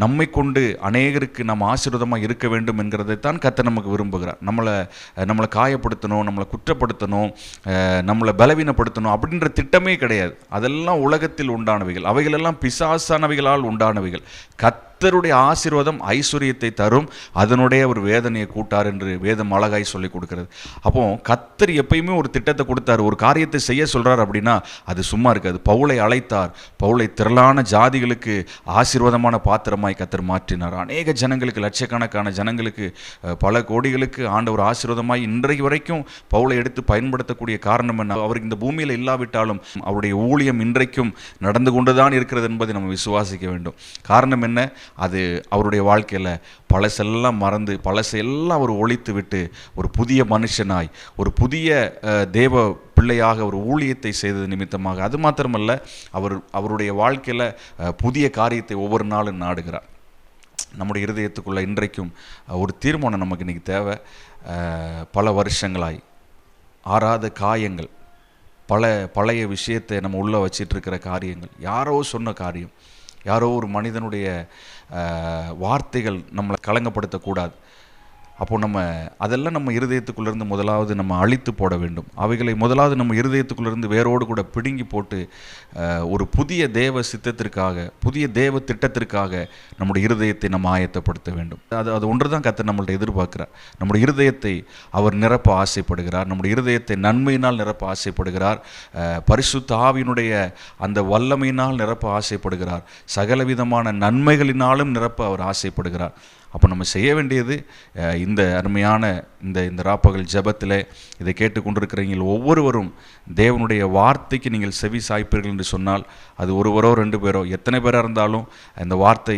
நம்மை கொண்டு அநேகருக்கு நம்ம ஆசீர்வாதமாக இருக்க வேண்டும் என்கிறதைத்தான் கர்த்தர் நமக்கு விரும்புகிறார். நம்மளை காயப்படுத்தணும், நம்மளை குற்றப்படுத்தணும், நம்மளை பலவீனப்படுத்தணும் அப்படின்ற திட்டமே கிடையாது. அதெல்லாம் உலகத்தில் உண்டானவைகள், அவைகளெல்லாம் பிசாசானவைகளால் உண்டானவைகள். கர்த்தருடைய ஆசீர்வாதம் ஐஸ்வர்யத்தை தரும், அதனுடைய ஒரு வேதனையை கூட்டார் என்று வேதம் அழகாய் சொல்லி கொடுக்கிறது. அப்போ கர்த்தர் எப்பயுமே ஒரு திட்டத்தை கொடுத்தார், ஒரு காரியத்தை செய்ய சொல்றார் அப்படின்னா அது சும்மா இருக்காது. பவுலை அழைத்தார், பவுலை திரளான ஜாதிகளுக்கு ஆசீர்வாதமான பாத்திரமாய் கர்த்தர் மாற்றினார். அநேக ஜனங்களுக்கு, லட்சக்கணக்கான ஜனங்களுக்கு, பல கோடிகளுக்கு ஆண்டவர் ஆசீர்வாதமாய் இன்றைக்கு வரைக்கும் பவுலை எடுத்து பயன்படுத்தக்கூடிய காரணம் என்ன? அவருக்கு இந்த பூமியில் இல்லாவிட்டாலும் அவருடைய ஊழியம் இன்றைக்கும் நடந்து கொண்டுதான் இருக்கிறது என்பதை நம்ம விசுவாசிக்க வேண்டும். காரணம் என்ன? அது அவருடைய வாழ்க்கையில் பழசெல்லாம் மறந்து பழசெல்லாம் அவர் ஒழித்து விட்டு ஒரு புதிய மனுஷனாய், ஒரு புதிய தேவ பிள்ளையாக ஒரு ஊழியத்தை செய்தது நிமித்தமாக. அது மாத்திரமல்ல, அவருடைய வாழ்க்கையில் புதிய காரியத்தை ஒவ்வொரு நாளும் நாடுகிறார். நம்முடைய இருதயத்துக்குள்ள இன்றைக்கும் ஒரு தீர்மானம் நமக்கு இன்றைக்கி தேவை. பல வருஷங்களாய் ஆறாத காயங்கள், பழைய விஷயத்தை நம்ம உள்ளே வச்சிட்ருக்கிற காரியங்கள், யாரோ சொன்ன காரியம், யாரோ ஒரு மனிதனுடைய வார்த்தைகள் நம்மளை கலங்கப்படுத்தக்கூடாது. அப்போது அதெல்லாம் நம்ம இருதயத்துக்குள்ளேருந்து முதலாவது நம்ம அழித்து போட வேண்டும். அவைகளை முதலாவது நம்ம இருதயத்துக்குள்ளேருந்து வேரோடு கூட பிடுங்கி போட்டு ஒரு புதிய தேவ சித்தத்திற்காக, புதிய தேவ திட்டத்திற்காக நம்முடைய இருதயத்தை நம்ம ஆயத்தப்படுத்த வேண்டும். அது ஒன்று தான் கர்த்தர் நம்மள்ட்ட எதிர்பார்க்கிறார். நம்முடைய இருதயத்தை அவர் நிரப்ப ஆசைப்படுகிறார். நம்முடைய இருதயத்தை நன்மையினால் நிரப்ப ஆசைப்படுகிறார். பரிசுத்த ஆவியினுடைய அந்த வல்லமையினால் நிரப்ப ஆசைப்படுகிறார். சகலவிதமான நன்மைகளினாலும் நிரப்ப அவர் ஆசைப்படுகிறார். அப்போ நம்ம செய்ய வேண்டியது இந்த அருமையான இந்த ராப்பகல் ஜெபத்தில் இதை கேட்டுக்கொண்டிருக்கிறீங்க ஒவ்வொருவரும் தேவனுடைய வார்த்தைக்கு நீங்கள் செவி சாய்ப்பீர்கள் என்று சொன்னால், அது ஒருவரோ 2 பேரோ எத்தனை பேராக இருந்தாலும் இந்த வார்த்தை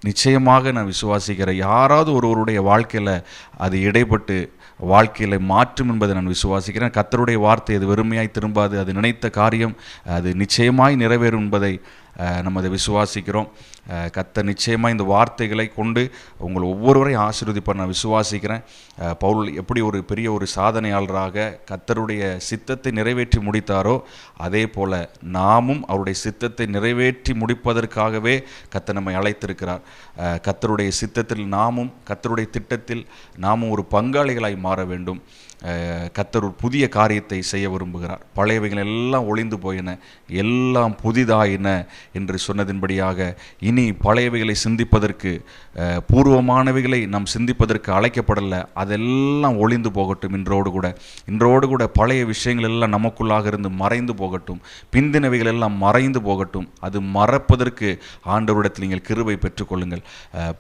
நிச்சயமாக நான் விசுவாசிக்கிறேன், யாராவது ஒருவருடைய வாழ்க்கையில் அது இடைப்பட்டு வாழ்க்கையில் மாற்றும் என்பதை நான் விசுவாசிக்கிறேன். கர்த்தருடைய வார்த்தை அது வெறுமையாய் திரும்பாது, அது நினைத்த காரியம் அது நிச்சயமாய் நிறைவேறும் என்பதை நம்ம அதை விசுவாசிக்கிறோம். கர்த்தர் நிச்சயமாக இந்த வார்த்தைகளை கொண்டு உங்கள் ஒவ்வொருவரையும் ஆசீர்வதிப்பார் நான் விசுவாசிக்கிறேன். பவுல் எப்படி ஒரு பெரிய ஒரு சாதனையாளராக கர்த்தருடைய சித்தத்தை நிறைவேற்றி முடித்தாரோ, அதே போல் நாமும் அவருடைய சித்தத்தை நிறைவேற்றி முடிப்பதற்காகவே கர்த்தர் நம்மை அழைத்திருக்கிறார். கர்த்தருடைய சித்தத்தில் நாமும், கர்த்தருடைய திட்டத்தில் நாமும் ஒரு பங்காளிகளாய் மாற வேண்டும். கர்த்தர் ஒரு புதிய காரியத்தை செய்ய விரும்புகிறார். பழையவைகள் எல்லாம் ஒளிந்து போயின, எல்லாம் புதிதாயின என்று சொன்னதின்படியாக இனி பழையவைகளை சிந்திப்பதற்கு, பூர்வமானவைகளை நாம் சிந்திப்பதற்கு அழைக்கப்படலை. அதெல்லாம் ஒளிந்து போகட்டும். இன்றோடு கூட பழைய விஷயங்கள் எல்லாம் நமக்குள்ளாக இருந்து மறைந்து போகட்டும். பிந்தினவைகள் எல்லாம் மறைந்து போகட்டும். அது மறப்பதற்கு ஆண்டவரிடத்தில் நீங்கள் கிருபை பெற்றுக்கொள்ளுங்கள்.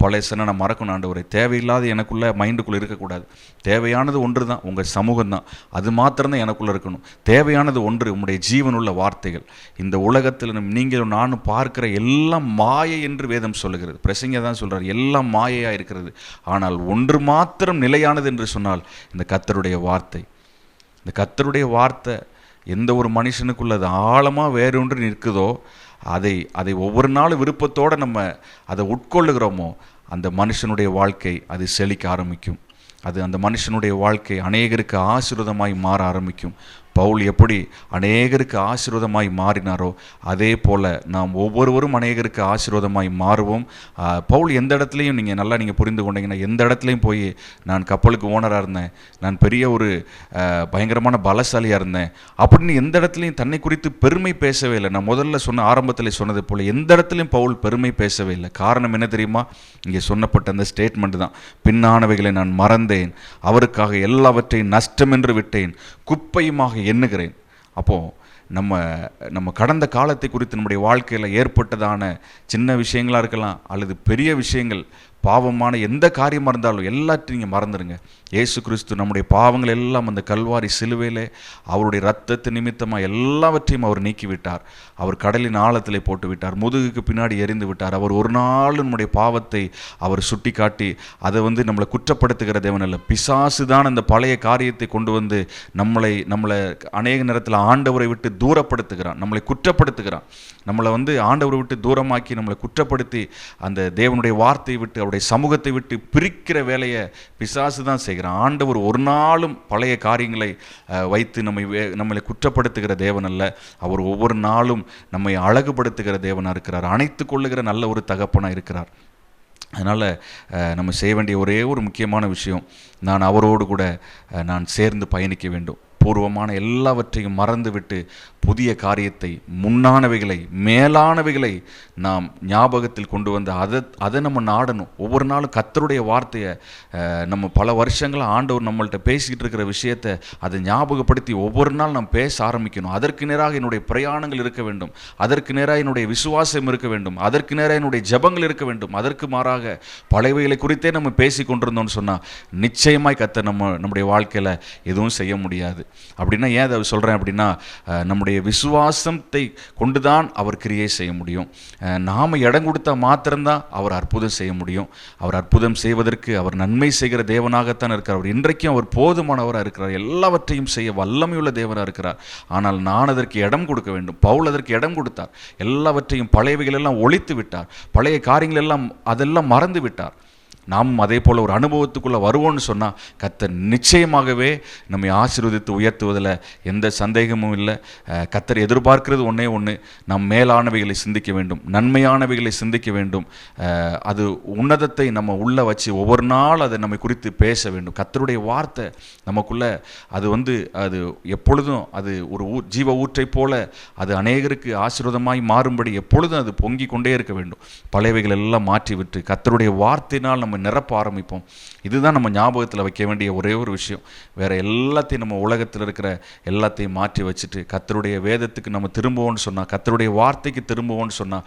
பழைய சன நான் மறக்கணும் ஆண்டவரை, தேவையில்லாத எனக்குள்ள மைண்டுக்குள்ளே இருக்கக்கூடாது. தேவையானது ஒன்று தான், உங்கள் சமூகம் தான். அது மாத்திரம்தான் எனக்குள்ளே இருக்கணும். தேவையானது ஒன்று, உங்களுடைய ஜீவனுள்ள வார்த்தைகள். இந்த உலகத்தில் நீங்களும் நானும் பார்க்கிற எல்லாம் மாயை என்று வேதம் சொல்லுகிறது. பிரசங்க தான் சொல்கிறார், எல்லாம் மாயையாக இருக்கிறது. ஆனால் ஒன்று மாத்திரம் நிலையானது என்று சொன்னால் இந்த கர்த்தருடைய வார்த்தை. இந்த கர்த்தருடைய வார்த்தை எந்த ஒரு மனுஷனுக்குள்ள அது ஆழமாக வேறொன்று நிற்குதோ, அதை ஒவ்வொரு நாளும் விருப்பத்தோடு நம்ம அதை உட்கொள்ளுகிறோமோ, அந்த மனுஷனுடைய வாழ்க்கை அது செழிக்க ஆரம்பிக்கும். அந்த மனுஷனுடைய வாழ்க்கை அநேகருக்கு ஆசீர்வாதமாய் மாற ஆரம்பிக்கும். பவுல் எப்படி அநேகருக்கு ஆசீர்வாதமாய் மாறினாரோ அதே போல் நாம் ஒவ்வொருவரும் அநேகருக்கு ஆசீர்வாதமாய் மாறுவோம். பவுல் எந்த இடத்துலையும் நீங்கள் புரிந்து கொண்டீங்கன்னா, எந்த இடத்துலையும் போய் நான் கப்பலுக்கு ஓனராக இருந்தேன், நான் பெரிய ஒரு பயங்கரமான பலசாலியாக இருந்தேன் அப்படின்னு எந்த இடத்துலையும் தன்னை குறித்து பெருமை பேசவே இல்லை. நான் முதல்ல ஆரம்பத்தில் சொன்னது போல் எந்த இடத்துலையும் பவுல் பெருமை பேசவே இல்லை. காரணம் என்ன தெரியுமா? இங்கே சொன்னப்பட்ட அந்த ஸ்டேட்மெண்ட் தான், பின்னானவைகளை நான் மறந்தேன், அவருக்காக எல்லாவற்றையும் நஷ்டம் என்று விட்டேன், குப்பையுமாக எண்ணுகிறேன். அப்போது நம்ம கடந்த காலத்தை குறித்து நம்முடைய வாழ்க்கையில் ஏற்பட்டதான சின்ன விஷயங்களாக இருக்கலாம், அல்லது பெரிய விஷயங்கள், பாவமான எந்த காரியமாக இருந்தாலும் எல்லாத்தையும் நீங்கள் மறந்துடுங்க. இயேசு கிறிஸ்து நம்முடைய பாவங்கள் எல்லாம் அந்த கல்வாரி சிலுவையிலே அவருடைய இரத்தத்து நிமித்தமாக எல்லாவற்றையும் அவர் நீக்கிவிட்டார். அவர் கடலின் ஆழத்திலே போட்டு விட்டார், முதுகுக்கு பின்னாடி எறிந்து விட்டார். அவர் ஒரு நாள் நம்முடைய பாவத்தை அவர் சுட்டி காட்டி அதை நம்மளை குற்றப்படுத்துகிற தேவன் அல்ல. பிசாசு தான் அந்த பழைய காரியத்தை கொண்டு வந்து நம்மளை அநேக நேரத்தில் ஆண்டவரை விட்டு தூரப்படுத்துகிறான், நம்மளை குற்றப்படுத்துகிறான். நம்மளை ஆண்டவரை விட்டு தூரமாக்கி நம்மளை குற்றப்படுத்தி அந்த தேவனுடைய வார்த்தையை விட்டு அவருடைய சமூகத்தை விட்டு பிரிக்கிற வேலையை பிசாசு தான் செய்கிறான். ஆண்டவர் ஒரு நாளும் பழைய காரியங்களை வைத்து நம்மளை குற்றப்படுத்துகிற தேவன் அல்ல. அவர் ஒவ்வொரு நாளும் நம்மை அழகுபடுத்துகிற தேவனாக இருக்கிறார், அணைத்து கொள்ளுகிற நல்ல ஒரு தகப்பனாக இருக்கிறார். அதனால் நம்ம செய்ய வேண்டிய ஒரே ஒரு முக்கியமான விஷயம், நான் அவரோடு கூட நான் சேர்ந்து பயணிக்க வேண்டும். பூர்வமான எல்லாவற்றையும் மறந்துவிட்டு புதிய காரியத்தை, முன்னானவைகளை, மேலானவைகளை நாம் ஞாபகத்தில் கொண்டு வந்து அதை நம்ம நாடணும். ஒவ்வொரு நாளும் கர்த்தருடைய வார்த்தையை நம்ம பல வருஷங்களாக ஆண்டவர் நம்மள்கிட்ட பேசிக்கிட்டு இருக்கிற விஷயத்தை அதை ஞாபகப்படுத்தி ஒவ்வொரு நாள் நாம் பேச ஆரம்பிக்கணும். அதற்கு நேராக என்னுடைய பிரயாணங்கள் இருக்க வேண்டும், அதற்கு நேராக என்னுடைய விசுவாசம் இருக்க வேண்டும், அதற்கு நேராக என்னுடைய ஜெபங்கள் இருக்க வேண்டும். அதற்கு மாறாக பழையவைகளை குறித்தே நம்ம பேசி கொண்டிருந்தோம்னு சொன்னால் நிச்சயமாய் கர்த்தர் நம்முடைய வாழ்க்கையில் எதுவும் செய்ய முடியாது. அப்படின்னா ஏன் அதை சொல்கிறேன் அப்படின்னா, நம்முடைய விசுவாசத்தை கொண்டுதான் அவர் கிரியை செய்ய முடியும். நாம் இடம் கொடுத்தா மாத்திரம்தான் அவர் அற்புதம் செய்ய முடியும். அவர் அற்புதம் செய்வதற்கு அவர் நன்மை செய்கிற தேவனாகத்தான் இருக்கிறார். அவர் இன்றைக்கும் அவர் போதுமானவராக இருக்கிறார், எல்லாவற்றையும் செய்ய வல்லமையுள்ள தேவனாக இருக்கிறார். ஆனால் நான் அதற்கு இடம் கொடுக்க வேண்டும். பவுல் அதற்கு இடம் கொடுத்தார். எல்லாவற்றையும் பழையவைகள் எல்லாம் ஒழித்து விட்டார், பழைய காரியங்கள் எல்லாம் அதெல்லாம் மறந்து விட்டார். நாம் அதே போல் ஒரு அனுபவத்துக்குள்ளே வருவோம்னு சொன்னால் கர்த்தர் நிச்சயமாகவே நம்மை ஆசீர்வதித்து உயர்த்துவதில் எந்த சந்தேகமும் இல்லை. கர்த்தர் எதிர்பார்க்கிறது ஒன்றே ஒன்று, நாம் மேலானவைகளை சிந்திக்க வேண்டும், நன்மையானவைகளை சிந்திக்க வேண்டும். அது உன்னதத்தை நம்ம உள்ளே வச்சு ஒவ்வொரு நாள் அதை நம்மை குறித்து பேச வேண்டும். கர்த்தருடைய வார்த்தை நமக்குள்ளே அது எப்பொழுதும் அது ஒரு ஜீவ ஊற்றை போல அது அநேகருக்கு ஆசீர்வாதமாய் மாறும்படி எப்பொழுதும் அது பொங்கி கொண்டே இருக்க வேண்டும். பழையவைகள் எல்லாம் மாற்றிவிட்டு கர்த்தருடைய வார்த்தையினால் நம்ம நிரப்ப ஆரம்பிப்போம். இதுதான் நம்ம ஞாபகத்தில் வைக்க வேண்டிய ஒரே ஒரு விஷயம். வேறு எல்லாத்தையும் நம்ம உலகத்தில் இருக்கிற எல்லாத்தையும் மாற்றி வச்சுட்டு கர்த்தருடைய வேதத்துக்கு நம்ம திரும்புவோம்னு சொன்னால், கர்த்தருடைய வார்த்தைக்கு திரும்புவோம்னு சொன்னால்,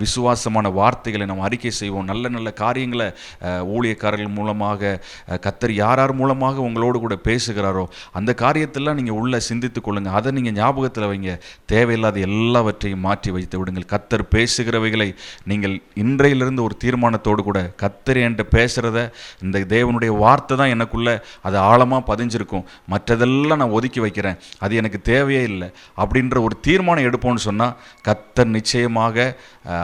விசுவாசமான வார்த்தைகளை நம்ம அறிக்கை செய்வோம். நல்ல நல்ல காரியங்களை ஊழியக்காரர்கள் மூலமாக கர்த்தர் யார் மூலமாக உங்களோடு கூட பேசுகிறாரோ அந்த காரியத்தெல்லாம் நீங்கள் உள்ளே சிந்தித்து கொள்ளுங்கள். அதை நீங்கள் ஞாபகத்தில் வைங்க. தேவையில்லாத எல்லாவற்றையும் மாற்றி வைத்து விடுங்கள். கர்த்தர் பேசுகிறவைகளை நீங்கள் இன்றையிலிருந்து ஒரு தீர்மானத்தோடு கூட, கர்த்தர் என்கிட்ட பேசுகிறத, இந்த தேவனுடைய வார்த்தை தான் எனக்குள்ளே அது ஆழமாக பதிஞ்சிருக்கும், மற்றதெல்லாம் நான் ஒதுக்கி வைக்கிறேன், அது எனக்கு தேவையே இல்லை அப்படின்ற ஒரு தீர்மானம் எடுப்போம்னு சொன்னால் கர்த்தர் நிச்சயமாக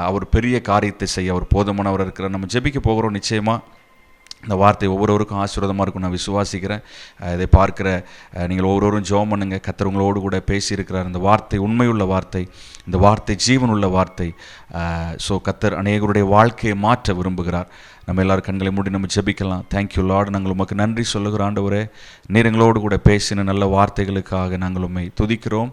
அவர் பெரிய காரியத்தை செய்ய அவர் போதுமானவர் இருக்கிறார். நம்ம ஜெபிக்க போகிறோம். நிச்சயமாக இந்த வார்த்தை ஒவ்வொருவருக்கும் ஆசீர்வாதமாக இருக்கும் நான் விசுவாசிக்கிறேன். இதை பார்க்குற நீங்கள் ஒவ்வொருவரும் ஜெபம் பண்ணுங்க. கர்த்தர் உங்களோடு கூட பேசியிருக்கிறார். இந்த வார்த்தை உண்மையுள்ள வார்த்தை. இந்த வார்த்தை ஜீவனுள்ள வார்த்தை. ஸோ கர்த்தர் அநேகருடைய வாழ்க்கையை மாற்ற விரும்புகிறார். நம்ம எல்லாரும் கண்களை மூடி நம்ம ஜெபிக்கலாம். தேங்க்யூ லார்ட், நாங்கள் உமக்கு நன்றி சொல்லுகிறோம் ஆண்டவரே. நீர் எங்களோடு கூட பேசின நல்ல வார்த்தைகளுக்காக நாங்கள் உம்மை துதிக்கிறோம்.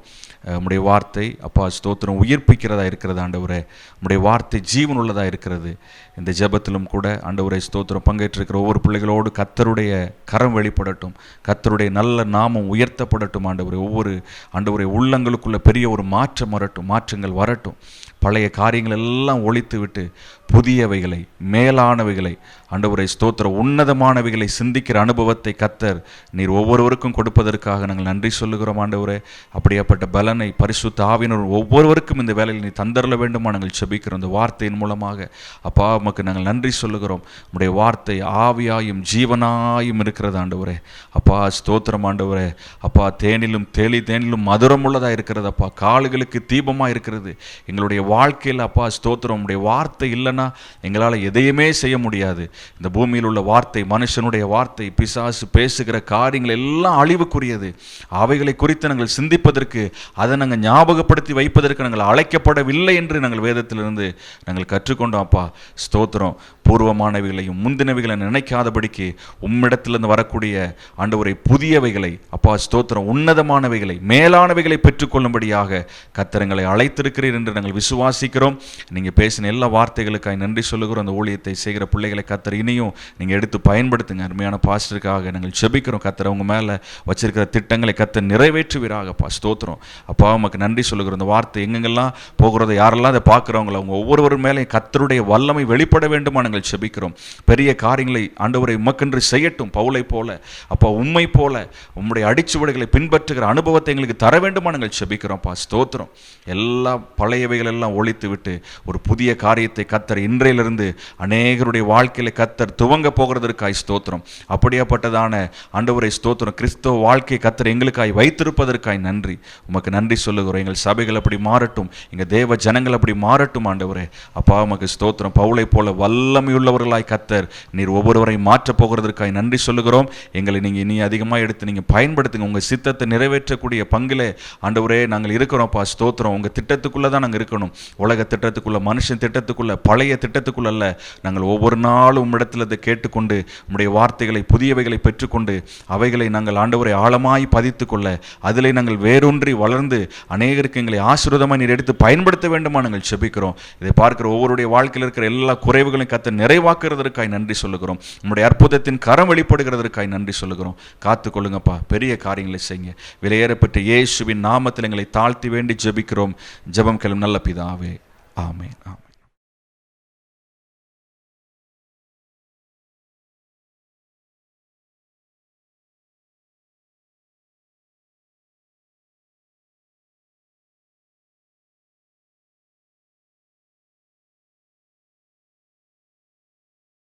உம்முடைய வார்த்தை அப்பா ஸ்தோத்திரம் உயிர்ப்பிக்கிறதா இருக்கிறது ஆண்டவரே. உம்முடைய வார்த்தை ஜீவனுள்ளதாக இருக்கிறது. இந்த ஜெபத்திலும் கூட ஆண்டவரே ஸ்தோத்திரம் பங்கேற்றிருக்கிற ஒவ்வொரு பிள்ளைகளோடு கர்த்தருடைய கரம் வெளிப்படட்டும், கர்த்தருடைய நல்ல நாமம் உயர்த்தப்படட்டும் ஆண்டவரே. ஒவ்வொரு ஆண்டவரே உள்ளங்களுக்குள்ள பெரிய ஒரு மாற்றங்கள் வரட்டும். பழைய காரியங்கள் எல்லாம் ஒழித்து விட்டு புதியவைகளை, மேலானவைகளை, ஆண்டவரை ஸ்தோத்திர உன்னதமானவைகளை சிந்திக்கிற அனுபவத்தை கர்த்தர் நீர் ஒவ்வொருவருக்கும் கொடுப்பதற்காக நாங்கள் நன்றி சொல்லுகிறோம் ஆண்டவரே. அப்படியாப்பட்ட பலனை பரிசுத்த ஆவியினர் ஒவ்வொருவருக்கும் இந்த வேலையில் நீ தந்தரல வேண்டுமா நாங்கள் செபிக்கிறோம். இந்த வார்த்தையின் மூலமாக அப்பா உமக்கு நாங்கள் நன்றி சொல்லுகிறோம். உம்முடைய வார்த்தை ஆவியாயும் ஜீவனாயும் இருக்கிறது ஆண்டவரே. அப்பா ஸ்தோத்திரம் ஆண்டவரே. அப்பா தேனிலும் மதுரம் உள்ளதாக இருக்கிறது அப்பா. காலுகளுக்கு தீபமாக இருக்கிறது. எங்களுடைய வாழ்க்கையில் அப்பா ஸ்தோத்திரம் உம்முடைய வார்த்தை இல்லைன்னா எங்களால் எதையுமே செய்ய முடியாது. இந்த பூமியில் உள்ள வார்த்தை, மனுஷனுடைய வார்த்தை, பிசாசு பேசுகிற காரியங்கள் எல்லாம் அழிவுக்குரியது. அவைகளை குறித்து நாங்கள் சிந்திப்பதற்கு, அதை நாங்கள் ஞாபகப்படுத்தி வைப்பதற்கு நாங்கள் அழைக்கப்படவில்லை என்று நாங்கள் வேதத்திலிருந்து நாங்கள் கற்றுக்கொண்டோம் அப்பா ஸ்தோத்திரம். பூர்வமானவைகளையும் முந்தினவைகளை நினைக்காதபடிக்கு உம்மிடத்திலிருந்து வரக்கூடிய ஆண்டவரை புதியவைகளை அப்பா ஸ்தோத்திரம் உன்னதமானவைகளை, மேலானவைகளை பெற்றுக்கொள்ளும்படியாக கர்த்தரங்களை அழைத்திருக்கிறீர் என்று நாங்கள் விசுவாசிக்கிறோம். நீங்கள் பேசின எல்லா வார்த்தைகளுக்காக நன்றி சொல்லுகிறோம். அந்த ஊழியத்தை செய்கிற பிள்ளைகளை கர்த்தர் இனியும் நீங்கள் எடுத்து பயன்படுத்துங்க. அருமையான பாஸ்டருக்காக நாங்கள் ஜெபிக்கிறோம். கர்த்தர் அவங்க மேலே வச்சிருக்கிற திட்டங்களை கர்த்தர் நிறைவேற்றுவீராகப்பா ஸ்தோத்திரம். அப்பா உமக்கு நன்றி சொல்லுகிறோம். இந்த வார்த்தை எங்கெங்கெல்லாம் போகிறத யாரெல்லாம் அதை பார்க்குறவங்களோ அவங்க ஒவ்வொருவர் மேலே கர்த்தருடைய வல்லமை வெளிப்பட வேண்டுமா நாங்கள் ஜெபிக்கிறோம். பெரிய காரியங்களை ஆண்டவரை உமக்கென்று செய்யட்டும். பவுலை போல அப்பா உம்மை போல உம்முடைய அடிச்சுவடுகளை பின்பற்றுகிற அனுபவத்தை எங்களுக்கு தர வேண்டுமா நாங்கள் ஜெபிக்கிறோம்ப்பா ஸ்தோத்திரம். எல்லா பழையவைகள் எல்லாம் ஒழித்து விட்டு ஒரு புதிய காரியத்தை கர்த்தர் இன்றையிலிருந்து அநேகருடைய வாழ்க்கையில கர்த்தர் துவங்க போகிறதற்காய் ஸ்தோத்திரம். அப்படியாப்பட்டதான ஆண்டவரை ஸ்தோத்திரம் கிறிஸ்தவ வாழ்க்கையை கர்த்தர் எங்களுக்காய் வைத்திருப்பதற்காய் நன்றி. உமக்கு நன்றி சொல்லுகிறோம். எங்கள் சபைகள் அப்படி மாறட்டும், எங்கள் தேவ ஜனங்கள் அப்படி மாறட்டும் ஆண்டவரே. அப்பா உமக்கு ஸ்தோத்திரம். பவுலை போல வல்லமையுள்ளவர்களாய் கர்த்தர் நீர் ஒவ்வொருவரையும் மாற்றப் போகிறதற்காய் நன்றி சொல்லுகிறோம். எங்களை நீங்கள் இனி அதிகமாக எடுத்து நீங்கள் பயன்படுத்துங்க. உங்கள் சித்தத்தை நிறைவேற்றக்கூடிய பங்கிலே ஆண்டவரே நாங்கள் இருக்கிறோம்ப்பா ஸ்தோத்திரம். உங்கள் திட்டத்துக்குள்ளே தான் நாங்கள் இருக்கணும். உலக திட்டத்துக்குள்ள, மனுஷன் திட்டத்துக்குள்ள, பழைய திட்டத்துக்குள்ள அல்ல. நாங்கள் ஒவ்வொரு நாளும் உம்மிடத்தில் அதை கேட்டுக்கொண்டு உம்முடைய வார்த்தைகளை புதியவைகளை பெற்றுக்கொண்டு அவைகளை நாங்கள் ஆண்டவரை ஆழமாய் பதித்துக்கொள்ள அதிலே நாங்கள் வேரூன்றி வளர்ந்து அநேகருக்கு எங்களை ஆசீர்வாதமாய் நீர் எடுத்து பயன்படுத்த வேண்டுமா நாங்கள் ஜெபிக்கிறோம். இதை பார்க்கிற ஒவ்வொருடைய வாழ்க்கையில் இருக்கிற எல்லா குறைவுகளையும் கர்த்தர் நிறைவாக்குறதற்காய் நன்றி சொல்லுகிறோம். உம்முடைய அற்புதத்தின் கரம் வெளிப்படுகிறதற்காய் நன்றி சொல்லுகிறோம். காத்துக்கொள்ளுங்கப்பா, பெரிய காரியங்களை செய்யுங்க. விலையேறப்பட்ட இயேசுவின் நாமத்தில் எங்களை தாழ்த்தி வேண்டி ஜெபிக்கிறோம். ஜெபம் கேளும் நல்ல பிதாவே. ஆமென்.